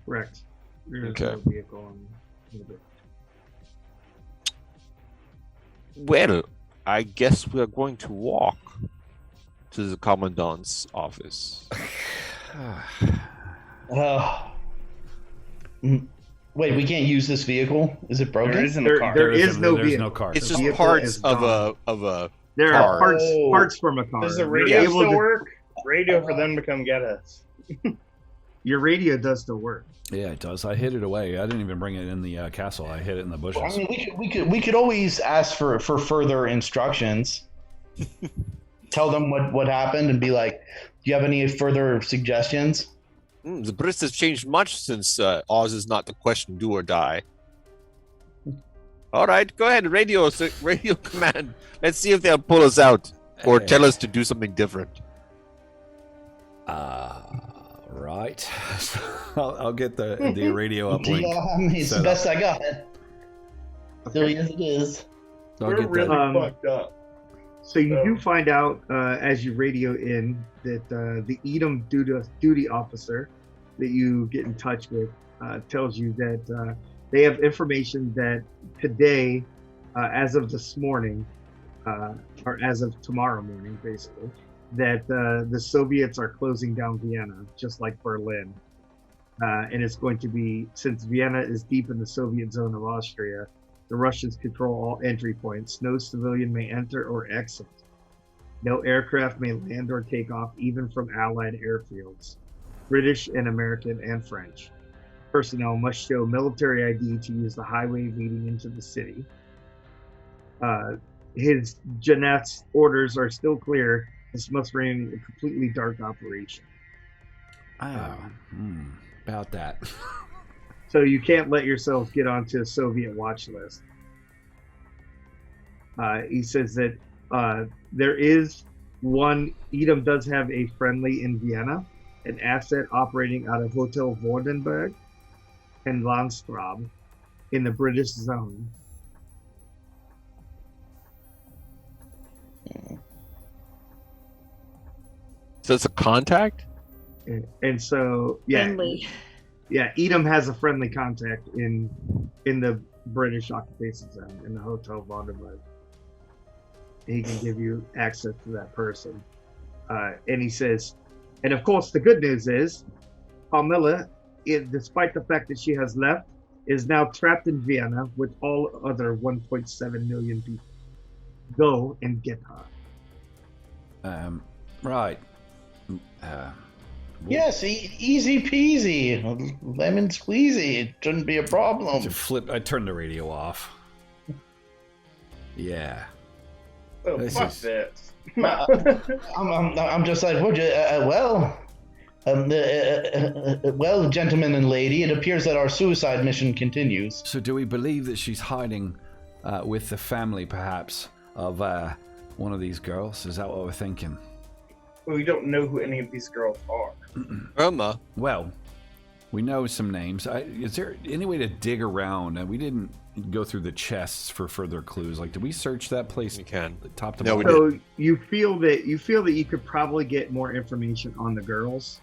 Correct. There's Okay. no vehicle in the Well, I guess we are going to walk to the commandant's office. Wait, we can't use this vehicle? Is it broken? There isn't a car. There's no car. It's The just vehicle parts is of gone. a There car. are parts from a car. Does the You're radio able still to- work? Radio for them to come get us. Your radio does still work. Yeah, it does. I hid it away. I didn't even bring it in the castle. I hid it in the bushes. I mean, we could always ask for further instructions. Tell them what happened and be like, do you have any further suggestions? The Brits has changed much since Oz is not the question, do or die. All right, go ahead, radio command. Let's see if they'll pull us out or tell us to do something different. Right. I'll get the radio uplink. Yeah, I mean, it's the best I got. Silly as it is. I'll We're get really that. fucked up. So you do find out as you radio in that the Edom duty officer that you get in touch with tells you that they have information that today, as of this morning, or as of tomorrow morning, basically, that the Soviets are closing down Vienna, just like Berlin. And it's going to be, since Vienna is deep in the Soviet zone of Austria, the Russians control all entry points. No civilian may enter or exit. No aircraft may land or take off, even from Allied airfields, British and American and French. Personnel must show military ID to use the highway leading into the city. His Jeanette's orders are still clear. This must remain a completely dark operation. About that. So you can't let yourself get onto a Soviet watch list. He says that there is one, Edom does have a friendly in Vienna, an asset operating out of Hotel Vordenberg and Landstraub in the British zone. So it's a contact? And so, yeah. Friendly. Yeah, Edom has a friendly contact in the British occupation zone in the Hotel Vordenberg. He can give you access to that person. And he says, and of course, the good news is, Carmilla, despite the fact that she has left, is now trapped in Vienna with all other 1.7 million people. Go and get her. Right. Yes, easy peasy, lemon squeezy. It shouldn't be a problem. I turned the radio off. Yeah. Oh, This fuck is- this. I'm just like, well, gentlemen and lady, it appears that our suicide mission continues. So do we believe that she's hiding with the family, perhaps, of one of these girls? Is that what we're thinking? We don't know who any of these girls are. Irma. Well, we know some names. Is there any way to dig around? We didn't go through the chests for further clues. Like, did we search that place? We can. Top to No, bottom? So you feel that you could probably get more information on the girls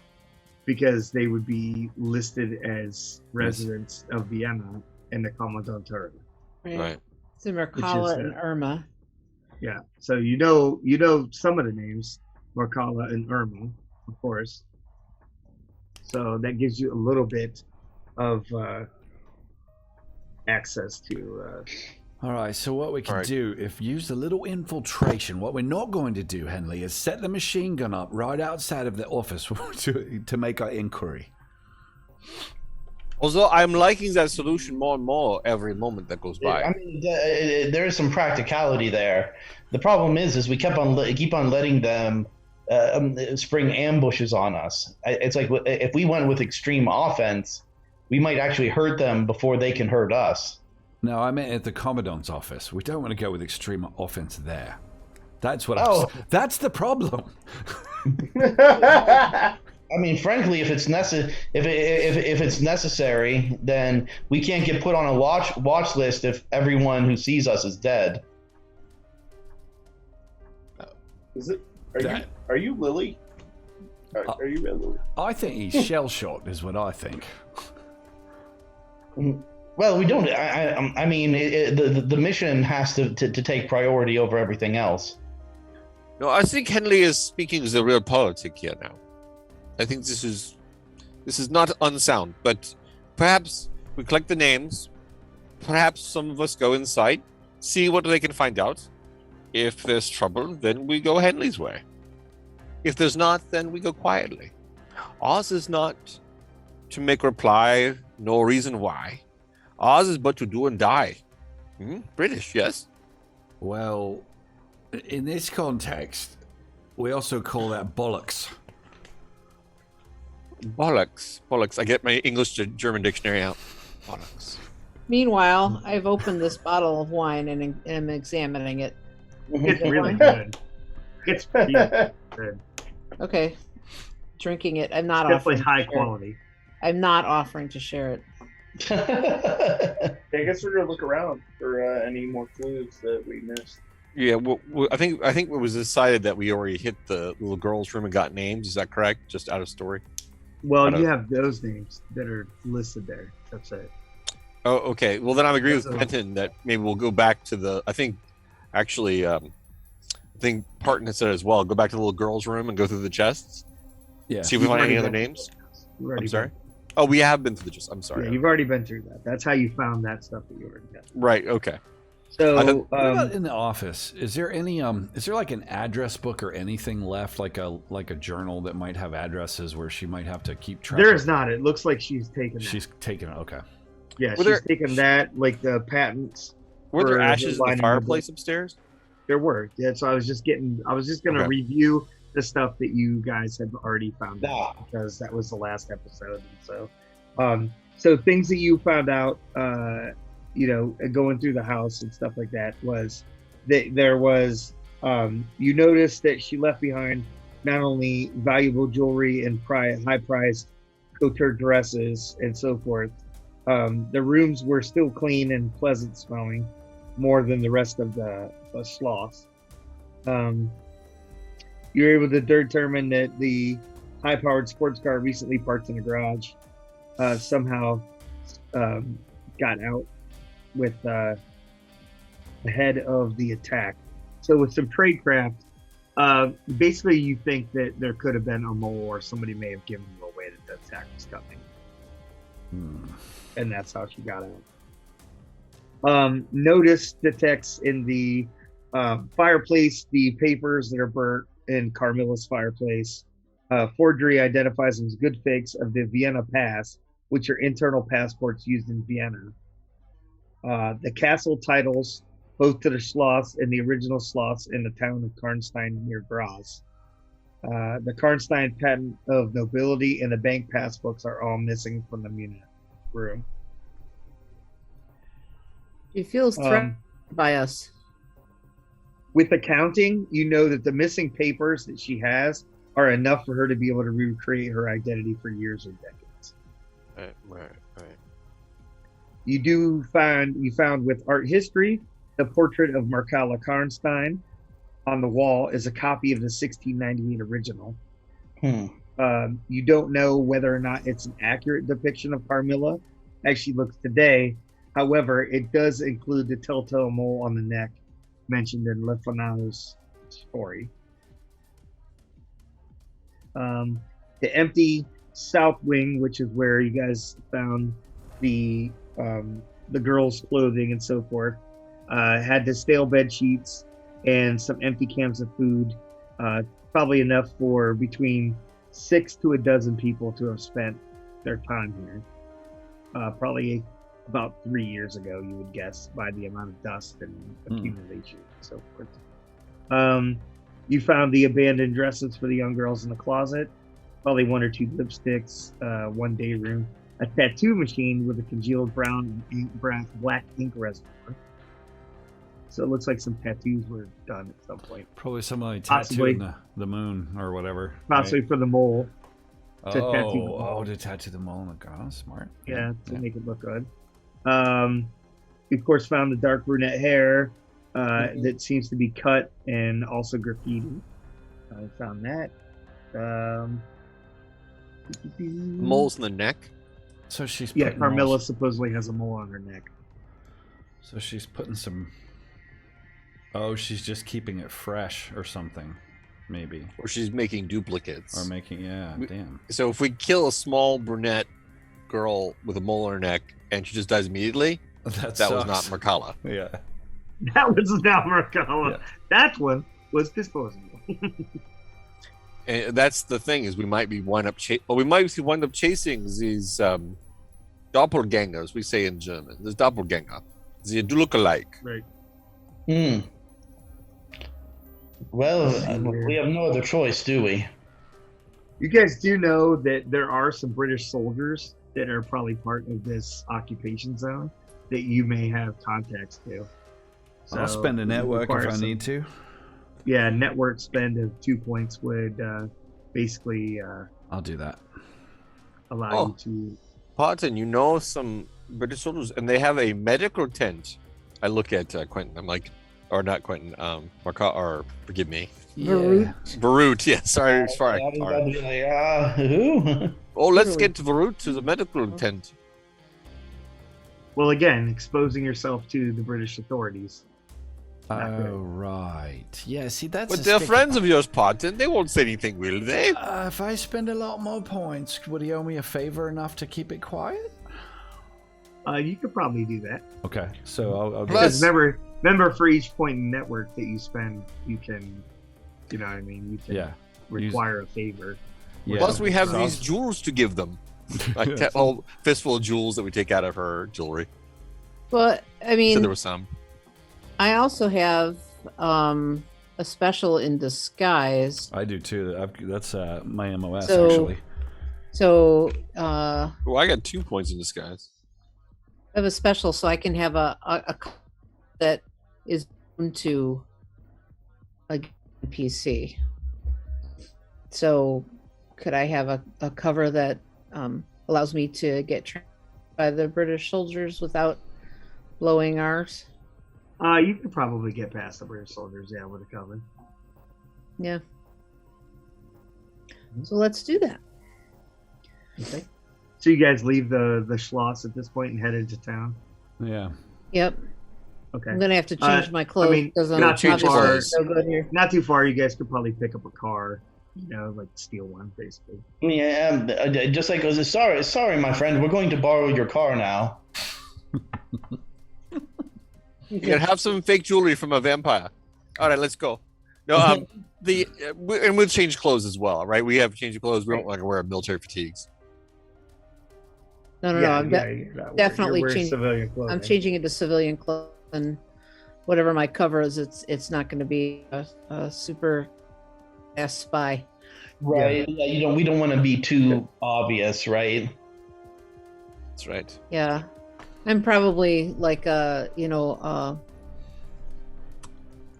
because they would be listed as residents of Vienna in the Kommandantur. Right. So Merkala Which is, and Irma. Yeah. So you know some of the names, Markala and Irma, of course. So that gives you a little bit of access to. All right, so what we can do, if use a little infiltration, what we're not going to do, Henley, is set the machine gun up right outside of the office to make our inquiry. Although I'm liking that solution more and more every moment that goes by. I mean, there is some practicality there. The problem is we keep on letting them spring ambushes on us. It's like if we went with extreme offense, we might actually hurt them before they can hurt us. No, I meant at the Commandant's office. We don't want to go with extreme offense there. That's what that's the problem. I mean, frankly, if it's necessary, then we can't get put on a watch list if everyone who sees us is dead. Is it? Are you Lily? Are you Lily? I think he's shell shocked, is what I think. Well, we don't. I mean, the mission has to take priority over everything else. No, I think Henley is speaking the real politic here now. I think this is not unsound, but perhaps we collect the names. Perhaps some of us go inside, see what they can find out. If there's trouble, then we go Henley's way. If there's not, then we go quietly. Ours is not to make reply, no reason why. Ours is but to do and die. British, yes? Well, in this context, we also call that bollocks. Bollocks. I get my English to German dictionary out. Bollocks. Meanwhile, I've opened this bottle of wine and am examining it. It's really good. It's pretty good. Okay. Drinking it. I'm not Definitely offering high to share quality. it. I'm not offering to share it. I guess we're gonna look around for any more clues that we missed. Yeah, well, I think it was decided that we already hit the little girl's room and got names. Is that correct? Just out of story. Well, you have those names that are listed there. That's it. Oh, okay. Well, then I agree with Quentin that maybe we'll go back to the. I think Parton had said as well. Go back to the little girl's room and go through the chests. Yeah. See if we find any other names. I'm sorry. Oh, we have been through the chests. I'm sorry. Yeah, you've already been through that. That's how you found that stuff that you already got. Right. Okay. So, what about in the office? Is there any is there like an address book or anything left, like a journal that might have addresses where she might have to keep track? There is not. It looks like she's taken. She's taken it. Okay. Yeah, she's taken that, like the patents. Were there ashes in the fireplace upstairs? There were. Yeah, so I was just gonna review the stuff that you guys had already found out because that was the last episode. And so things that you found out, going through the house and stuff like that was that there was, you noticed that she left behind not only valuable jewelry and high-priced couture dresses and so forth. The rooms were still clean and pleasant smelling, more than the rest of the sloths. You're able to determine that the high-powered sports car recently parked in a garage somehow got out with ahead of the attack. So with some tradecraft, basically you think that there could have been a mole or somebody may have given them away that the attack was coming. And that's how she got out. Notice detects in the fireplace the papers that are burnt in Carmilla's fireplace. Forgery identifies them as good fakes of the Vienna Pass, which are internal passports used in Vienna. The castle titles, both to the sloths and the original sloths in the town of Karnstein near Graz. The Karnstein patent of nobility and the bank passbooks are all missing from the Munich room. She feels threatened by us. With the counting, you know that the missing papers that she has are enough for her to be able to recreate her identity for years or decades. Right. You found with art history, the portrait of Castle Karnstein on the wall is a copy of the 1698 original. You don't know whether or not it's an accurate depiction of Carmilla as she looks today. However, it does include the telltale mole on the neck mentioned in Lefanao's story. The empty south wing, which is where you guys found the girls' clothing and so forth, had the stale bed sheets and some empty cans of food, probably enough for between 6 to a dozen people to have spent their time here. probably about 3 years ago, you would guess, by the amount of dust and accumulation and so forth. You found the abandoned dresses for the young girls in the closet, probably 1 or 2 lipsticks, 1 day room, a tattoo machine with a congealed brown and black ink reservoir. So it looks like some tattoos were done at some point. Probably somebody Possibly. tattooing the moon or whatever. Possibly right? for the mole. To tattoo the mole. To tattoo the mole. God, smart. Yeah, to make it look good. We, of course, found the dark brunette hair that seems to be cut and also graffiti. I found that. Moles in the neck. So she's Carmilla supposedly has a mole on her neck. So she's putting some. Oh, she's just keeping it fresh or something, maybe. Or she's making duplicates. Or making, damn. So if we kill a small brunette girl with a mole on her neck and she just dies immediately, that was not Merkala. Yeah. That was not Merkala. Yeah. That one was disposable. And that's the thing, is we might wind up chasing these doppelgangers, we say in German. There's doppelganger. They do look alike. Right. Well, we have no other choice, do we? You guys do know that there are some British soldiers that are probably part of this occupation zone that you may have contacts to. So I'll spend a network if I need to. Yeah, network spend of 2 points would basically... I'll do that. Allow you to... Pardon, you know some British soldiers, and they have a medical tent. I look at Quentin, I'm like... Or not Quentin, or forgive me. Varut, yeah, sorry. Who? Oh, let's get Varut to the medical tent. Well, again, exposing yourself to the British authorities. Oh, right. Yeah, see, that's... But they're friends of yours, Parton. They won't say anything, will they? If I spend a lot more points, would he owe me a favor enough to keep it quiet? You could probably do that. Okay, so I'll Plus, remember, for each point in network that you spend, you can, you know what I mean? You can require a favor. Yeah. Plus, we have these jewels to give them. Like a whole fistful of jewels that we take out of her jewelry. Well, I mean... So there was some. I also have a special in disguise. I do too. That's my MOS, actually. So... I got 2 points in disguise. I have a special, so I can have a that is to a PC. So could I have a cover that allows me to get trained by the British soldiers without blowing ours? You could probably get past the British soldiers, with a cover. Yeah. So let's do that. Okay. So you guys leave the Schloss at this point and head into town? Yeah. Yep. Okay. I'm gonna have to change my clothes. Not too far. Not too far. You guys could probably pick up a car, like steal one, basically. Yeah, just like goes. Sorry, my friend. We're going to borrow your car now. You can have some fake jewelry from a vampire. All right, let's go. No, and we'll change clothes as well, right? We have to change clothes. We don't want to wear military fatigues. No. I'm definitely changing civilian clothes. I'm changing it to civilian clothes, and whatever my cover is, it's not going to be a super ass spy. Right. Yeah. We don't want to be too obvious, right? That's right. Yeah. I'm probably like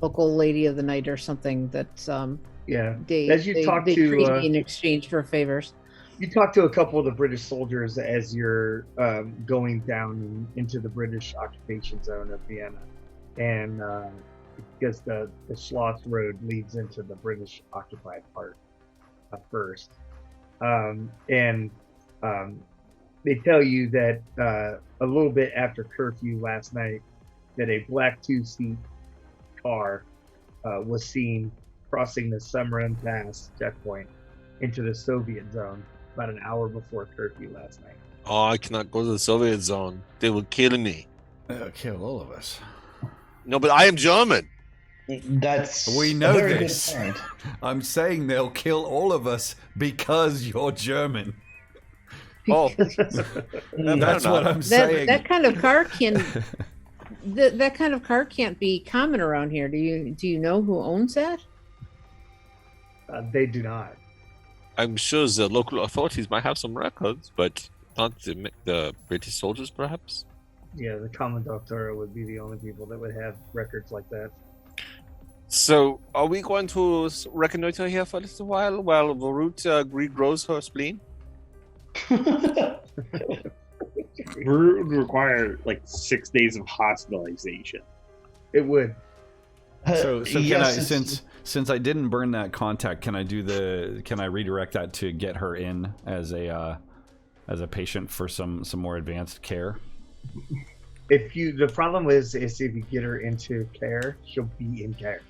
local lady of the night or something that as you talk to treat me in exchange for favors. You talk to a couple of the British soldiers as you're going down into the British occupation zone of Vienna, and because the Schloss Road leads into the British occupied part first, they tell you that a little bit after curfew last night, that a black 2-seat car was seen crossing the Summerin Pass checkpoint into the Soviet zone about an hour before curfew last night. Oh, I cannot go to the Soviet zone. They will kill me. They'll kill all of us. No, but I am German. We know this. I'm saying they'll kill all of us because you're German. Oh, That's what I'm saying. That kind of car can. That kind of car can't be common around here. Do you know who owns that? They do not. I'm sure the local authorities might have some records, but not the British soldiers, perhaps. Yeah, the Commandantera would be the only people that would have records like that. So, are we going to reconnoiter here for a little while Varut regrows her spleen? Would require like 6 days of hospitalization. It would. So can Yes, I, since I didn't burn that contact, can I redirect that to get her in as a patient for some more advanced care? The problem is if you get her into care, she'll be in care.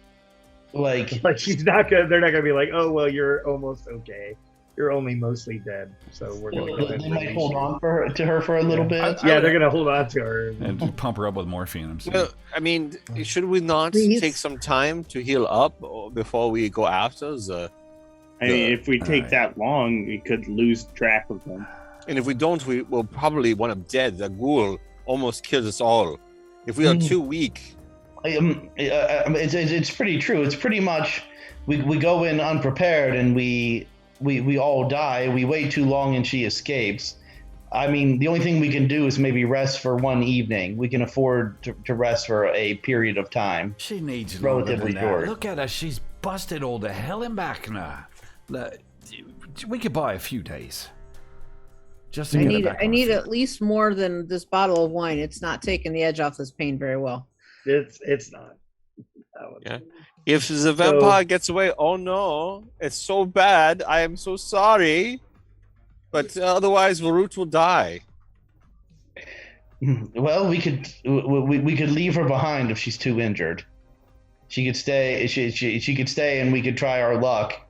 like She's not gonna. They're not gonna be like, oh well, you're almost okay. You're only mostly dead, so we're gonna. they might hold on to her for a little bit. Yeah, they're gonna hold on to her And pump her up with morphine. I'm saying. Well, I mean, should we not Please. take some time to heal up before we go after the... I mean, if we take Alright. that long, we could lose track of them. And if we don't, we will probably wind up dead. The ghoul almost killed us all. If we are too weak... It's pretty true. It's pretty much we go in unprepared and we all die. We wait too long and she escapes. I mean, the only thing we can do is maybe rest for one evening. We can afford to rest for a period of time. She needs Relatively longer than short. that. Look at her. She's busted all the hell in back now. We could buy a few days. Just to I get her need back I on need her at least more than this bottle of wine. It's not taking the edge off this pain very well. It's not. Yeah. If the vampire gets away, oh no, it's so bad. I am so sorry. But otherwise, Varut will die. Well, we could leave her behind if she's too injured. She could stay. She could stay, and we could try our luck.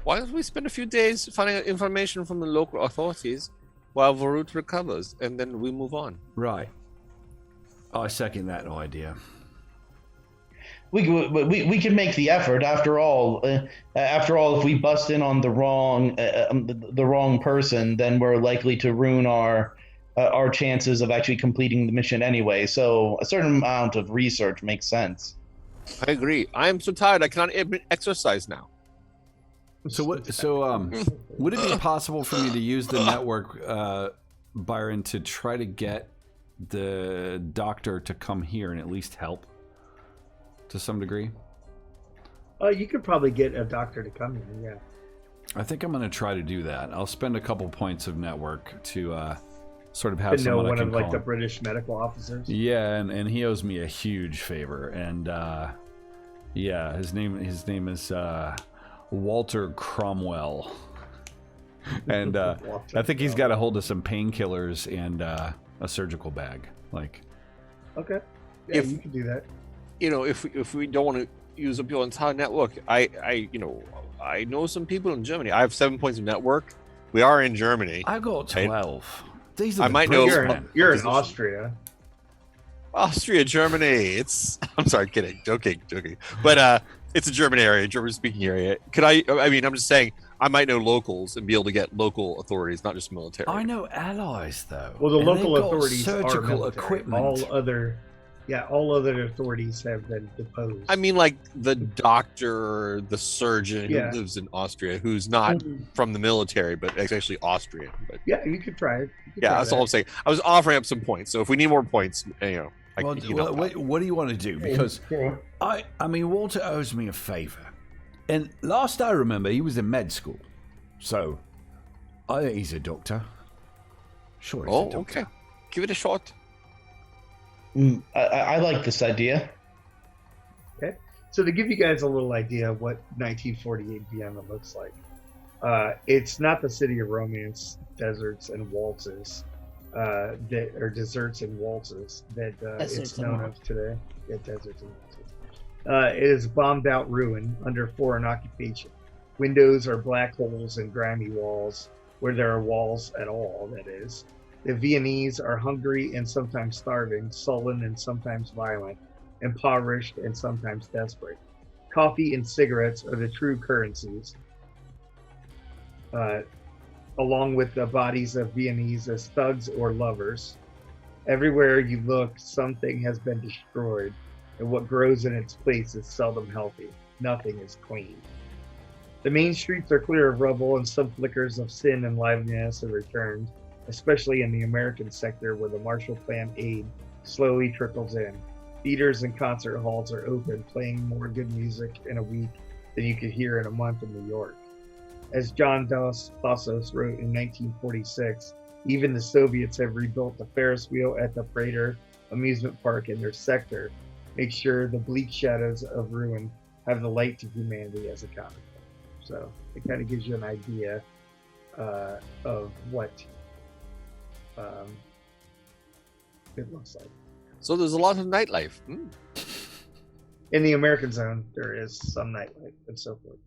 Why don't we spend a few days finding out information from the local authorities while Varut recovers, and then we move on? Right. I second that idea. We can make the effort. After all, if we bust in on the wrong person, then we're likely to ruin our chances of actually completing the mission anyway. So a certain amount of research makes sense. I agree. I am so tired. I cannot even exercise now. So what? So would it be possible for me to use the network, Byron, to try to get the doctor to come here and at least help to some degree? You could probably get a doctor to come here. Yeah. I think I'm going to try to do that. I'll spend a couple points of network to sort of have To know someone I one can of like call. the British medical officers. Yeah, and he owes me a huge favor. And yeah, his name is Walter Cromwell. And I think he's got a hold of some painkillers and a surgical bag. Like, Okay. Yeah, If- you can do that. You know, if we don't want to use up your entire network, I know some people in Germany. I have 7 points of network. We are in Germany. I got 12. These are I the might know- British men. You're in Austria. Austria, Germany. I'm sorry, kidding, joking. But it's a German area, German-speaking area. I mean, I'm just saying, I might know locals and be able to get local authorities, not just military. I know allies though. Well, the and local they've got authorities are surgical military. equipment. All other authorities have been deposed. I mean, like the doctor, the surgeon Yeah. who lives in Austria, who's not from the military, but is actually Austrian. But Yeah, you could try it. yeah, that's all I'm saying. I was offering up some points, so if we need more points, Well, what do you want to do? Because I mean, Walter owes me a favor, and last I remember, he was in med school, so I think he's a doctor. Sure, he's a doctor. okay, give it a shot. I like this idea. So to give you guys a little idea of what 1948 Vienna looks like, it's not the city of romance, deserts, and waltzes, that are desserts and waltzes that it's known of today. Yeah, deserts and waltzes. It is bombed out ruin under foreign occupation. Windows are black holes and grimy walls, where there are walls at all, that is. The Viennese are hungry and sometimes starving, sullen and sometimes violent, impoverished and sometimes desperate. Coffee and cigarettes are the true currencies. along with the bodies of Viennese as thugs or lovers. Everywhere you look, something has been destroyed, and what grows in its place is seldom healthy. Nothing is clean. The main streets are clear of rubble, and some flickers of sin and liveliness have returned, especially in the American sector where the Marshall Plan aid slowly trickles in. Theaters and concert halls are open, playing more good music in a week than you could hear in a month in New York. As John Dos Passos wrote in 1946, even the Soviets have rebuilt the Ferris wheel at the Prater amusement park in their sector. Make sure the bleak shadows of ruin have the light to humanity as a comic book. So it kind of gives you an idea of what it looks like. So there's a lot of nightlife. In the American zone, there is some nightlife and so forth.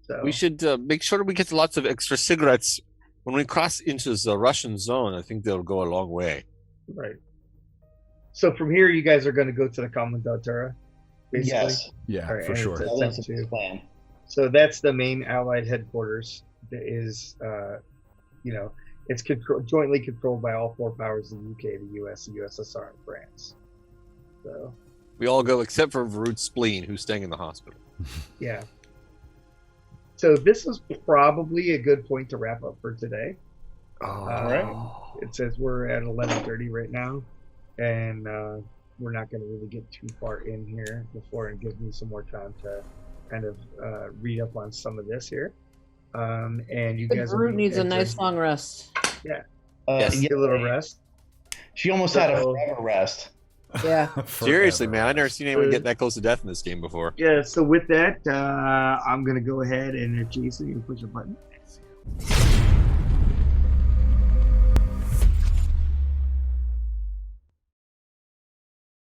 So We should make sure we get lots of extra cigarettes when we cross into the Russian zone. I think they'll go a long way. right. So from here, you guys are going to go to the Commandantura, basically. Yes. Yeah, All right, for and sure. it's- That's the plan. So that's the main Allied headquarters. That is, it's jointly controlled by all four powers: the UK, the US, the USSR, and France. So We all go except for Varut Spleen, who's staying in the hospital. yeah. So this is probably a good point to wrap up for today. It says we're at 11:30 right now, and we're not going to really get too far in here before and give me some more time to kind of read up on some of this here. And you The guys Groot needs a enter- nice long rest. Yes, Yeah, a little rest. she almost had a forever rest. Yeah. Seriously, man, I've never seen anyone Uh, get that close to death in this game before. Yeah, so with that, I'm going to go ahead and Jason, you push a button.